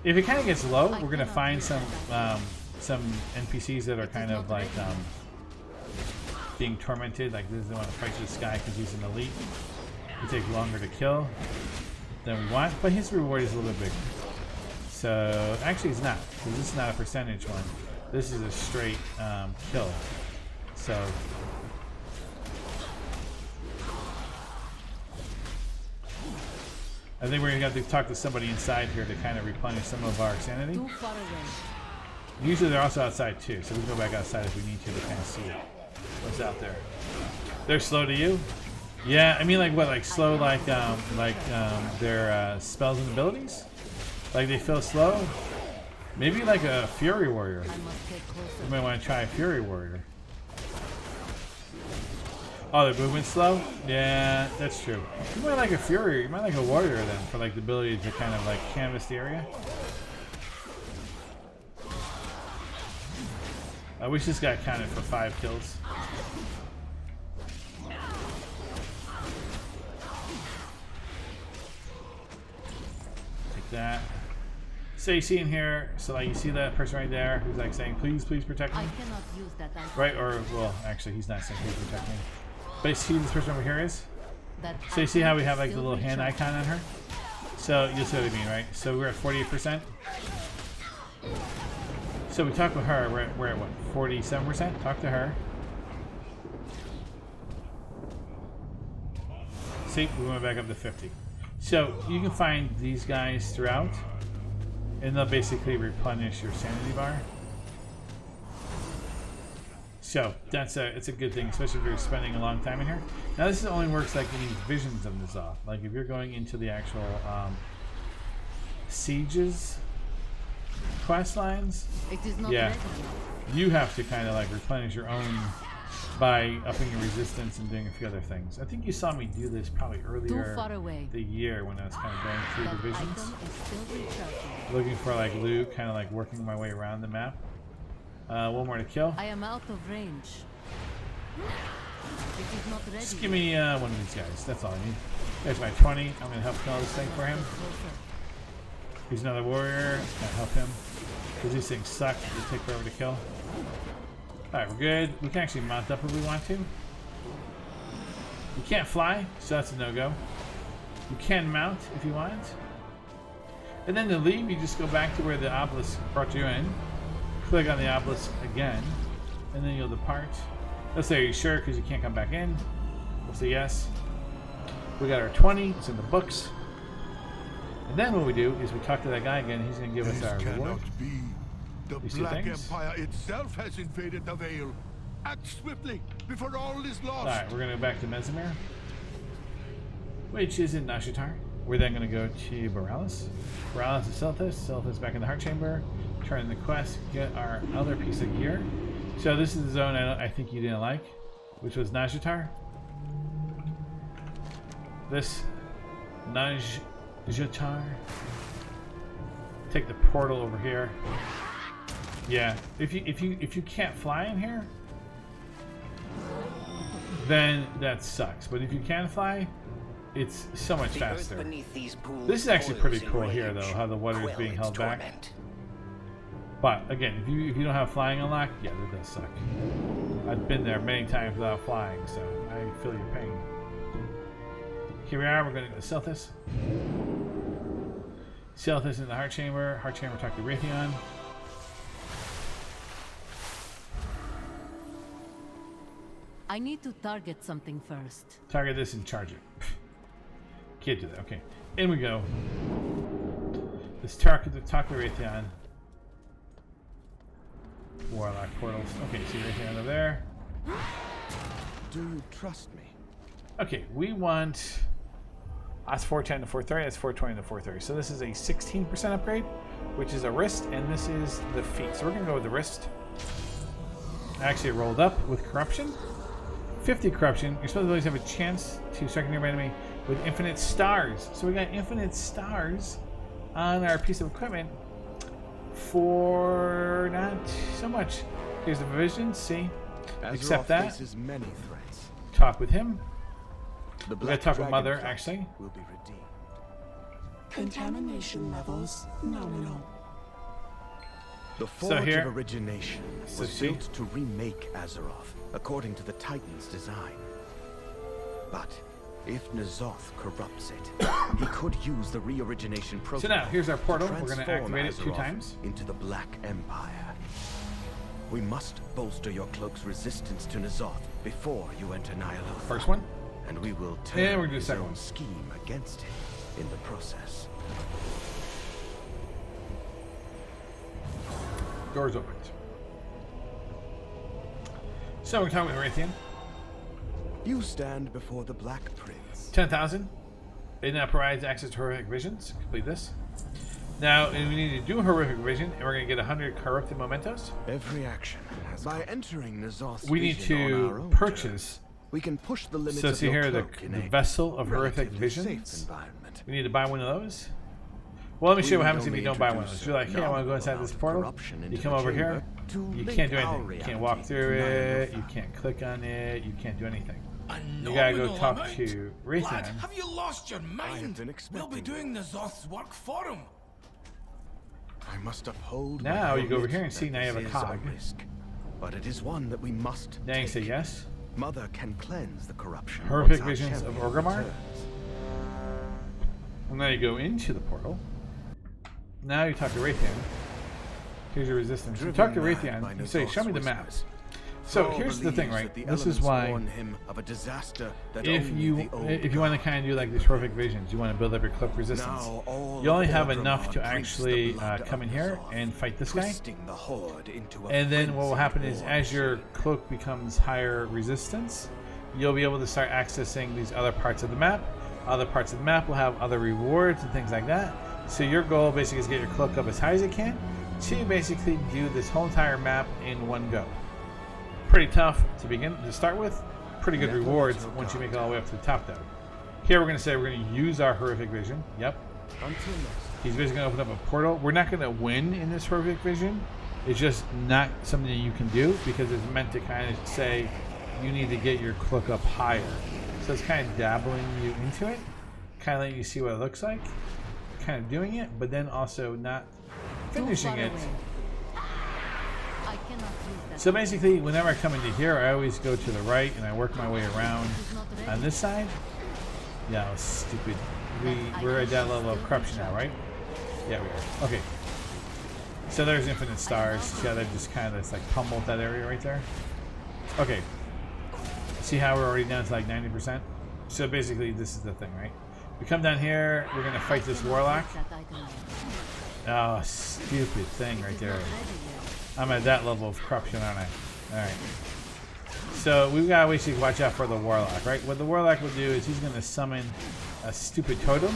[SPEAKER 3] If it kind of gets low, we're gonna find some NPCs that are kind of like being tormented. Like this, they want to fight this guy because he's an elite. He takes longer to kill than we want, but his reward is a little bit bigger. So actually, it's not, because this is not a percentage one. This is a straight kill. So I think we're gonna have to talk to somebody inside here to kind of replenish some of our sanity.
[SPEAKER 5] Too far away.
[SPEAKER 3] Usually they're also outside too, so we can go back outside if we need to kind of see what's out there. They're slow to you? Yeah, I mean like what? Like slow like their spells and abilities? Like they feel slow? Maybe like a Fury Warrior. You might want to try a Fury Warrior. Oh, their movement's slow? Yeah, that's true. You might like a Fury, you might like a Warrior then, for like the ability to kind of like canvas the area. I wish this guy counted for 5 kills. Take that. So you see in here, so like you see that person right there who's like saying, please, please protect me.
[SPEAKER 5] I cannot use that item.
[SPEAKER 3] Right, or, well, actually he's not saying please protect me. But you see who this person over here is? So you see how we have like the little hand icon on her? So you'll see what I mean, right? So we're at 48%. So we talked with her, we're at what, 47%? Talk to her. See, we went back up to 50. So you can find these guys throughout, and they'll basically replenish your sanity bar. So that's it's a good thing, especially if you're spending a long time in here. Now this only works like in these visions of N'Zoth. Like if you're going into the actual sieges quest lines, yeah, you have to kind of like replenish your own by upping your resistance and doing a few other things. I think you saw me do this probably earlier the year when I was kind of going through the visions, looking for like loot, kind of like working my way around the map. One more to kill.
[SPEAKER 5] I am out of range. It is not ready.
[SPEAKER 3] Just give me one of these guys. That's all I need. There's my 20. I'm gonna help kill this thing for him. He's another warrior. Gonna help him because these things suck. They take forever to kill. All right, we're good. We can actually mount up if we want to. You can't fly, so that's a no-go. You can mount if you want. And then to leave, you just go back to where the obelisk brought you in. click on the obelisk again, and then you'll depart. Let's say, are you sure? Because you can't come back in. We'll say yes. We got our 20. It's in the books. And then what we do is we talk to that guy again. He's going to give us our reward.
[SPEAKER 12] Be. The
[SPEAKER 3] These
[SPEAKER 12] Black
[SPEAKER 3] things.
[SPEAKER 12] Empire itself has invaded the Vale. Act swiftly before all is lost.
[SPEAKER 3] Alright, we're going to go back to Mesmer, which is in Nashatar. We're then going to go to Borealis. Borealis is Silithus. Silithus back in the Heart Chamber. Turn in the quest, get our other piece of gear. So this is the zone I think you didn't like, which was Nashatar. This Nashatar. Take the portal over here. Yeah, if you can't fly in here, then that sucks. But if you can fly, it's so much faster. This is actually pretty cool here, though, how the water is being held back. But again, if you don't have flying unlocked, yeah, that does suck. I've been there many times without flying, so I feel your pain. Here we are. We're going to go to Silithus. Silithus in the Heart Chamber. Heart Chamber, talk to Raytheon.
[SPEAKER 5] I need to target something first.
[SPEAKER 3] Target this and charge it. Can't do that. Okay. In we go. Let's talk to Raytheon. Warlock portals. Okay, see Raytheon over there.
[SPEAKER 14] Do you trust me?
[SPEAKER 3] Okay, we want... That's 410 to 430. That's 420 to 430. So this is a 16% upgrade, which is a wrist, and this is the feet. So we're going to go with the wrist. Actually, it rolled up with corruption. 50 corruption. You're supposed to always have a chance to strike a nearby enemy with infinite stars. So we got infinite stars on our piece of equipment for not so much. Here's the provision. See, accept that.
[SPEAKER 14] Faces many threats.
[SPEAKER 3] Talk with him.
[SPEAKER 14] The
[SPEAKER 3] We gotta talk with Mother,
[SPEAKER 14] Dragonflight
[SPEAKER 3] actually.
[SPEAKER 14] Will be redeemed.
[SPEAKER 13] Contamination levels nominal.
[SPEAKER 14] The Forge
[SPEAKER 3] here-
[SPEAKER 14] of Origination was
[SPEAKER 3] see?
[SPEAKER 14] built to remake Azeroth according to the Titan's design. But if N'Zoth corrupts it, he could use the re-origination
[SPEAKER 3] So
[SPEAKER 14] protocol.
[SPEAKER 3] now, here's our portal.
[SPEAKER 14] to
[SPEAKER 3] We're gonna
[SPEAKER 14] transform
[SPEAKER 3] activate it 2
[SPEAKER 14] Azeroth
[SPEAKER 3] times.
[SPEAKER 14] into the Black Empire. We must bolster your cloak's resistance to N'Zoth before you enter Ny'alotha.
[SPEAKER 3] First one.
[SPEAKER 14] And we will turn
[SPEAKER 3] And we're gonna do the
[SPEAKER 14] his
[SPEAKER 3] second
[SPEAKER 14] own
[SPEAKER 3] one.
[SPEAKER 14] scheme against him in the process.
[SPEAKER 3] Doors opened. So we're talking with Raytheon.
[SPEAKER 14] You stand before the Black Prince.
[SPEAKER 3] 10,000. It now provides access to horrific visions. Complete this. Now, we need to do horrific vision, and we're going to get 100 corrupted mementos.
[SPEAKER 14] Every action has by entering N'Zoth's
[SPEAKER 3] We need
[SPEAKER 14] vision on our
[SPEAKER 3] to
[SPEAKER 14] own
[SPEAKER 3] purchase.
[SPEAKER 14] terms, we can push the limits
[SPEAKER 3] So
[SPEAKER 14] of
[SPEAKER 3] see
[SPEAKER 14] your
[SPEAKER 3] here, the
[SPEAKER 14] cloak in a
[SPEAKER 3] vessel of horrific
[SPEAKER 14] relatively safe
[SPEAKER 3] visions.
[SPEAKER 14] environment.
[SPEAKER 3] We need to buy one of those. Well, let me show you what
[SPEAKER 14] We
[SPEAKER 3] happens if
[SPEAKER 14] don't
[SPEAKER 3] you don't
[SPEAKER 14] need
[SPEAKER 3] buy
[SPEAKER 14] to
[SPEAKER 3] one
[SPEAKER 14] do
[SPEAKER 3] of those.
[SPEAKER 14] so.
[SPEAKER 3] You're like, hey, I want to go
[SPEAKER 14] Now
[SPEAKER 3] inside
[SPEAKER 14] allow
[SPEAKER 3] this portal.
[SPEAKER 14] corruption
[SPEAKER 3] You
[SPEAKER 14] into
[SPEAKER 3] come
[SPEAKER 14] the
[SPEAKER 3] over here.
[SPEAKER 14] chamber to
[SPEAKER 3] You
[SPEAKER 14] link
[SPEAKER 3] can't do
[SPEAKER 14] our
[SPEAKER 3] anything. You can't walk
[SPEAKER 14] reality
[SPEAKER 3] through
[SPEAKER 14] to
[SPEAKER 3] it.
[SPEAKER 14] Ny'alotha.
[SPEAKER 3] You can't click on it. You can't do anything.
[SPEAKER 4] A
[SPEAKER 3] You gotta go
[SPEAKER 4] nominal
[SPEAKER 3] talk
[SPEAKER 4] amount?
[SPEAKER 3] to
[SPEAKER 4] Lad,
[SPEAKER 3] Raytheon.
[SPEAKER 4] have you lost your mind?
[SPEAKER 14] been
[SPEAKER 4] We'll be
[SPEAKER 14] expecting
[SPEAKER 4] doing N'Zoth's work for him.
[SPEAKER 14] I must uphold.
[SPEAKER 3] Now
[SPEAKER 14] my
[SPEAKER 3] you go over
[SPEAKER 14] promise
[SPEAKER 3] here and see
[SPEAKER 14] that
[SPEAKER 3] now you have a
[SPEAKER 14] this is
[SPEAKER 3] cog.
[SPEAKER 14] risk, but it is one that we must.
[SPEAKER 3] Now you say
[SPEAKER 14] take.
[SPEAKER 3] yes.
[SPEAKER 14] Mother can cleanse the corruption.
[SPEAKER 3] Horrific
[SPEAKER 14] once our
[SPEAKER 3] visions of
[SPEAKER 14] champion
[SPEAKER 3] Orgrimmar.
[SPEAKER 14] returns.
[SPEAKER 3] And then you go into the portal. Now you talk to Raytheon. Here's your resistance. You talk to
[SPEAKER 14] Driven mad by
[SPEAKER 3] Raytheon. You say,
[SPEAKER 14] N'Zoth's
[SPEAKER 3] show me the map.
[SPEAKER 14] whispers,
[SPEAKER 3] So
[SPEAKER 14] Thrall
[SPEAKER 3] here's the thing,
[SPEAKER 14] believes
[SPEAKER 3] right?
[SPEAKER 14] that the
[SPEAKER 3] This is
[SPEAKER 14] elements
[SPEAKER 3] why
[SPEAKER 14] warn him of a disaster that
[SPEAKER 3] if
[SPEAKER 14] only
[SPEAKER 3] you
[SPEAKER 14] the old
[SPEAKER 3] if you want to kind of do like these horrific visions, you want to build up your cloak resistance.
[SPEAKER 14] Now all
[SPEAKER 3] You only
[SPEAKER 14] of
[SPEAKER 3] have
[SPEAKER 14] Orgrimmar
[SPEAKER 3] enough to
[SPEAKER 14] drinks the
[SPEAKER 3] actually
[SPEAKER 14] blood
[SPEAKER 3] come in
[SPEAKER 14] of
[SPEAKER 3] here
[SPEAKER 14] N'Zoth,
[SPEAKER 3] and fight this guy.
[SPEAKER 14] twisting the horde into a
[SPEAKER 3] And then what will
[SPEAKER 14] frenzied
[SPEAKER 3] happen is,
[SPEAKER 14] war
[SPEAKER 3] as your
[SPEAKER 14] machine.
[SPEAKER 3] cloak becomes higher resistance, you'll be able to start accessing these other parts of the map. Other parts of the map will have other rewards and things like that. So your goal basically is get your cloak up as high as it can to basically do this whole entire map in one go. Pretty tough to start with. Pretty good rewards once you make it all the way up to the top, though. Here we're going to say we're going to use our horrific vision. Yep.
[SPEAKER 14] Until next.
[SPEAKER 3] He's basically going to open up a portal. We're not going to win in this horrific vision. It's just not something that you can do because it's meant to kind of say you need to get your cloak up higher. So it's kind of dabbling you into it, kind of letting you see what it looks like, kind of doing it, but then also not finishing it.
[SPEAKER 5] I cannot use that.
[SPEAKER 3] So basically, whenever I come into here, I always go to the right and I work my way around on this side. Yeah, that was stupid. We're at that level of corruption now, right? Yeah, we are. Okay. So there's infinite stars. See how they just kind of like pummeled that area right there? Okay. See how we're already down to like 90%? So basically this is the thing, right? We come down here, we're gonna fight this warlock. Oh, stupid thing right there. I'm at that level of corruption, aren't I? Alright. So we've got to basically watch out for the warlock, right? What the warlock will do is he's gonna summon a stupid totem.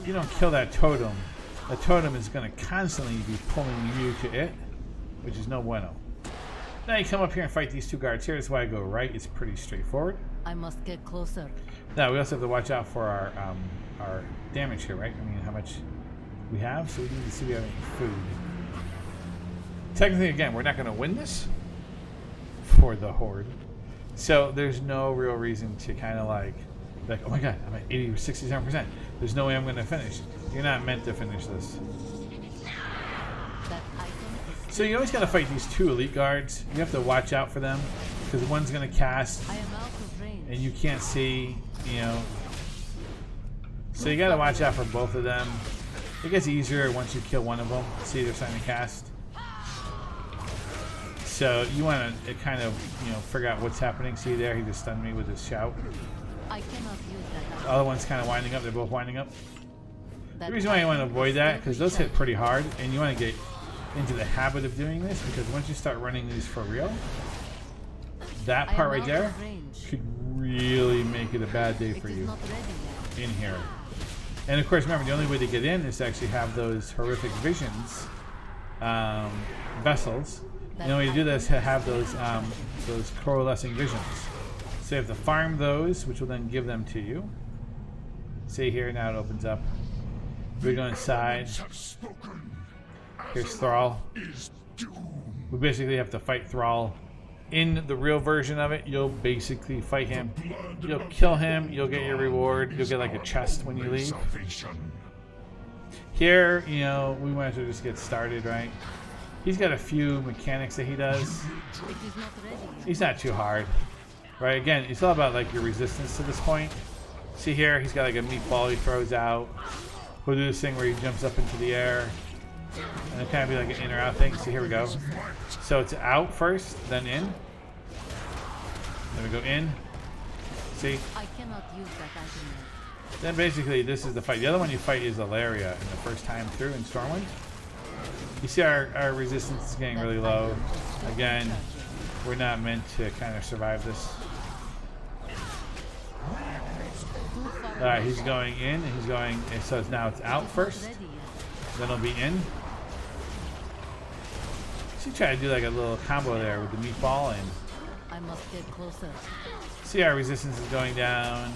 [SPEAKER 3] If you don't kill that totem, the totem is gonna constantly be pulling you to it, which is no bueno. Now you come up here and fight these two guards here. That's why I go right. It's pretty straightforward.
[SPEAKER 5] I must get closer.
[SPEAKER 3] Now we also have to watch out for our damage here, right? I mean, how much we have, so we need to see if we have any food. Technically, again, we're not going to win this for the horde, so there's no real reason to kind of like, oh my god, I'm at 80 or 67%. There's no way I'm going to finish. You're not meant to finish this. So you always got to fight these two elite guards. You have to watch out for them because one's going to cast and you can't see, you know. So you got to watch out for both of them. It gets easier once you kill one of them. See, they're starting to cast. So you want to kind of, you know, figure out what's happening. See there, he just stunned me with his shout.
[SPEAKER 5] I cannot use that.
[SPEAKER 3] The other one's kind of winding up. They're both winding up. The reason why you want to avoid that because those hit pretty hard, and you want to get into the habit of doing this because once you start running these for real, that part right there could really make it a bad day for you in here. And of course, remember, the only way to get in is to actually have those horrific visions, vessels. The only way to do this is to have those coalescing visions. So you have to farm those, which will then give them to you. See here, now it opens up. We go inside. Here's Thrall. We basically have to fight Thrall. In the real version of it, you'll basically fight him. You'll kill him, you'll get your reward, you'll get like a chest when you leave. Here, you know, we might as well just get started, right? He's got a few mechanics that he does. He's not too hard. Right, again, it's all about like your resistance to this point. See here, he's got like a meatball he throws out. We'll do this thing where he jumps up into the air. And it kind of be like an in or out thing. So here we go. So it's out first, then in. Then we go in. See?
[SPEAKER 5] I cannot use that item.
[SPEAKER 3] Then basically this is the fight. The other one you fight is Alaria in the first time through in Stormwind. You see our resistance is getting really low. Again, we're not meant to kind of survive this. Alright, he's going in, and he's going, and so now it's out first. Then it'll be in. So you try to do like a little combo there with the meatball, and
[SPEAKER 5] I must get closer.
[SPEAKER 3] See our resistance is going down.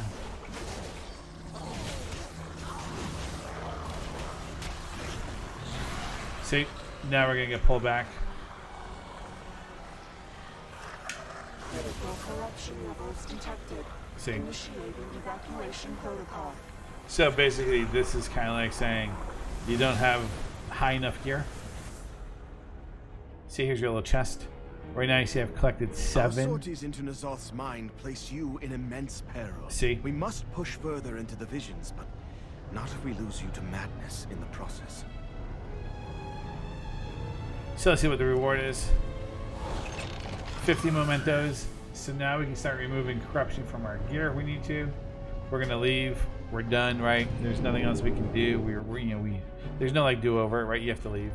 [SPEAKER 3] See, now we're gonna get pulled back.
[SPEAKER 13] Critical corruption levels detected.
[SPEAKER 3] See.
[SPEAKER 13] Initiating evacuation protocol.
[SPEAKER 3] So basically, this is kind of like saying you don't have high enough gear. See, here's your little chest. Right now, you see I've collected 7.
[SPEAKER 14] Our sorties into N'Zoth's mind place you in immense peril.
[SPEAKER 3] See?
[SPEAKER 14] We must push further into the visions, but not if we lose you to madness in the process.
[SPEAKER 3] So let's see what the reward is. 50 mementos. So now we can start removing corruption from our gear if we need to. We're gonna leave. We're done, right? There's nothing else we can do. There's no like do-over, right? You have to leave.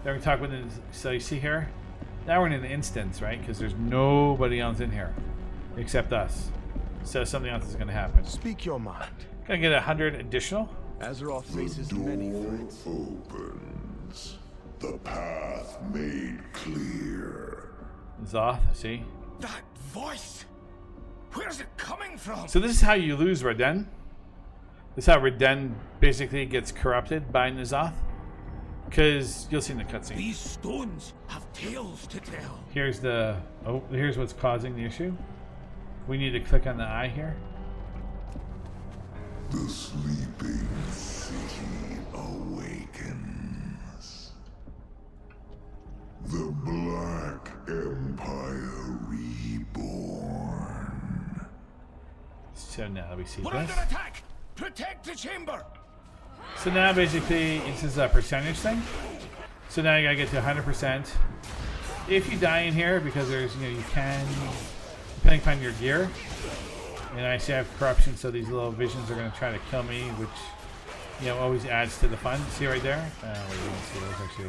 [SPEAKER 3] Then we talk with it. So you see here, now we're in an instance, right? Because there's nobody else in here except us. So something else is gonna happen.
[SPEAKER 14] Speak your mind.
[SPEAKER 3] Gonna get 100 additional.
[SPEAKER 14] Azeroth faces many threats.
[SPEAKER 12] Opens. The path made clear.
[SPEAKER 3] Zoth, see?
[SPEAKER 4] That voice! Where's it coming from?
[SPEAKER 3] So this is how you lose Reden. This is how Reden basically gets corrupted by N'Zoth. Because you'll see in the cutscene.
[SPEAKER 4] These stones have tales to tell.
[SPEAKER 3] Here's the here's what's causing the issue. We need to click on the eye here.
[SPEAKER 12] The sleeping city awakens. The Black Empire reborn.
[SPEAKER 3] So now we see
[SPEAKER 4] We're
[SPEAKER 3] this.
[SPEAKER 4] under attack! Protect the chamber!
[SPEAKER 3] So now basically this is a percentage thing. So now you gotta get to 100%. If you die in here, because there's, you know, you can, depending upon your gear. And I see I have corruption, so these little visions are gonna try to kill me, which, you know, always adds to the fun. See right there? Wait, you don't see. There's actually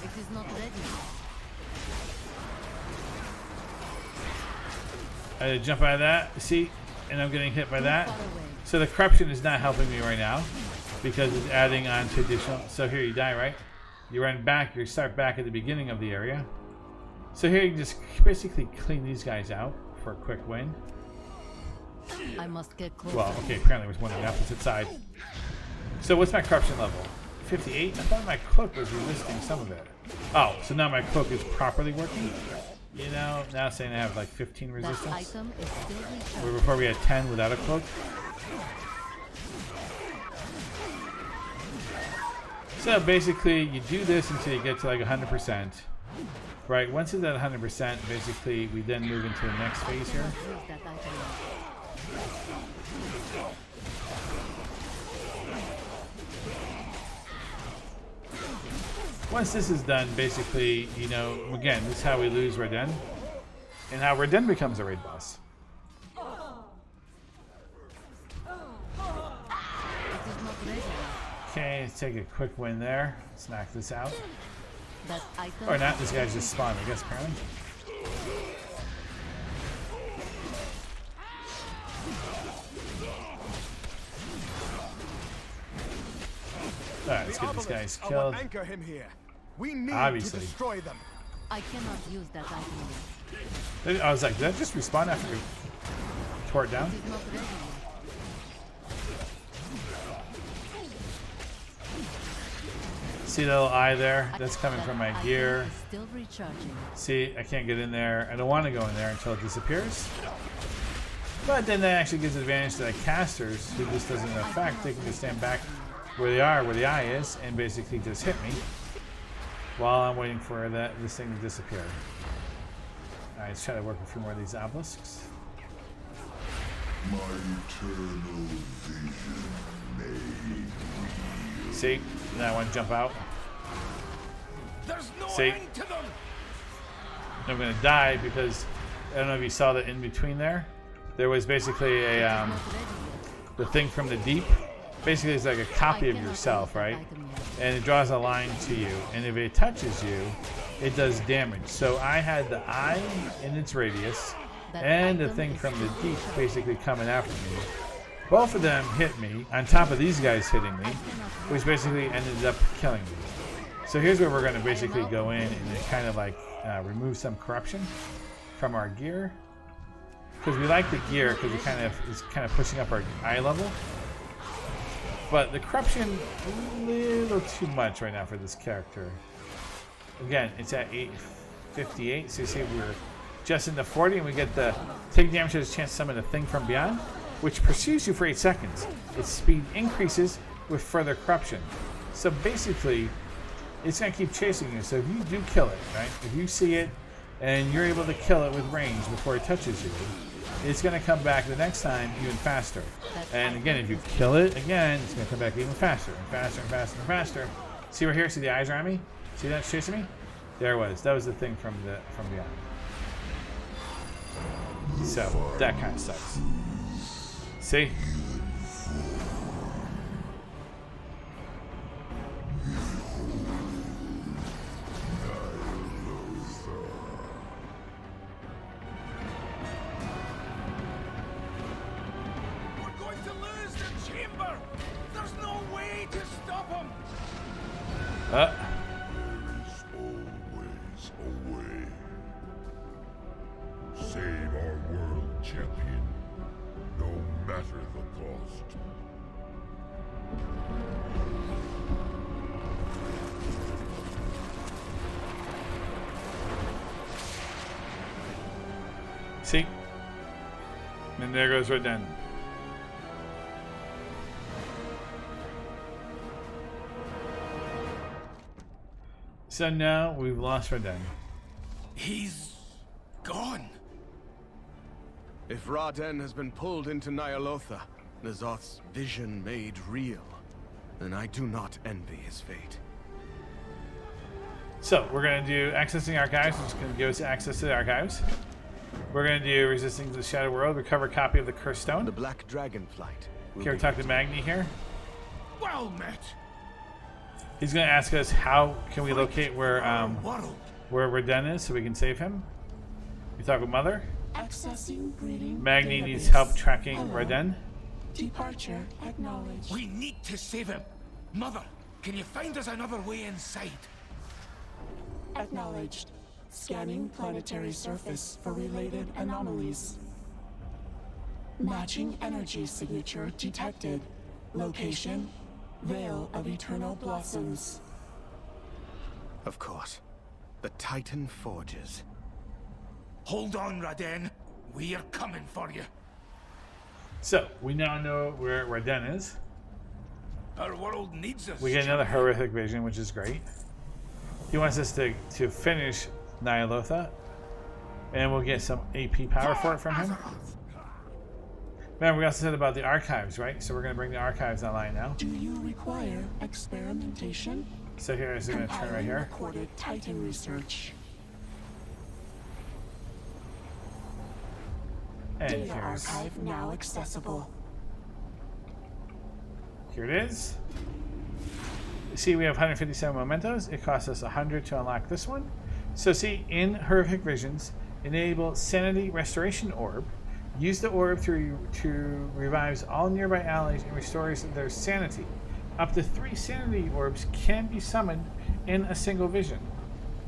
[SPEAKER 5] It is not ready.
[SPEAKER 3] I had to jump out of that. See? And I'm getting hit by that. So the corruption is not helping me right now because it's adding on to additional. So here you die, right? You run back. You start back at the beginning of the area. So here you can just basically clean these guys out for a quick win.
[SPEAKER 5] I must get closer.
[SPEAKER 3] Well, okay, apparently there's one on the opposite side. So what's my corruption level? 58? I thought my cloak was resisting some of it. Oh, so now my cloak is properly working? You know, now saying I have like 15 resistance.
[SPEAKER 5] That item is still recharged.
[SPEAKER 3] Where before we had 10 without a cloak. So basically, you do this until you get to like 100%. Right, once it's at 100%, basically, we then move into the next phase here. Once this is done, basically, you know, again, this is how we lose Radahn, and how Radahn becomes a raid boss. Okay, let's take a quick win there. Let's knock this out. Or not, this guy's just spawned, I guess, apparently. Alright, let's get these guys killed.
[SPEAKER 14] Anchor him here. We need
[SPEAKER 3] Obviously.
[SPEAKER 14] to destroy them.
[SPEAKER 5] I cannot use that item yet.
[SPEAKER 3] I was like, did that just respawn after we tore it down?
[SPEAKER 5] It is not ready.
[SPEAKER 3] See the little eye there? That's coming from my gear.
[SPEAKER 5] Still recharging.
[SPEAKER 3] See, I can't get in there. I don't want to go in there until it disappears. But then that actually gives advantage to the casters, who this doesn't affect. They can just stand back where they are, where the eye is, and basically just hit me while I'm waiting for this thing to disappear. Alright, let's try to work a few more of these obelisks.
[SPEAKER 12] My eternal vision made real.
[SPEAKER 3] See? Now I want to jump out.
[SPEAKER 4] There's no
[SPEAKER 3] See?
[SPEAKER 4] end to them.
[SPEAKER 3] I'm going to die because I don't know if you saw that in between there. There was basically a the thing from the deep. Basically, it's like a copy of yourself, right? And it draws a line to you, and if it touches you, it does damage. So I had the eye in its radius, and the thing from the deep basically coming after me. Both of them hit me, on top of these guys hitting me, which basically ended up killing me. So here's where we're going to basically go in and kind of like remove some corruption from our gear. Because we like the gear because it is kind of pushing up our eye level. But the corruption, a little too much right now for this character. Again, it's at 858, so you see we're just into 40, and we get the take damage has a chance to summon a thing from beyond, which pursues you for 8 seconds. Its speed increases with further corruption. So basically, it's going to keep chasing you. So if you do kill it, right? If you see it and you're able to kill it with range before it touches you, it's going to come back the next time even faster. And again, if you kill it again, it's going to come back even faster and faster and faster and faster. See right here? See the eyes are on me? See that chasing me? There it was. That was the thing from beyond. So that kind of sucks. See?
[SPEAKER 12] There is always a way. Save our world champion, no matter the cost.
[SPEAKER 3] See? And there goes Radahn. So now we've lost Radahn.
[SPEAKER 4] He's gone.
[SPEAKER 14] If Radahn has been pulled into Ny'alotha, N'Zoth's vision made real, then I do not envy his fate.
[SPEAKER 3] So we're going to do accessing archives, which is going to give us access to the archives. We're going to do resisting to the Shadow World, recover a copy of the Cursed Stone.
[SPEAKER 14] The Black Dragon Flight.
[SPEAKER 3] Okay, we're talking to Magni here.
[SPEAKER 4] Well met.
[SPEAKER 3] He's going to ask us how can we locate where Raden is so we can save him. We talk with Mother.
[SPEAKER 13] Accessing breeding
[SPEAKER 3] Magni
[SPEAKER 13] database.
[SPEAKER 3] needs help tracking
[SPEAKER 13] Hello.
[SPEAKER 3] Raden.
[SPEAKER 13] Departure acknowledged.
[SPEAKER 4] We need to save him. Mother, can you find us another way inside?
[SPEAKER 13] Acknowledged. Scanning planetary surface for related anomalies. Matching energy signature detected. Location: Vale of Eternal Blossoms.
[SPEAKER 14] Of course. The Titan Forges.
[SPEAKER 4] Hold on, Raden. We are coming for you.
[SPEAKER 3] So, we now know where Raden is.
[SPEAKER 4] Our world needs us.
[SPEAKER 3] We get another horrific vision, which is great. He wants us to finish Nyalotha, and we'll get some AP power for it from him. Remember, we also said about the archives, right? So we're going to bring the archives online now.
[SPEAKER 13] Do you require experimentation?
[SPEAKER 3] So here is going to turn right here.
[SPEAKER 13] Recorded Titan research.
[SPEAKER 3] And
[SPEAKER 13] Data
[SPEAKER 3] here's,
[SPEAKER 13] archive now accessible.
[SPEAKER 3] here it is. See, we have 157 mementos. It costs us 100 to unlock this one. So see, in Horrific Visions, enable Sanity Restoration Orb. Use the orb to revives all nearby allies and restores their sanity. Up to 3 sanity orbs can be summoned in a single vision.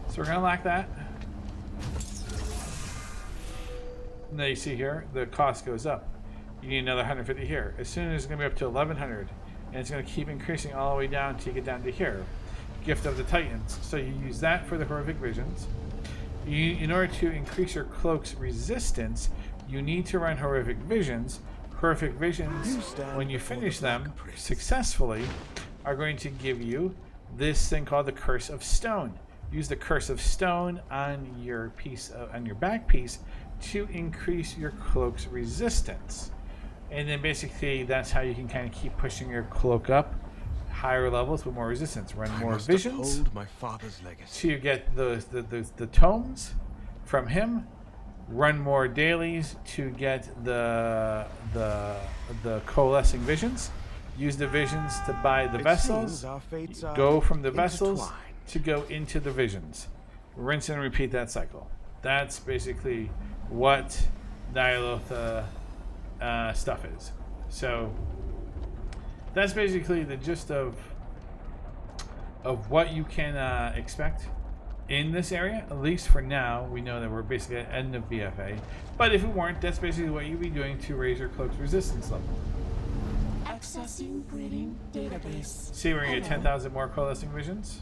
[SPEAKER 3] So we're going to unlock that. Now you see here, the cost goes up. You need another 150 here. As soon as it's going to be up to 1100, and it's going to keep increasing all the way down until you get down to here. Gift of the Titans. So you use that for the Horrific Visions. In order to increase your cloak's resistance, you need to run Horrific Visions. Horrific Visions, when you finish them successfully, are going to give you this thing called the Curse of Stone. Use the Curse of Stone on your piece on your back piece to increase your cloak's resistance. And then basically that's how you can kind of keep pushing your cloak up higher levels with more resistance. Run more visions
[SPEAKER 14] My father's legacy.
[SPEAKER 3] to get the tomes from him. Run more dailies to get the coalescing visions. Use the visions to buy the vessels.
[SPEAKER 14] Our fates are
[SPEAKER 3] Go from the vessels
[SPEAKER 14] intertwined.
[SPEAKER 3] to go into the visions. Rinse and repeat that cycle. That's basically what Nyalotha stuff is. So that's basically the gist of what you can expect in this area. At least for now, we know that we're basically at the end of BFA. But if we weren't, that's basically what you'd be doing to raise your cloak's resistance level.
[SPEAKER 13] Accessing breeding database.
[SPEAKER 3] See, we're gonna get 10,000 more coalescing visions.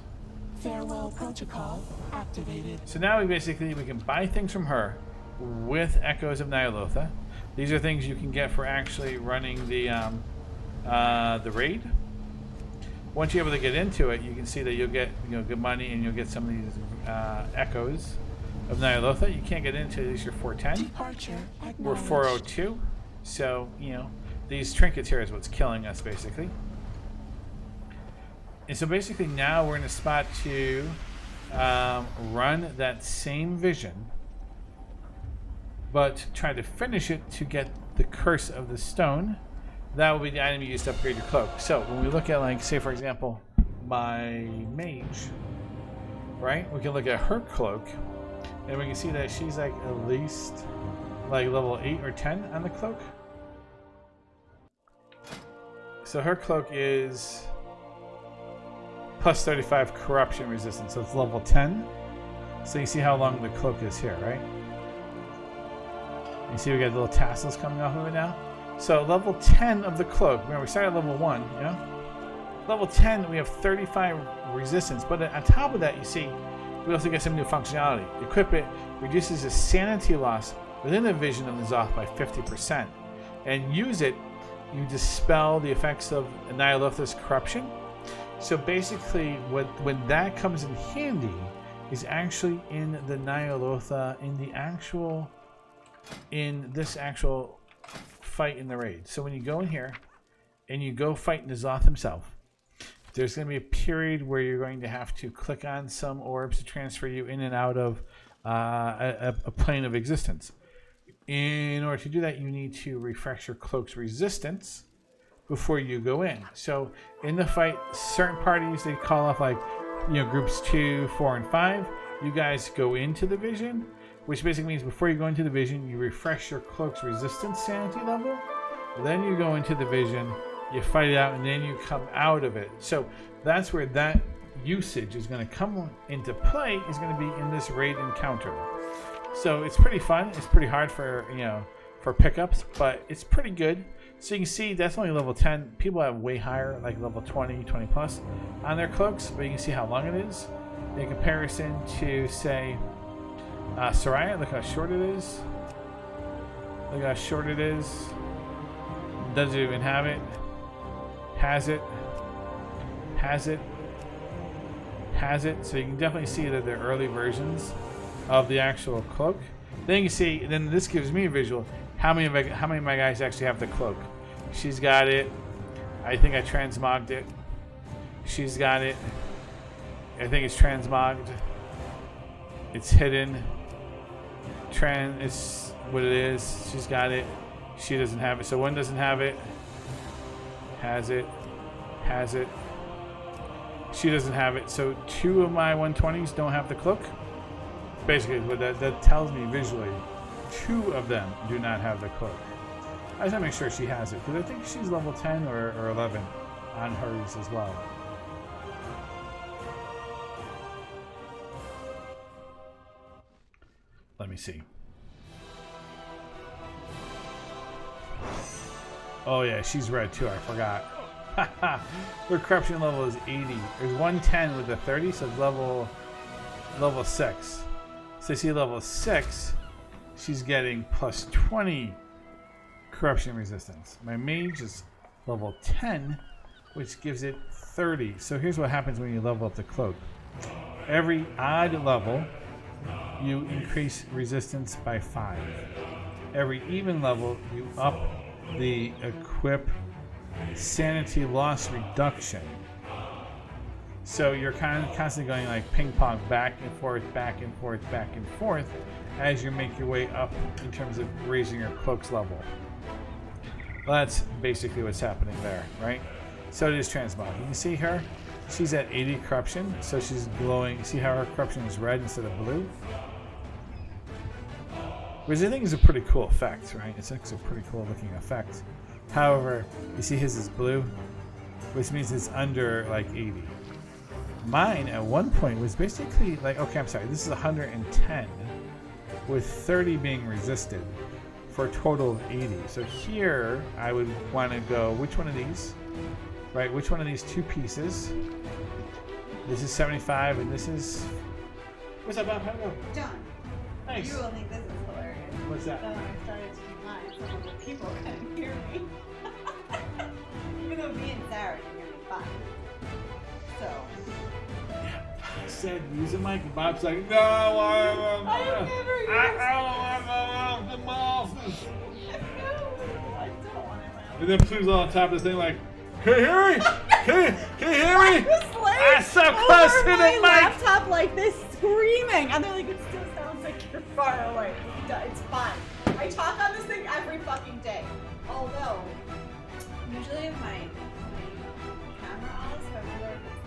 [SPEAKER 13] Farewell protocol activated.
[SPEAKER 3] So now we can buy things from her with Echoes of Nyalotha. These are things you can get for actually running the raid. Once you're able to get into it, you can see that you'll get good money and you'll get some of these Echoes of Nyalotha. You can't get into these. You're 410.
[SPEAKER 13] Departure
[SPEAKER 3] We're
[SPEAKER 13] acknowledged.
[SPEAKER 3] 402. So these trinkets here is what's killing us basically. And so basically now we're in a spot to run that same vision, but try to finish it to get the Curse of the Stone. That will be the item you use to upgrade your cloak. So when we look at, like, say for example, my mage, right? We can look at her cloak, and we can see that she's like at least like level 8 or 10 on the cloak. So her cloak is plus 35 corruption resistance, so it's level 10. So you see how long the cloak is here, right? You see we got little tassels coming off of it now. So level 10 of the cloak, remember we started at level 1, yeah? Level 10 we have 35 resistance, but on top of that you see we also get some new functionality. Equip it, reduces the sanity loss within the vision of the Zoth by 50%. And use it, you dispel the effects of Nyalotha's corruption. So basically when that comes in handy is actually in the Nyalotha, in this actual fight in the raid. So when you go in here and you go fight N'Zoth himself,
[SPEAKER 1] there's going to be a period where you're going to have to click on some orbs to transfer you in and out of a plane of existence. In order to do that, you need to refresh your cloak's resistance before you go in. So in the fight, certain parties, they call off like, groups 2, 4, and 5. You guys go into the vision, which basically means before you go into the vision, you refresh your cloak's resistance sanity level. Then you go into the vision, you fight it out, and then you come out of it. So that's where that usage is going to come into play, is going to be in this raid encounter. So it's pretty fun. It's pretty hard for for pickups, but it's pretty good. So you can see that's only level 10. People have way higher, like level 20, 20 plus on their cloaks, but you can see how long it is in comparison to, say, Soraya. Look how short it is. Look how short it is. Doesn't even have it. Has it. Has it. Has it. So you can definitely see that they're early versions of the actual cloak. Then you can see, then this gives me a visual. How many of my guys actually have the cloak? She's got it. I think I transmogged it. She's got it. I think it's transmogged. It's hidden. It's what it is. She's got it. She doesn't have it. So one doesn't have it. Has it. Has it. She doesn't have it. So 2 of my 120s don't have the cloak. Basically, what that tells me visually, 2 of them do not have the cloak. I just want to make sure she has it, because I think she's level 10 or 11 on hers as well. Let me see. Oh yeah, she's red too, I forgot. Her corruption level is 80. There's 110 with the 30, so it's level 6. So you see level 6, she's getting plus 20 corruption resistance. My mage is level 10, which gives it 30. So here's what happens when you level up the cloak. Every odd level, you increase resistance by 5. Every even level, you up the equip sanity loss reduction. So you're kind of constantly going like ping pong back and forth, back and forth, back and forth as you make your way up in terms of raising your cloak's level. Well, that's basically what's happening there, right? So it is transmog. You can see her. She's at 80 corruption, so she's glowing. See how her corruption is red instead of blue? Which I think is a pretty cool effect, right? It's actually a pretty cool looking effect. However, you see his is blue, which means it's under like 80. Mine at one point was basically like, okay, I'm sorry, this is 110 with 30 being resisted for a total of 80. So here I would want to go, which one of these, right? Which one of these 2 pieces? This is 75 and this is, what's up, Bob? How do you go?
[SPEAKER 16] John,
[SPEAKER 1] Thanks.
[SPEAKER 16] you will think this is hilarious.
[SPEAKER 1] What's that?
[SPEAKER 16] So when I started to do mine, some of the people couldn't hear me. Even though me and Sarah can hear me fine. So.
[SPEAKER 1] I said use a mic, and Bob's like, no, I don't want to. And then Pluto's on top of the thing like, can you hear me? Can you hear me?
[SPEAKER 16] I was like,
[SPEAKER 1] I'm so close to the
[SPEAKER 16] my
[SPEAKER 1] mic.
[SPEAKER 16] laptop like this, screaming, and they're like, it still sounds like you're far away. It's fine. I talk on this thing every fucking day. Although, usually my camera on, so I wonder if it's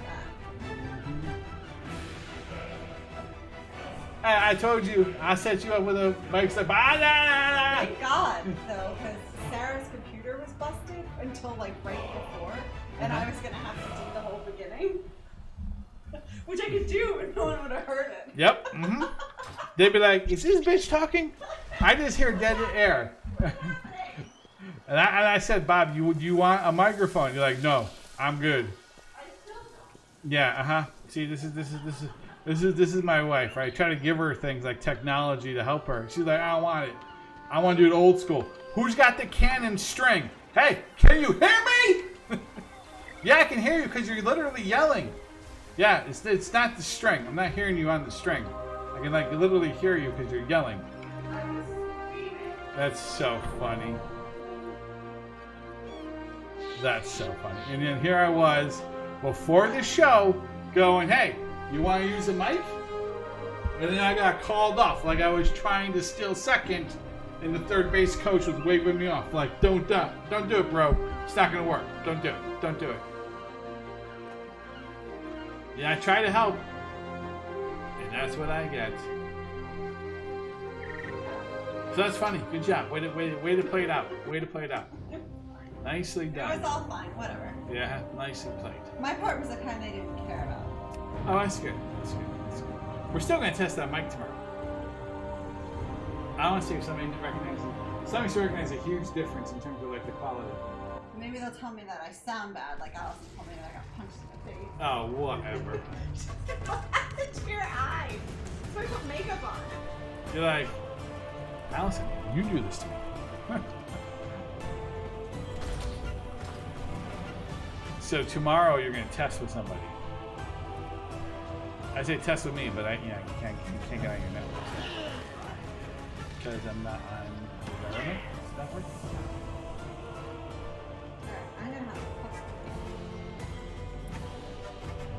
[SPEAKER 16] that.
[SPEAKER 1] I told you, I set you up with a mic. Like,
[SPEAKER 16] Thank God, though, because Sarah's computer was busted until like right before, and I was gonna have to do the whole beginning, which I could do, and no one would have heard it.
[SPEAKER 1] Yep. Mm-hmm. They'd be like, "Is this bitch talking?" I just hear dead air. And I said, "Bob, you want a microphone?" You're like, "No, I'm good." Yeah. See, this is my wife, right? Try to give her things like technology to help her. She's like, "I don't want it. I want to do it old school." Who's got the Canon string? Hey, can you hear me? Yeah, I can hear you because you're literally yelling. Yeah, it's not the string. I'm not hearing you on the string. I can like literally hear you because you're yelling. That's so funny. That's so funny. And then here I was
[SPEAKER 3] before the show going, hey, you want to use a mic? And then I got called off like I was trying to steal second, and the third base coach was waving me off like, don't do it, bro. It's not going to work. Don't do it. Don't do it. Yeah, I try to help, and that's what I get. So that's funny. Good job. Way to play it out. Way to play it out. Nicely done.
[SPEAKER 16] It was all fine. Whatever.
[SPEAKER 3] Yeah, nicely played.
[SPEAKER 16] My part was the kind they didn't care about.
[SPEAKER 3] Oh, that's good. That's good. That's good. We're still going to test that mic tomorrow. I want to see if somebody recognizes a huge difference in terms of like the quality.
[SPEAKER 16] Maybe they'll tell me that I sound bad, like Allison told me that I got punched in the face.
[SPEAKER 3] Oh, whatever.
[SPEAKER 16] What happened to your eyes? So I put makeup on.
[SPEAKER 3] You're like, Allison, you do this to me. So tomorrow you're going to test with somebody. I say test with me, but you can't get on your network. Because I'm not on the government network.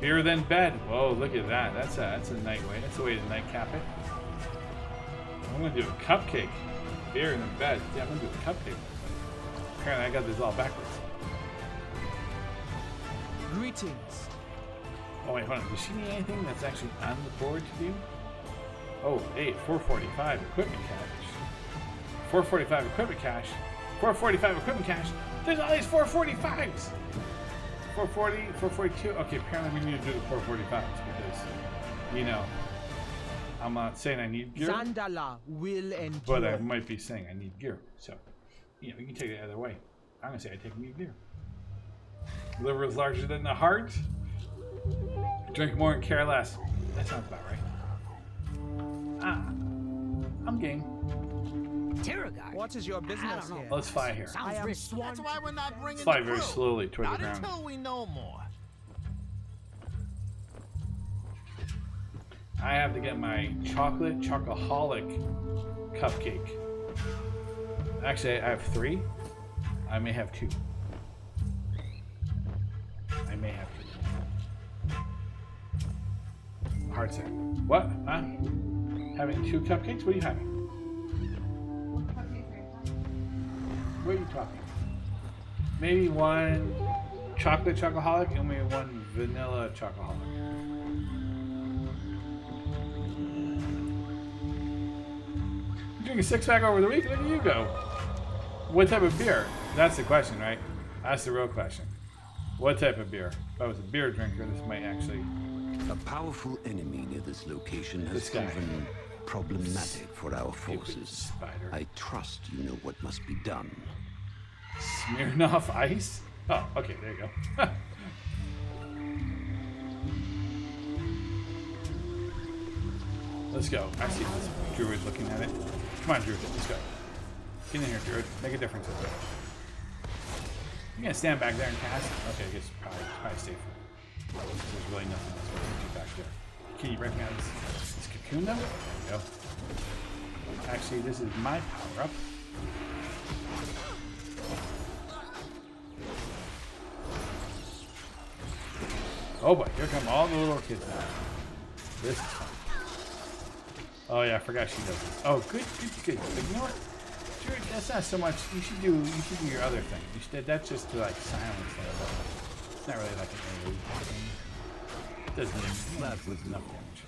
[SPEAKER 3] Beer then bed. Whoa, look at that. That's a night way. That's a way to nightcap it. I'm gonna do a cupcake. Beer and then bed. Yeah, I'm gonna do a cupcake. Apparently I got this all backwards.
[SPEAKER 17] Greetings.
[SPEAKER 3] Oh wait, hold on. Does she need anything that's actually on the board to do? Oh, hey, 445 equipment cache. 445 equipment cache. 445 equipment cache. There's all these 445s. 440, 442. Okay, apparently we need to do the 445s because, you know, I'm not saying I need gear,
[SPEAKER 17] Zandala will endure.
[SPEAKER 3] but I might be saying I need gear. So, you know, you can take it either way. I'm gonna say I need gear. Liver is larger than the heart. Drink more and care less. That sounds about right. I'm game.
[SPEAKER 17] Terragard. What is your business here?
[SPEAKER 3] Let's fly here.
[SPEAKER 17] That's why we're not bringing
[SPEAKER 3] Fly very slowly toward the ground.
[SPEAKER 17] until we know more.
[SPEAKER 3] I have to get my chocoholic cupcake. Actually, I have 3. I may have 2. I may have 2. Hearts there. What? Huh? Having 2 cupcakes? What are you having? What are you talking? Maybe 1 chocolate chocoholic and maybe 1 vanilla chocoholic. You drink a 6-pack over the week? Look at you go. What type of beer? That's the question, right? That's the real question. What type of beer? If I was a beer drinker, this might actually...
[SPEAKER 18] A powerful enemy near this location has proven problematic for our forces. I trust you know what must be done.
[SPEAKER 3] Smirnoff Ice? Oh, okay, there you go. Let's go. I see this druid looking at it. Come on, druid, let's go. Get in here, druid. Make a difference. You gonna stand back there and cast? Okay, I guess probably safer. There's really nothing else we can do back there. Can you recognize this cocoon though? There you go. Actually, this is my power up. Oh boy, here come all the little kids now. This is fun. Oh yeah, I forgot she does this. Oh, good. But you know what? Druid, that's not so much. You should do your other thing. That's just to like silence them. It's not really like an AoE thing. It doesn't. That was enough damage.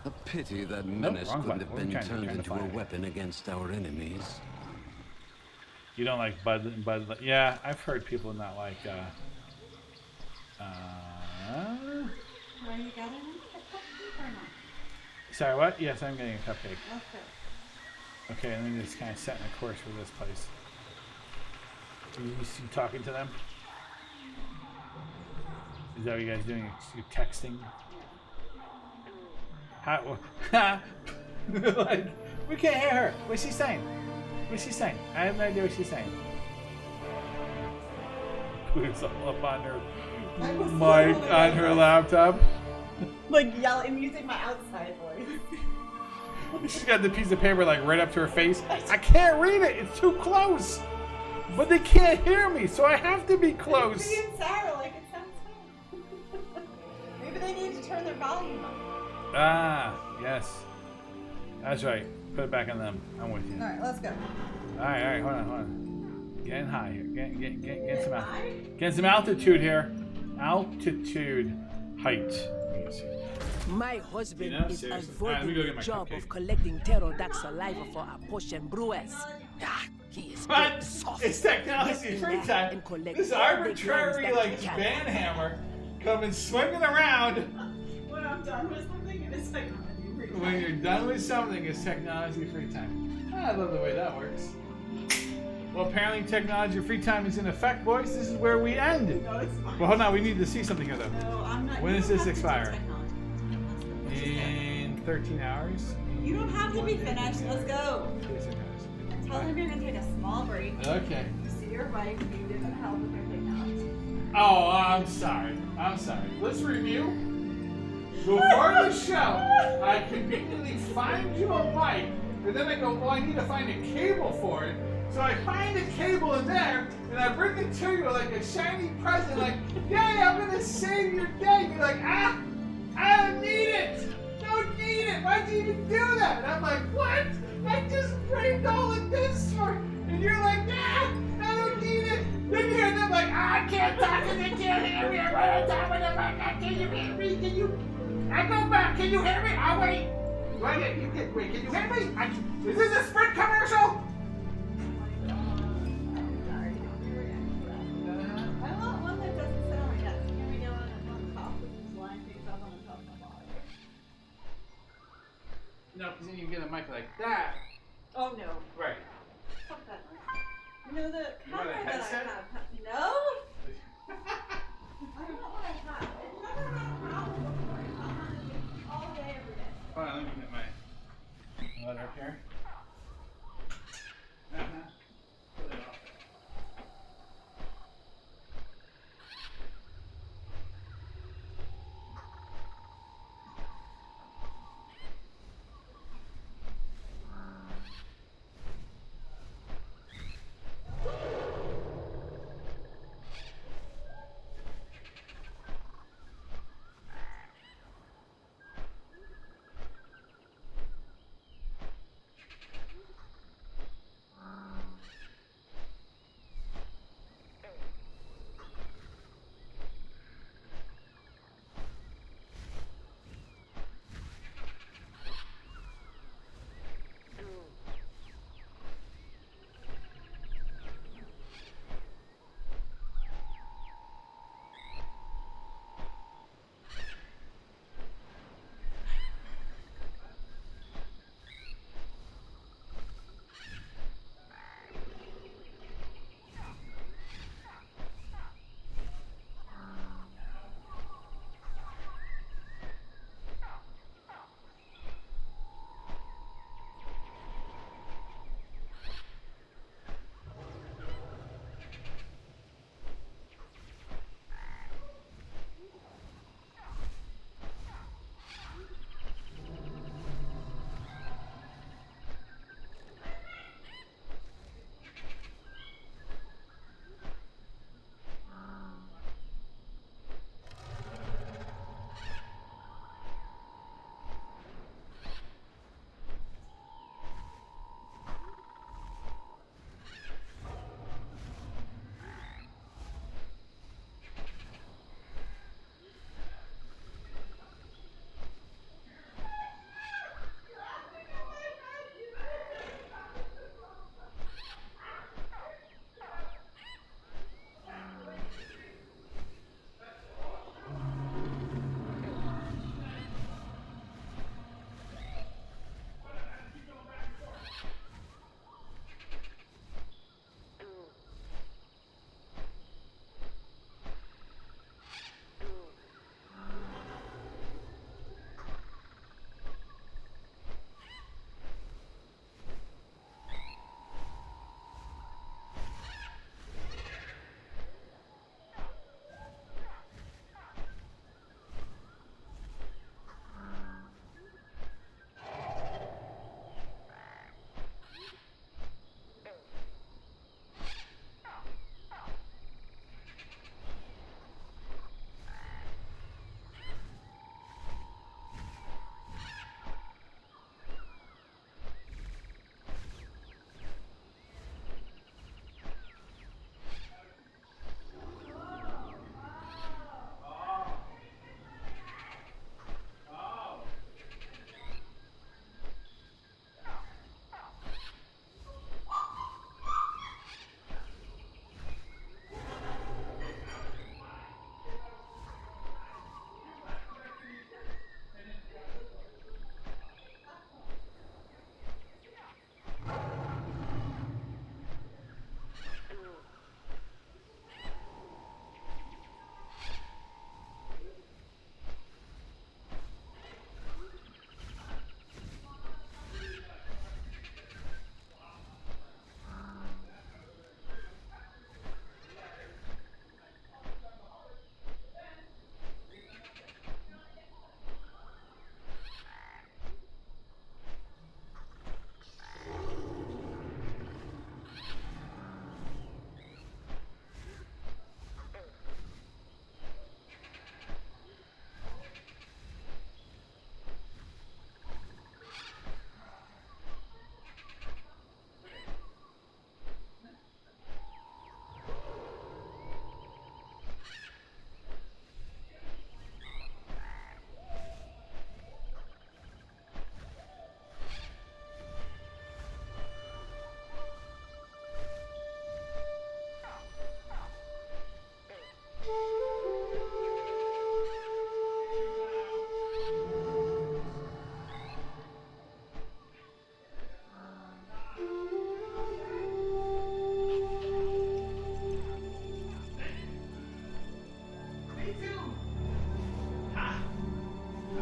[SPEAKER 18] A pity that menace couldn't have been turned into a weapon against our enemies.
[SPEAKER 3] You don't like Bud? Yeah, I've heard people not like.
[SPEAKER 16] Are you getting a cupcake or not?
[SPEAKER 3] Sorry, what? Yes, I'm getting a cupcake.
[SPEAKER 16] Okay.
[SPEAKER 3] Okay, and then just kind of setting a course for this place. You talking to them? Is that what you guys doing? You texting? How? Like, we can't hear her. What's she saying? I have no idea what she's saying. It's all up on her mic on her laptop.
[SPEAKER 16] Like yelling, using my outside voice.
[SPEAKER 3] She's got the piece of paper like right up to her face. I can't read it. It's too close. But they can't hear me, so I have to be close.
[SPEAKER 16] Me and Sarah, like it sounds fine. they need to turn their volume up.
[SPEAKER 3] Ah, yes. That's right. Put it back on them. I'm with you.
[SPEAKER 16] Alright, let's go.
[SPEAKER 3] Alright, hold on. Getting high here. Get some get some altitude here. Altitude. Height.
[SPEAKER 17] My husband is
[SPEAKER 3] seriously.
[SPEAKER 17] avoiding
[SPEAKER 3] Go
[SPEAKER 17] the
[SPEAKER 3] get my
[SPEAKER 17] job
[SPEAKER 3] cupcake.
[SPEAKER 17] of collecting pterodactyl saliva for our potion brewers. He is
[SPEAKER 3] What?
[SPEAKER 17] soft.
[SPEAKER 3] It's technology free time. This arbitrary, like, banhammer coming swinging around.
[SPEAKER 16] When I'm done with something, it's technology free time.
[SPEAKER 3] When you're done with something, it's technology free time. I love the way that works. Well, apparently technology free time is in effect, boys. This is where we end.
[SPEAKER 16] No, it's fine.
[SPEAKER 3] Well, hold on. We need to see something here, though.
[SPEAKER 16] No, I'm not.
[SPEAKER 3] When
[SPEAKER 16] you
[SPEAKER 3] does
[SPEAKER 16] don't
[SPEAKER 3] this
[SPEAKER 16] have to do
[SPEAKER 3] expire?
[SPEAKER 16] technology.
[SPEAKER 3] In 13 hours.
[SPEAKER 16] You don't have to be finished. Let's go.
[SPEAKER 3] 36 hours.
[SPEAKER 16] Tell them you're gonna take a small break.
[SPEAKER 3] Okay.
[SPEAKER 16] You see your wife. You didn't help with your technology.
[SPEAKER 3] Oh, I'm sorry. I'm sorry. Let's review. Before the show, I conveniently find you a mic, and then I go, well, I need to find a cable for it. So I find a cable in there, and I bring it to you like a shiny present, like, yay, I'm gonna save your day. You're like, ah, I don't need it. Don't need it. Why'd you even do that? And I'm like, what? I just braved all of this for, and you're like, ah, I don't need it. Then you end up like, I can't talk to you, can't hear me. I'm on top of the mic. Can you hear me? Can you? I go back. Can you hear me? I'll wait. Wait, can you hear me? Is this a Sprint commercial?
[SPEAKER 16] I want one that doesn't sit on my desk. Can we get one that's on top with this line things up on the top of the bottom?
[SPEAKER 3] No, because then you get a mic like that.
[SPEAKER 16] Oh no.
[SPEAKER 3] Right.
[SPEAKER 16] Fuck that mic. You know the camera
[SPEAKER 3] a
[SPEAKER 16] that I
[SPEAKER 3] headset?
[SPEAKER 16] have. No. I don't know what I have. It's never had a problem before. I'm on it all day, every day.
[SPEAKER 3] Hold on, let me get my letter up here. Put it off.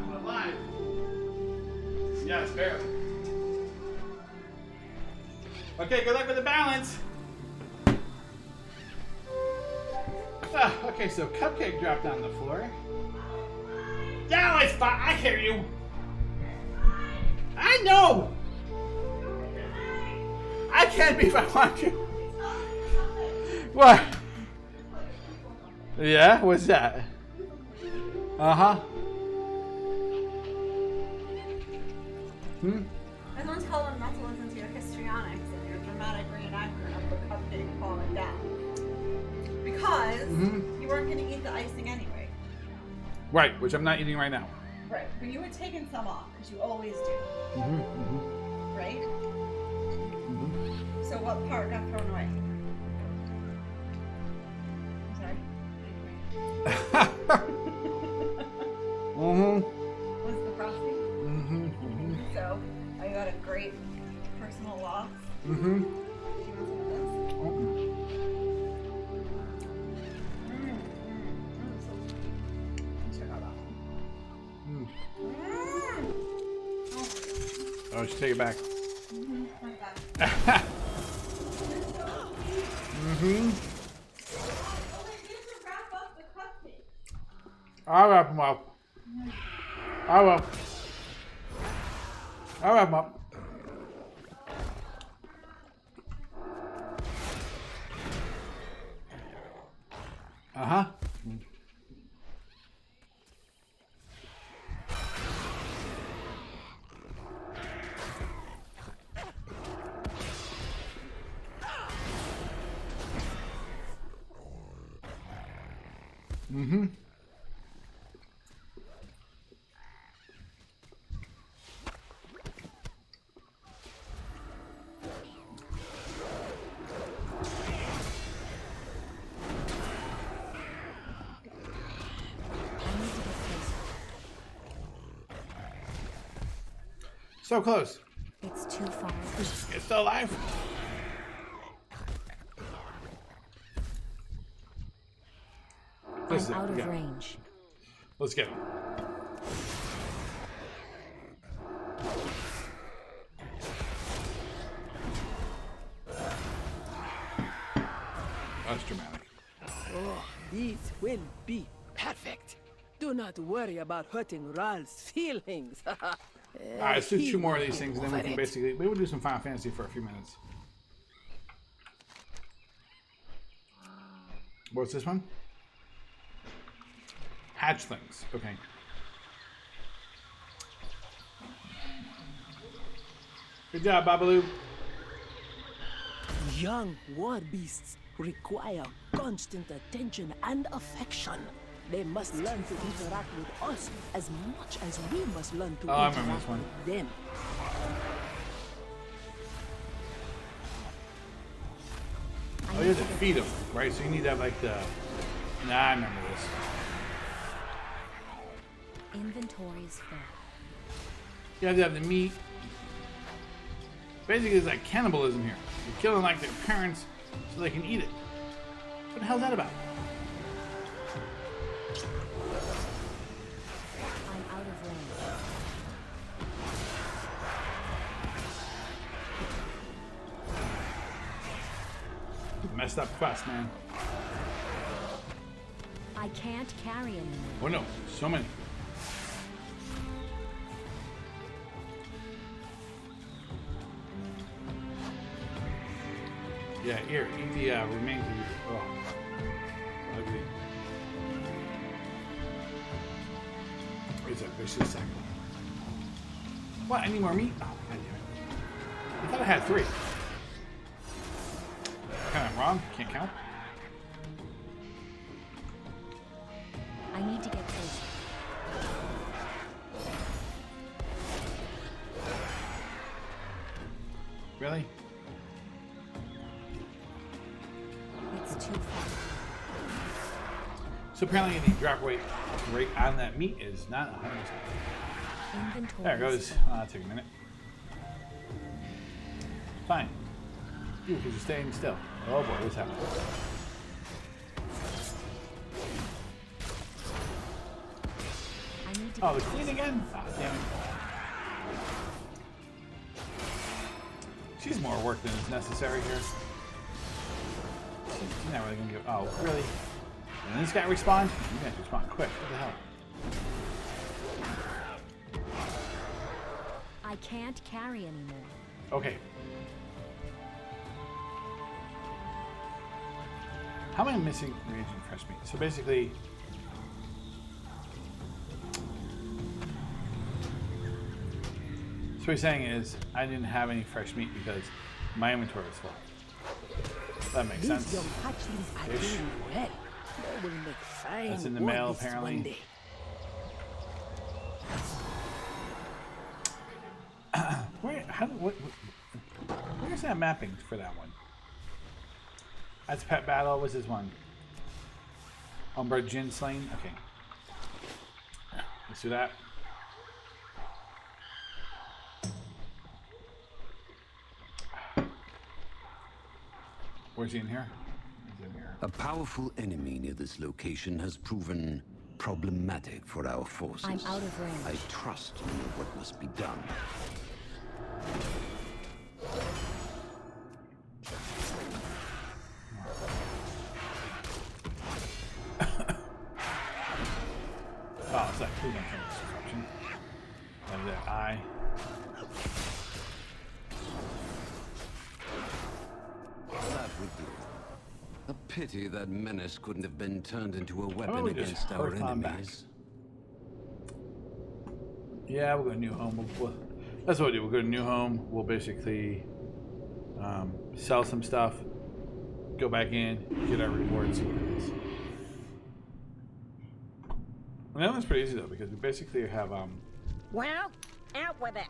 [SPEAKER 3] I'm alive. Yes, barely. Okay, good luck with the balance. Okay, so Cupcake dropped on the floor. Now it's fine. I hear you. I know. I can't be if I want to. What? Yeah, what's that? Uh-huh.
[SPEAKER 16] Everyone tell them not to listen to your histrionics and your dramatic reenactment of the cupcake falling down. Because you weren't going to eat the icing anyway.
[SPEAKER 3] Right, which I'm not eating right now.
[SPEAKER 16] Right, but you were taking some off, because you always do. Right? So what part got thrown away? I'm sorry? Was the frosting? So, are you at a great personal loss? Do you want some of this? Check out that one.
[SPEAKER 3] Oh, just take it back. I'll wrap them up. I will. I'll wrap them up. Uh-huh. So close.
[SPEAKER 2] It's too far.
[SPEAKER 3] It's still alive.
[SPEAKER 2] I'm out of range.
[SPEAKER 3] Let's get him. That's dramatic.
[SPEAKER 17] Oh, this will be perfect. Do not worry about hurting Ralph's feelings.
[SPEAKER 3] Alright, let's do 2 more of these things, and then we can basically... We will do some Final Fantasy for a few minutes. What's this one? Hatchlings. Okay. Good job, Babaloo.
[SPEAKER 17] Young war beasts require constant attention and affection. They must learn to interact with us as much as we must learn to interact with them.
[SPEAKER 3] Oh, you have to feed them, right? So you need to have like the... Nah, I remember this.
[SPEAKER 2] Inventory's full.
[SPEAKER 3] You have to have the meat. Basically, it's like cannibalism here. You're killing like their parents so they can eat it. What the hell's that about?
[SPEAKER 2] I'm out of range.
[SPEAKER 3] Messed up quest, man.
[SPEAKER 2] I can't carry anymore.
[SPEAKER 3] Oh no, so many. Yeah, here, eat the remains of your... Oh, ugly. Where's that vicious cycle? What, I need more meat? Oh, God damn it. I thought I had 3. Kind of wrong, can't count.
[SPEAKER 2] I need to get closer.
[SPEAKER 3] Really?
[SPEAKER 2] It's too far.
[SPEAKER 3] So apparently the drop rate on that meat is not 100%.
[SPEAKER 2] Inventory.
[SPEAKER 3] There it goes. Oh, that took a minute. Fine. You, because you're staying still. Oh boy, what's happening?
[SPEAKER 2] I
[SPEAKER 8] need to
[SPEAKER 1] Oh, the queen again? Oh, damn it. She's more work than is necessary here. She's not really gonna give. Oh, really? And this guy respawn? You guys respond quick. What the hell?
[SPEAKER 2] I can't carry anymore.
[SPEAKER 1] Okay. How am I missing reagent fresh meat? So basically, so what he's saying is I didn't have any fresh meat because my inventory was full. That makes sense.
[SPEAKER 17] These young hatchlings are
[SPEAKER 1] Ish.
[SPEAKER 17] doing well. They will make fine
[SPEAKER 1] That's in the mail,
[SPEAKER 17] warriors
[SPEAKER 1] apparently.
[SPEAKER 17] one day.
[SPEAKER 1] Where's that mapping for that one? That's Pet Battle. What's this one? Umbra Jin Slain. Okay. Let's do that. Where's he in here? He's in here.
[SPEAKER 18] A powerful enemy near this location has proven problematic for our forces.
[SPEAKER 2] I'm out of range.
[SPEAKER 18] I trust you know what must be done.
[SPEAKER 1] Oh, it's that cool one from disruption. And that eye.
[SPEAKER 18] That would do. A pity that menace couldn't have been turned into a weapon
[SPEAKER 1] we just
[SPEAKER 18] against our
[SPEAKER 1] hurt on back.
[SPEAKER 18] enemies.
[SPEAKER 1] Yeah, we'll go to New Home. That's what we'll do. We'll go to New Home. We'll basically sell some stuff, go back in, get our rewards, see what it is. And that one's pretty easy though because we basically have
[SPEAKER 8] Well, out with it.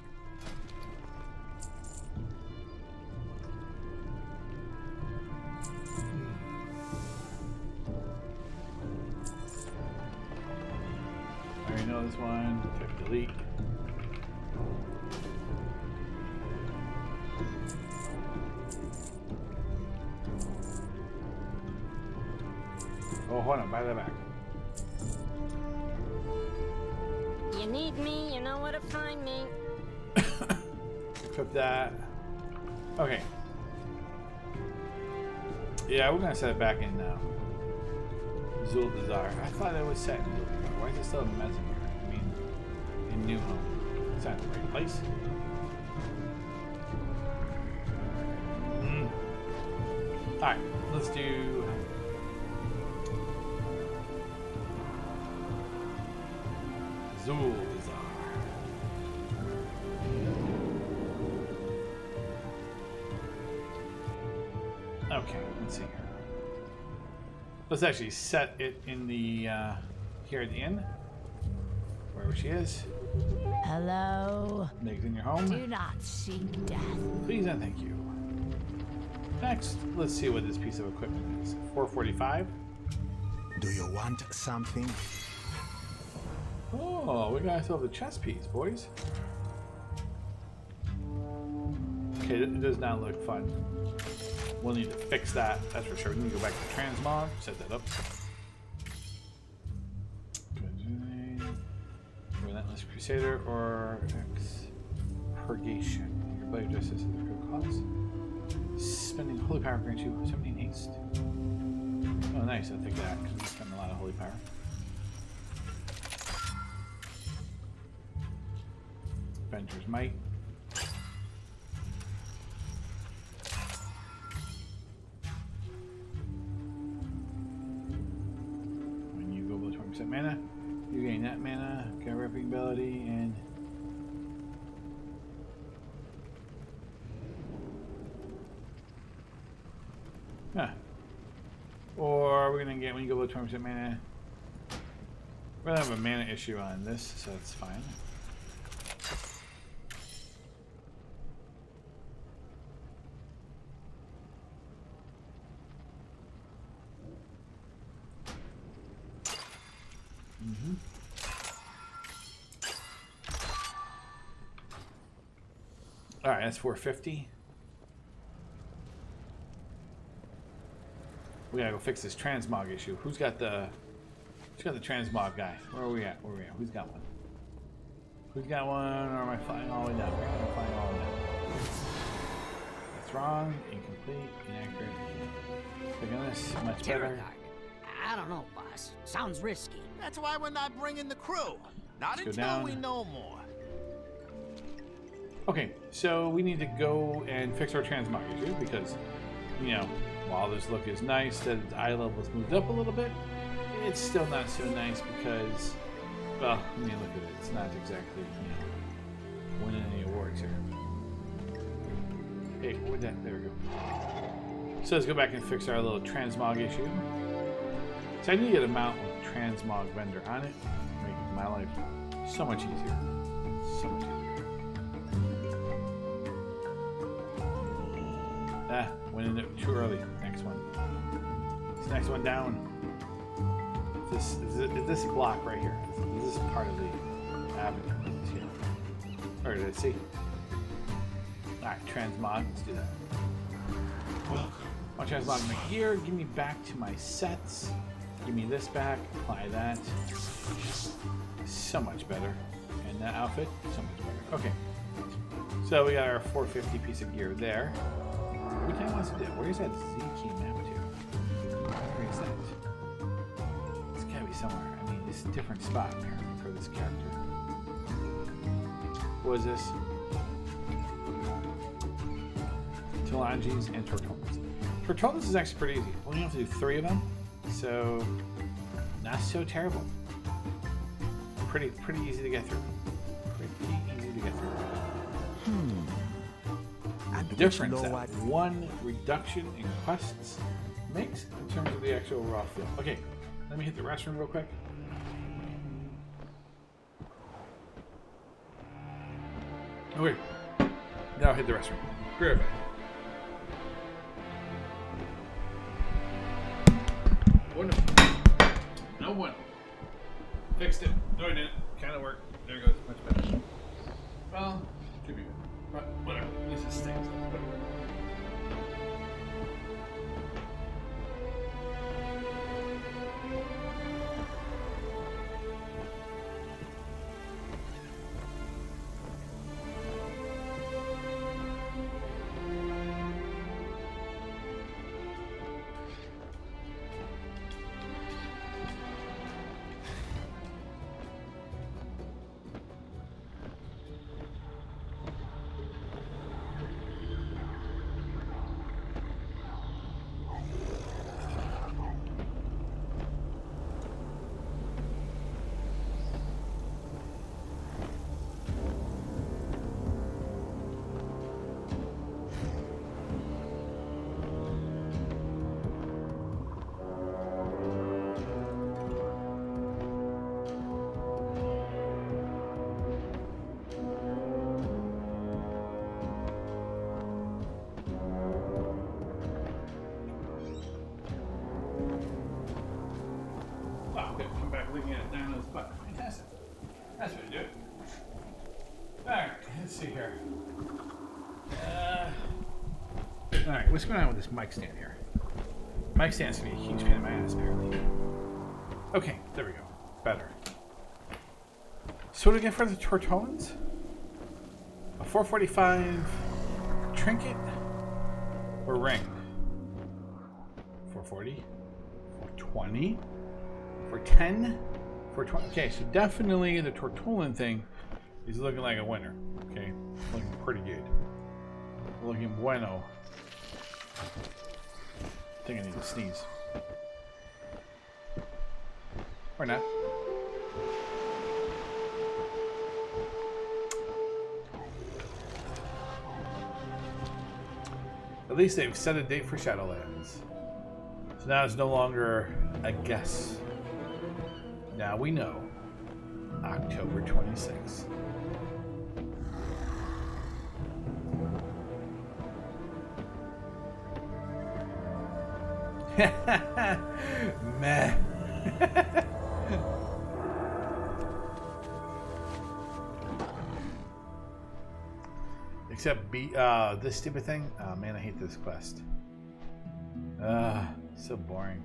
[SPEAKER 1] I already know this one. Click delete. Oh, hold on. Buy that back.
[SPEAKER 8] You need me, you know where to find me.
[SPEAKER 1] Equip that. Okay. Yeah, we're gonna set it back in Zuldazar. I thought it was set in Zuldazar. Why is it still in Messenger? I mean, in New Home. Is that the right place? Alright, let's do. Zuldazar. Okay, let's see here. Let's actually set it in the here at the inn, wherever she is.
[SPEAKER 8] Hello.
[SPEAKER 1] Meg's in your home.
[SPEAKER 8] Do not seek death.
[SPEAKER 1] Please and thank you. Next, let's see what this piece of equipment is. 445.
[SPEAKER 19] Do you want something?
[SPEAKER 1] Oh, we got ourselves a chess piece, boys. Okay, it does not look fun. We'll need to fix that, that's for sure. We need to go back to transmog, set that up. Relentless Crusader or Expurgation. Your blade justice is a critical cause. Spending holy power grants you 17 haste. Oh, nice, I'll take that because we spend a lot of holy power. Avenger's Might. When you go below 20% mana, you gain that mana, get ripping ability, and or we're gonna get when you go below 20% mana. We're gonna have a mana issue on this, so that's fine. All right, that's 450. We gotta go fix this transmog issue. Who's got the transmog guy? Where are we at? Who's got one? Who's got one, or am I flying all the way down? I'm flying all the way down. That's wrong, incomplete, inaccurate. Click on this, much better.
[SPEAKER 9] I don't know, boss. Sounds risky. That's why we're not bringing the crew. Not until we know more.
[SPEAKER 1] Okay, so we need to go and fix our transmog issue because, you know, while this look is nice that its eye level's moved up a little bit, it's still not so nice because, well, I mean, look at it. It's not exactly, you know, winning any awards here. Hey, what that? There we go. So let's go back and fix our little transmog issue. So I need to get a mount with transmog vendor on it, making my life so much easier. So much easier. Ah, went in it too early. Next one. This next one down. Is this block right here? Is this part of the avenue? It's here. Or did I see? Alright, transmog. Let's do that. I'll transmog my gear. Give me back to my sets. Give me this back. Apply that. So much better. And that outfit, so much better. Okay. So we got our 450 piece of gear there. What time wants to do? Where's that Z key map to? Where is that? It's gotta be somewhere. I mean, it's a different spot apparently for this character. What is this? Tilangis and Tortolas. Tortolas is actually pretty easy. We only have to do 3 of them, so not so terrible. Pretty easy to get through. Pretty easy to get through. The difference that one reduction in quests makes in terms of the actual raw feel. Okay, let me hit the restroom real quick. Okay, now I'll hit the restroom. Be right back. Wonderful. No one. Fixed it. No, I didn't. Kind of worked. There it goes. Much better. Well, could be better. But whatever. At least it stinks. Looking at Dino's butt. Fantastic. That's what you do. Alright, let's see here. Alright, what's going on with this mic stand here? Mic stand's gonna be a huge pain in my ass, apparently. Okay, there we go. Better. So what do we get for the Tortolans? A 445 trinket or ring? 440? 420? For 10? For 20? Okay, so definitely the Tortolan thing is looking like a winner. Okay, looking pretty good. Looking bueno. I think I need to sneeze. Or not. At least they've set a date for Shadowlands. So now it's no longer a guess. Now we know. October 26th. Meh. Except this stupid thing. Oh man, I hate this quest. So boring.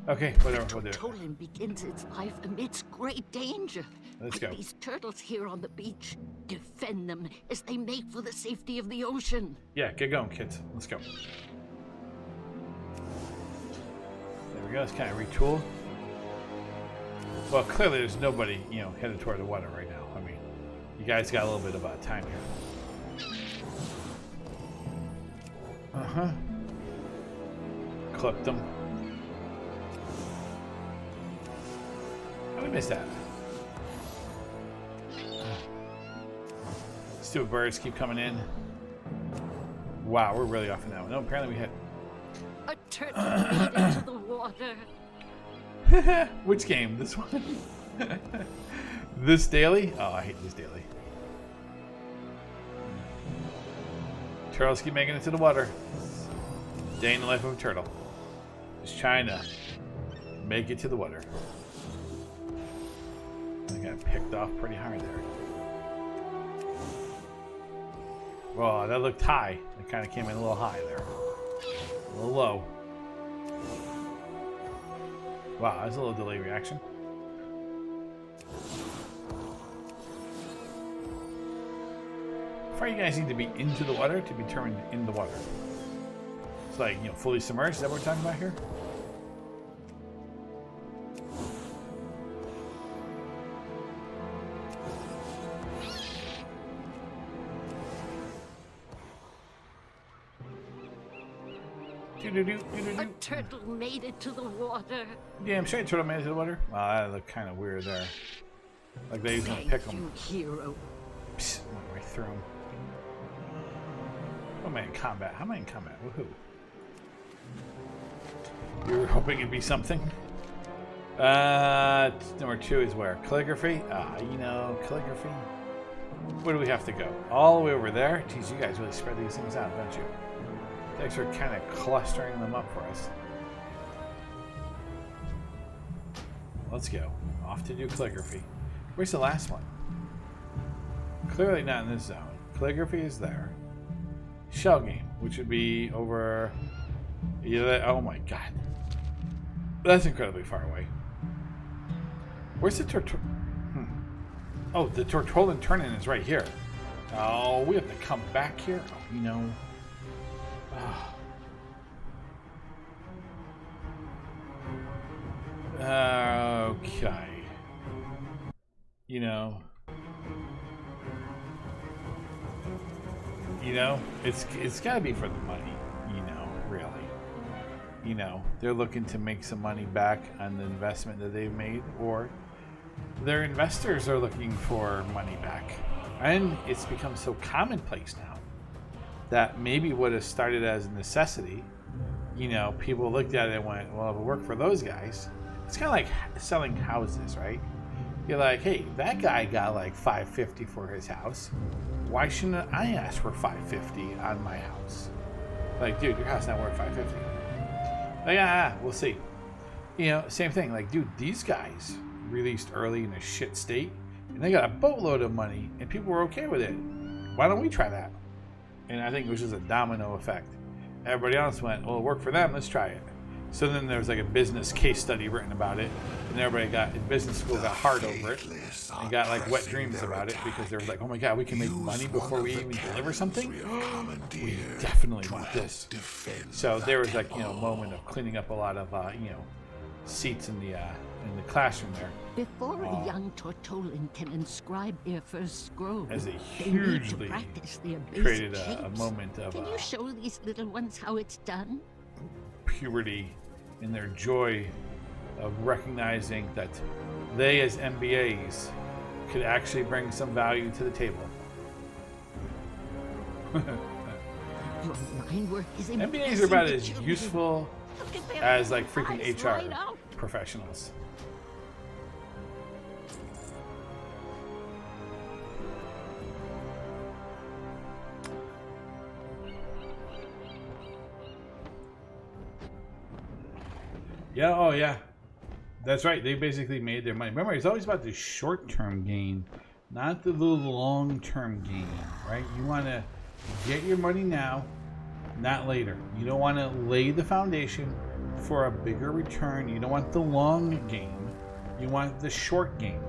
[SPEAKER 1] Okay, whatever, we'll do it.
[SPEAKER 8] Tortolan begins its life amidst great danger.
[SPEAKER 1] Let's go.
[SPEAKER 8] These turtles here on the beach, defend them as they make for the safety of the ocean.
[SPEAKER 1] Yeah, get going, kids. Let's go. There we go. Let's kind of retool. Well, clearly there's nobody, you know, headed toward the water right now. I mean, you guys got a little bit of time here. Uh-huh. Clipped them. How did I miss that? Stupid birds keep coming in. Wow, we're really off on that one. No, apparently we hit.
[SPEAKER 8] A turtle made into the water.
[SPEAKER 1] Which game? This one? This daily? Oh, I hate this daily. Turtles keep making it to the water. Day in the life of a turtle. Just trying to make it to the water. I got picked off pretty hard there. Whoa, that looked high. It kind of came in a little high there. A little low. Wow, that's a little delay reaction. How far you guys need to be into the water to be turned in the water? It's like, you know, fully submerged. Is that what we're talking about here?
[SPEAKER 8] A turtle made it to the water.
[SPEAKER 1] Yeah, I'm sure a turtle made it to the water. Wow, that looked kind of weird there. Like they was gonna pick them.
[SPEAKER 8] Hero.
[SPEAKER 1] Psst, went right through them. Oh man, in combat. How am I in combat? Woohoo! You were hoping it'd be something. Number 2 is where? Calligraphy? You know, calligraphy. Where do we have to go? All the way over there? Geez, you guys really spread these things out, don't you? Thanks for kind of clustering them up for us. Let's go. Off to do calligraphy. Where's the last one? Clearly not in this zone. Calligraphy is there. Shell game, which would be over... Yeah, oh my god. That's incredibly far away. Where's the Oh, the Tortolan turn-in is right here. Oh, we have to come back here? Oh, you know... Okay. You know, it's got to be for the money. You know, really. You know, they're looking to make some money back on the investment that they've made, or their investors are looking for money back, and it's become so commonplace now that maybe what has started as a necessity, you know, people looked at it and went, well, if it worked for those guys, it's kind of like selling houses, right? You're like, hey, that guy got like $550 for his house. Why shouldn't I ask for $550 on my house? Like, dude, your house not worth $550. Like, we'll see. You know, same thing. Like, dude, these guys released early in a shit state, and they got a boatload of money, and people were okay with it. Why don't we try that? And I think it was just a domino effect. Everybody else went, well, it worked for them, let's try it. So then there was like a business case study written about it, and everybody got in business school got hard over it and got like wet dreams about it because they were like, oh my god, we can make money before we even deliver something. We definitely want this. So there was like, you know, a moment of cleaning up a lot of you know, seats in the classroom there.
[SPEAKER 8] Before a young Tortolan can inscribe their first scroll,
[SPEAKER 1] as a
[SPEAKER 8] they need to
[SPEAKER 1] hugely
[SPEAKER 8] practice their basic
[SPEAKER 1] created a
[SPEAKER 8] shapes.
[SPEAKER 1] moment of
[SPEAKER 8] Can you show these little ones how it's done?
[SPEAKER 1] puberty in their joy of recognizing that they as MBAs could actually bring some value to the table.
[SPEAKER 8] Your mind work is
[SPEAKER 1] MBAs are about as
[SPEAKER 8] children.
[SPEAKER 1] useful
[SPEAKER 8] Look at their
[SPEAKER 1] as like freaking
[SPEAKER 8] eyes
[SPEAKER 1] HR
[SPEAKER 8] light up.
[SPEAKER 1] professionals. Yeah, oh yeah. That's right. They basically made their money. Remember, it's always about the short-term gain, not the little long-term gain, right? You want to get your money now, not later. You don't want to lay the foundation for a bigger return. You don't want the long game. You want the short game.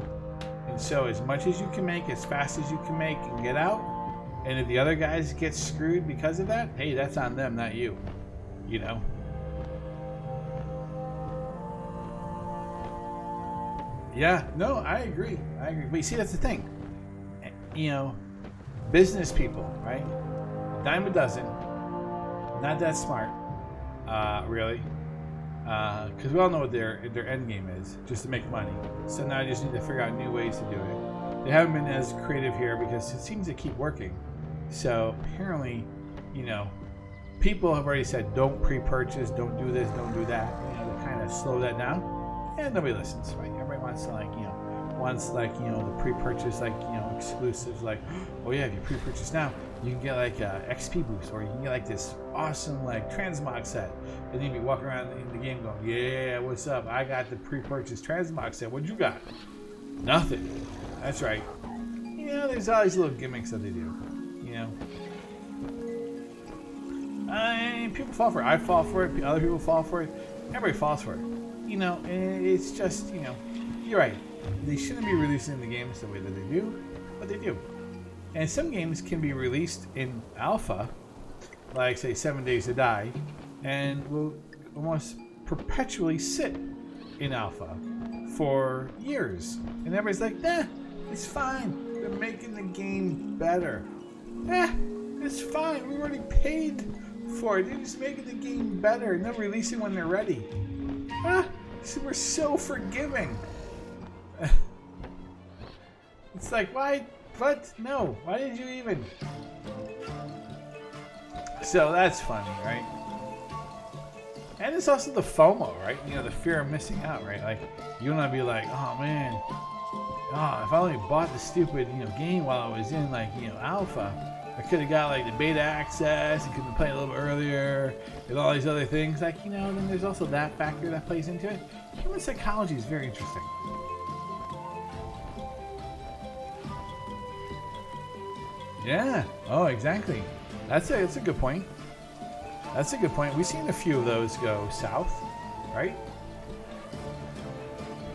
[SPEAKER 1] And so as much as you can make, as fast as you can make, and get out. And if the other guys get screwed because of that, hey, that's on them, not you. You know? Yeah, no, I agree. But you see, that's the thing. You know, business people, right? Dime a dozen. Not that smart, really. Because we all know what their end game is, just to make money. So now I just need to figure out new ways to do it. They haven't been as creative here because it seems to keep working. So apparently, you know, people have already said, don't pre-purchase, don't do this, don't do that. You know, to kind of slow that down. And nobody listens, right? Everybody wants to, the pre-purchase, exclusives, like, oh yeah, if you pre-purchase now, you can get like a XP boost, or you can get like this awesome like transmog set, and then you be walking around in the game going, yeah, what's up? I got the pre-purchase transmog set. What you got? Nothing. That's right. You know, there's all these little gimmicks that they do. You know, and people fall for it. I fall for it. Other people fall for it. Everybody falls for it. You know, and it's just, you know, you're right. They shouldn't be releasing the games the way that they do, but they do. And some games can be released in alpha, like say 7 Days to Die, and will almost perpetually sit in alpha for years. And everybody's like, nah, it's fine. They're making the game better. It's fine. We already paid for it. They're just making the game better, and they're releasing when they're ready. So we're so forgiving. It's like, why? What? No. Why did you even? So that's funny, right? And it's also the FOMO, right? You know, the fear of missing out, right? Like, you don't want to be like, oh man, if I only bought the stupid, game while I was in, alpha, I could have got, the beta access, and could have played a little bit earlier, and all these other things. Then there's also that factor that plays into it. Human psychology is very interesting. Yeah. Oh, exactly. That's a good point. That's a good point. We've seen a few of those go south, right?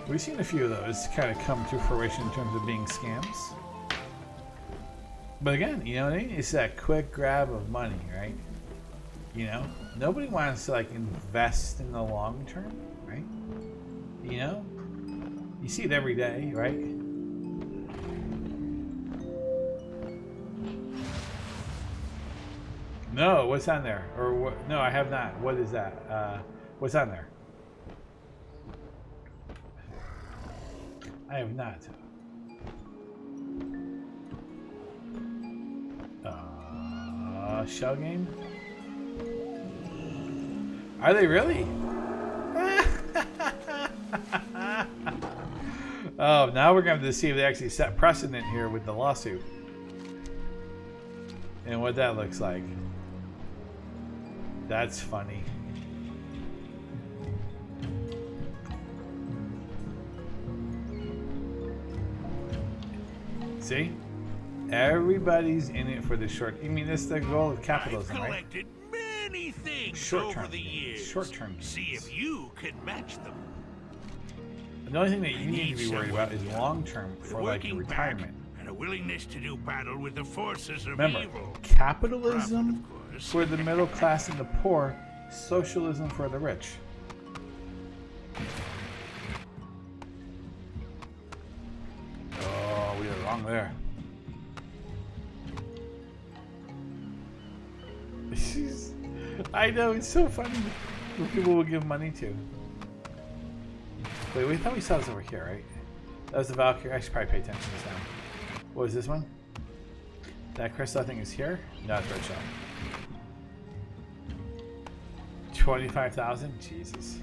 [SPEAKER 1] We've seen a few of those kind of come to fruition in terms of being scams. But again, it's that quick grab of money, right? Nobody wants to invest in the long term, right? You see it every day, right? No, what's on there? Or what? No, I have not. What is that? What's on there? I have not. Shell game? Are they really? Oh, now we're going to see if they actually set precedent here with the lawsuit. And what that looks like. That's funny. See? Everybody's in it for the short. I mean, that's the goal of capitalism, right?
[SPEAKER 4] I've collected many things
[SPEAKER 1] Short-term
[SPEAKER 4] over the years.
[SPEAKER 1] Short-term games.
[SPEAKER 4] See if you can match them.
[SPEAKER 1] The only thing that you need to be worried about is long-term for retirement.
[SPEAKER 4] And a willingness to do battle with the forces of
[SPEAKER 1] Remember,
[SPEAKER 4] evil.
[SPEAKER 1] capitalism for the middle class and the poor, socialism for the rich. Oh, we are wrong there. I know, it's so funny what people will give money to. Wait, we thought we saw this over here, right? That was the Valkyrie. I should probably pay attention this time. What was this one? That crystal, I think, is here? No, it's Red Shell. 25,000? Jesus.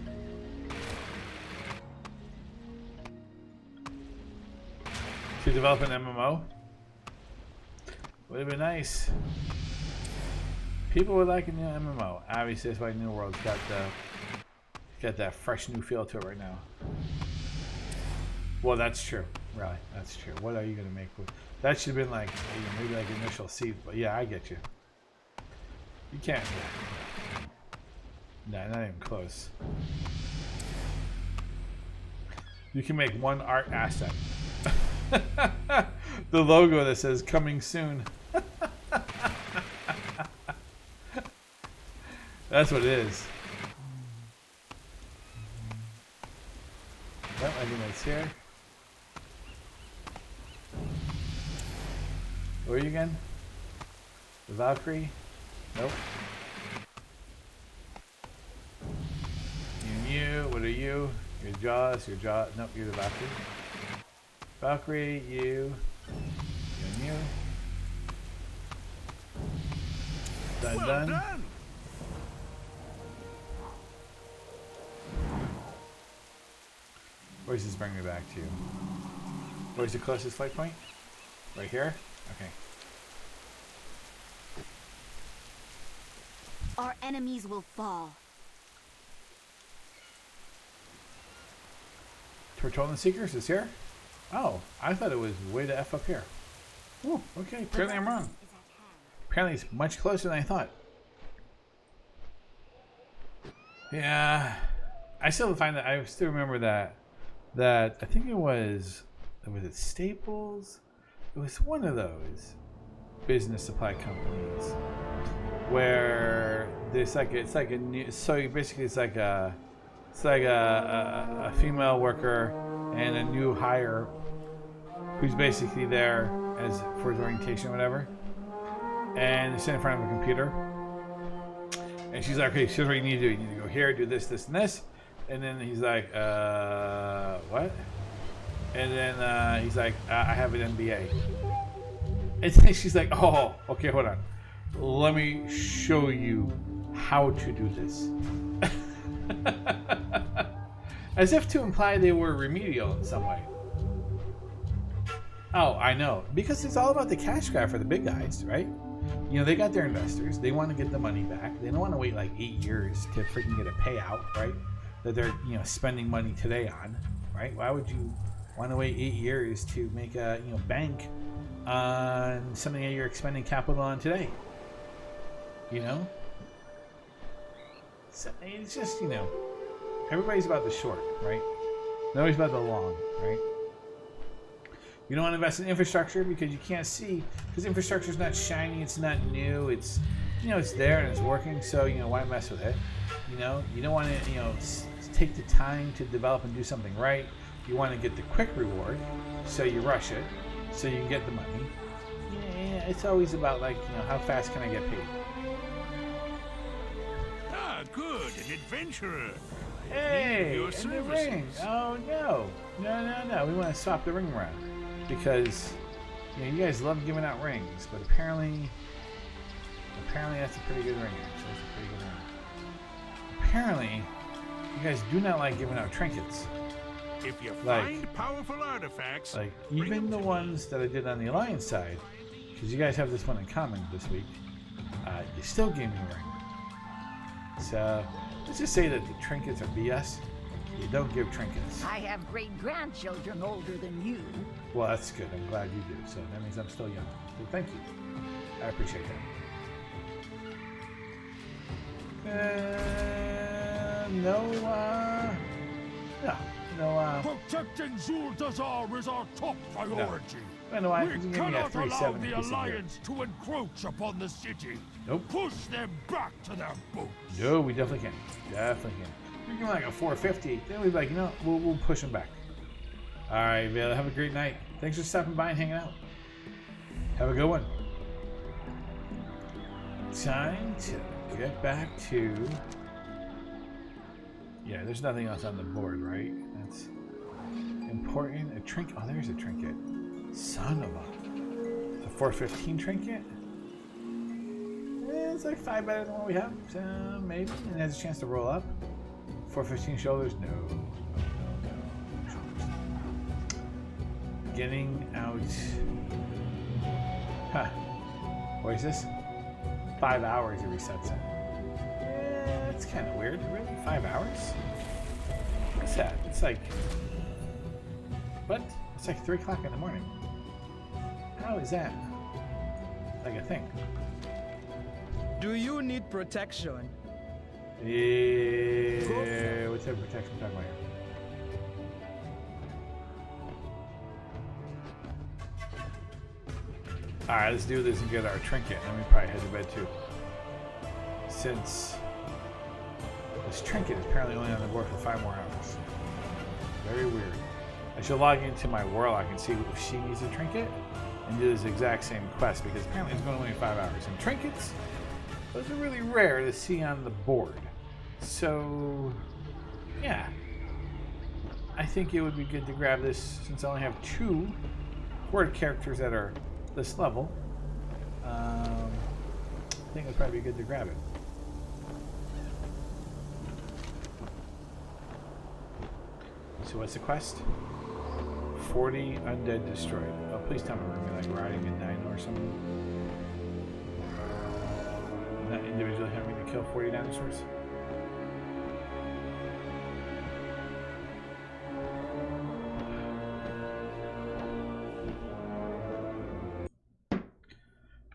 [SPEAKER 1] To develop an MMO? Would have been nice. People would like a new MMO. Obviously, that's why New World's got that fresh new feel to it right now. Well, that's true. Really, that's true. What are you gonna make with that? Should have been maybe initial seed. But yeah, I get you. You can't. No, not even close. You can make one art asset. The logo that says coming soon. That's what it is. Well, I think that's here. Where are you again? The Valkyrie? Nope. You, what are you? Your Jaws, nope, you're the Valkyrie. Valkyrie, you, and you. Done,
[SPEAKER 4] Well
[SPEAKER 1] done.
[SPEAKER 4] done.
[SPEAKER 1] Where's this bring me back to? Where's the closest flight point? Right here? Okay.
[SPEAKER 20] Our enemies will fall.
[SPEAKER 1] Tortolan Seekers is here? Oh, I thought it was way the F up here. Oh, okay. Apparently I'm wrong. Apparently it's much closer than I thought. Yeah. I still find that, I still remember that I think was it Staples? It was one of those business supply companies where there's like it's like a new, so basically it's like a female worker and a new hire who's basically there as for his orientation or whatever, and it's in front of a computer, and she's like, okay, here's what you need to do. You need to go here, do this, this, and this. And then he's like, what? And then he's like, I have an MBA. And then she's like, oh, okay, hold on. Let me show you how to do this. As if to imply they were remedial in some way. Oh, I know. Because it's all about the cash grab for the big guys, right? You know, they got their investors. They want to get the money back. They don't want to wait like 8 years to freaking get a payout, right? That they're, you know, spending money today on, right? Why would you want to wait 8 years to make a, you know, bank on something that you're expending capital on today? You know? So it's just, you know, everybody's about the short, right? Nobody's about the long, right? You don't want to invest in infrastructure because you can't see, because infrastructure is not shiny, it's not new, it's, you know, it's there and it's working, so, you know, why mess with it? You know, you don't want to, you know, take the time to develop and do something right. You want to get the quick reward, so you rush it, so you can get the money. Yeah, it's always about, like, you know, how fast can I get paid?
[SPEAKER 4] Ah, good, an adventurer.
[SPEAKER 1] Hey,
[SPEAKER 4] Your
[SPEAKER 1] and the
[SPEAKER 4] services.
[SPEAKER 1] ring. Oh, no. No. We want to swap the ring around. Because, you know, you guys love giving out rings, but apparently that's a pretty good ring, actually. That's a pretty good ring. Apparently, you guys do not like giving out trinkets.
[SPEAKER 4] If you
[SPEAKER 1] Like-
[SPEAKER 4] find powerful artifacts,
[SPEAKER 1] Like, even the ones that I did on the Alliance side, because you guys have this one in common this week, you still gave me a ring. So, let's just say that the trinkets are BS. You don't give trinkets.
[SPEAKER 8] I have great-grandchildren older than you.
[SPEAKER 1] Well, that's good. I'm glad you do. So that means I'm still young. So thank you. I appreciate that. No.
[SPEAKER 9] Protecting Zuldazar is our top priority.
[SPEAKER 1] No, I
[SPEAKER 9] We
[SPEAKER 1] can give me a
[SPEAKER 9] cannot allow
[SPEAKER 1] 370
[SPEAKER 9] the
[SPEAKER 1] piece of gear.
[SPEAKER 9] Alliance to encroach upon the city.
[SPEAKER 1] Nope.
[SPEAKER 9] Push them back to their boots.
[SPEAKER 1] No, we definitely can. Definitely can. We can like a 450. Then we'd be like, you know, we'll push them back. All right, Vale. Have a great night. Thanks for stopping by and hanging out. Have a good one. Time to get back to. Yeah, there's nothing else on the board, right? That's important. A trinket. Oh, there's a trinket. Son of a 415 trinket? It's like 5 better than what we have. So maybe. And it has a chance to roll up. 415 shoulders? No. Shoulders. Getting out. Huh. What is this? 5 hours it resets it. That's kind of weird. Really? 5 hours? What's that? It's like. What? It's like 3 o'clock in the morning. How is that? Like a thing.
[SPEAKER 21] Do you need protection?
[SPEAKER 1] Yeah, what type of protection talking about here? Alright, let's do this and get our trinket, and then we probably head to bed too. Since this trinket is apparently only on the board for 5 more hours. Very weird. I should log into my warlock and see if she needs a trinket and do this exact same quest, because apparently it's going to only 5 hours. And trinkets, those are really rare to see on the board. So, yeah. I think it would be good to grab this since I only have 2 horde characters that are this level. I think it would probably be good to grab it. So what's the quest? 40 undead destroyed. Oh, please tell me we're going to be like riding a dino or something. Not individually having to kill 40 dinosaurs.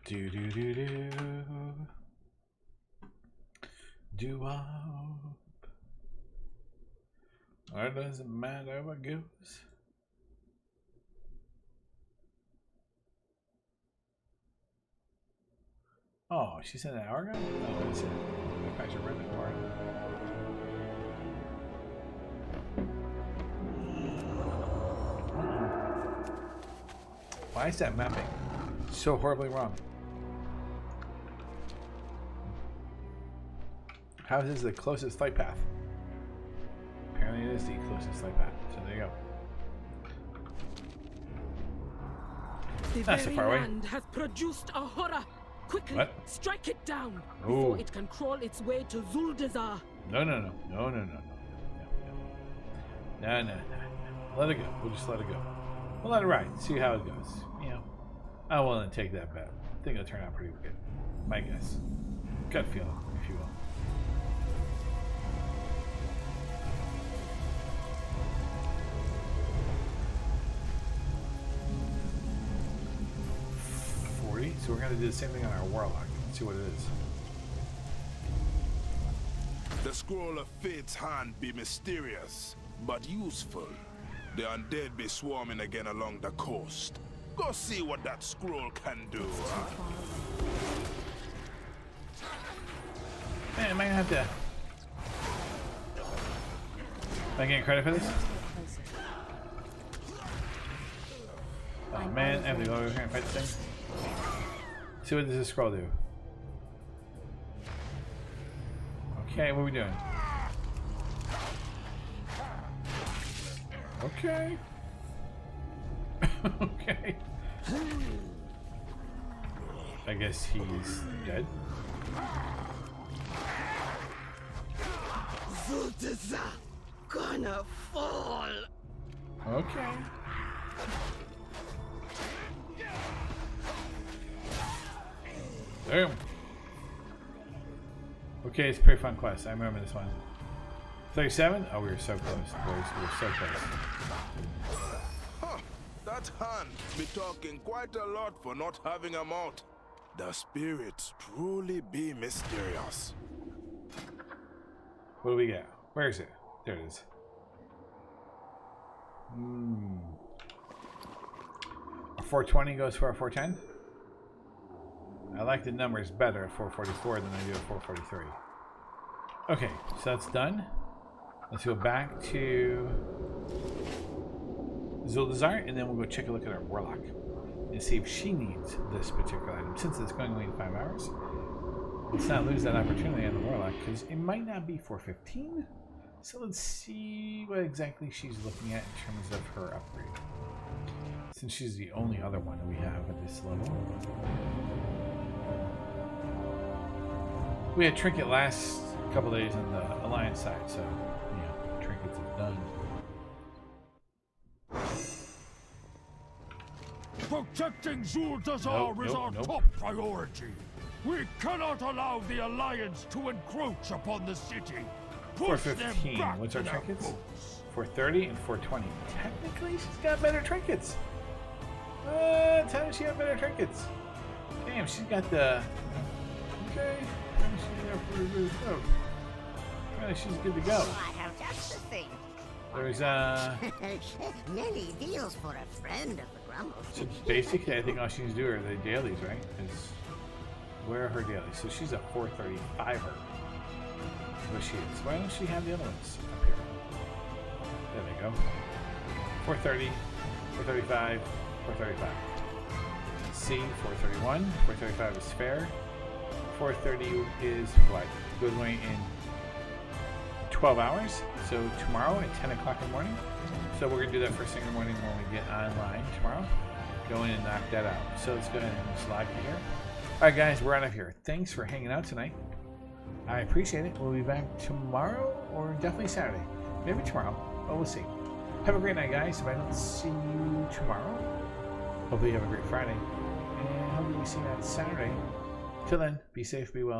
[SPEAKER 1] Do do do do. Do up. Or doesn't matter what goes. Oh, she said an hour ago? Oh, that's it. I probably should read that part. Why is that mapping so horribly wrong? How is this the closest flight path? Apparently it is the closest flight path. So there you go.
[SPEAKER 17] The
[SPEAKER 1] That's so far away.
[SPEAKER 17] land has produced a horror. Quickly,
[SPEAKER 1] What?
[SPEAKER 17] strike it down
[SPEAKER 1] Oh.
[SPEAKER 17] before it can crawl its way to Zuldazar.
[SPEAKER 1] No. Let it go. We'll just let it go. We'll let it ride. See how it goes. You know, I'm willing to take that bet. I think it'll turn out pretty good. My guess. Gut feeling, if you will. So we're going to do the same thing on our warlock. Let's see what it is.
[SPEAKER 12] The scroll of fate's hand be mysterious, but useful. The undead be swarming again along the coast. Go see what that scroll can do, huh?
[SPEAKER 1] Man, am I going to have to... Am I getting credit for this? Oh man, I have to go over here and fight this thing. See what does this scroll do? Okay, what are we doing? Okay. Okay. I guess he's dead.
[SPEAKER 17] Zuldazar gonna fall.
[SPEAKER 1] Okay. Damn. Okay, it's a pretty fun quest. I remember this one. 37? Oh, we were so close, boys. We were so close.
[SPEAKER 12] Huh, that hand be talking quite a lot for not having a mouth. The spirits truly be mysterious.
[SPEAKER 1] What do we get? Where is it? There it is. A 420 goes for a 410? I like the numbers better at 444 than I do at 443. Okay, so that's done. Let's go back to Zuldazar, and then we'll go check a look at our warlock and see if she needs this particular item. Since it's going only in 5 hours, let's not lose that opportunity on the warlock, because it might not be 415. So let's see what exactly she's looking at in terms of her upgrade, since she's the only other one we have at this level. We had Trinket last couple days on the Alliance side, so yeah, Trinkets is done.
[SPEAKER 9] Protecting Zuldazar is our top priority. We cannot allow the Alliance to encroach upon the city. Push them
[SPEAKER 1] 415.
[SPEAKER 9] back
[SPEAKER 1] What's our
[SPEAKER 9] to their
[SPEAKER 1] trinkets?
[SPEAKER 9] roots.
[SPEAKER 1] 430 and 420. Technically, she's got better trinkets. Tell me she got better trinkets. Damn, she's got the... Okay. She's got pretty good stuff. Well, she's good to go.
[SPEAKER 21] I have just the thing.
[SPEAKER 1] There's
[SPEAKER 21] many deals for a friend of the Grumble.
[SPEAKER 1] So basically, I think all she needs to do are the dailies, right? Is where are her dailies? So she's a 435er. Where she is. Why don't she have the other ones up here? There they go. 430, 435, 435. C, 431. 435 is fair. 430 is what? Goes away in 12 hours. So tomorrow at 10 o'clock in the morning. So we're going to do that first thing in the morning when we get online tomorrow. Go in and knock that out. So let's go ahead and slide to here. Alright guys, we're out of here. Thanks for hanging out tonight. I appreciate it. We'll be back tomorrow or definitely Saturday. Maybe tomorrow, but we'll see. Have a great night, guys. If I don't see you tomorrow, hopefully you have a great Friday. And hopefully we see you on Saturday. Till then, be safe, be well.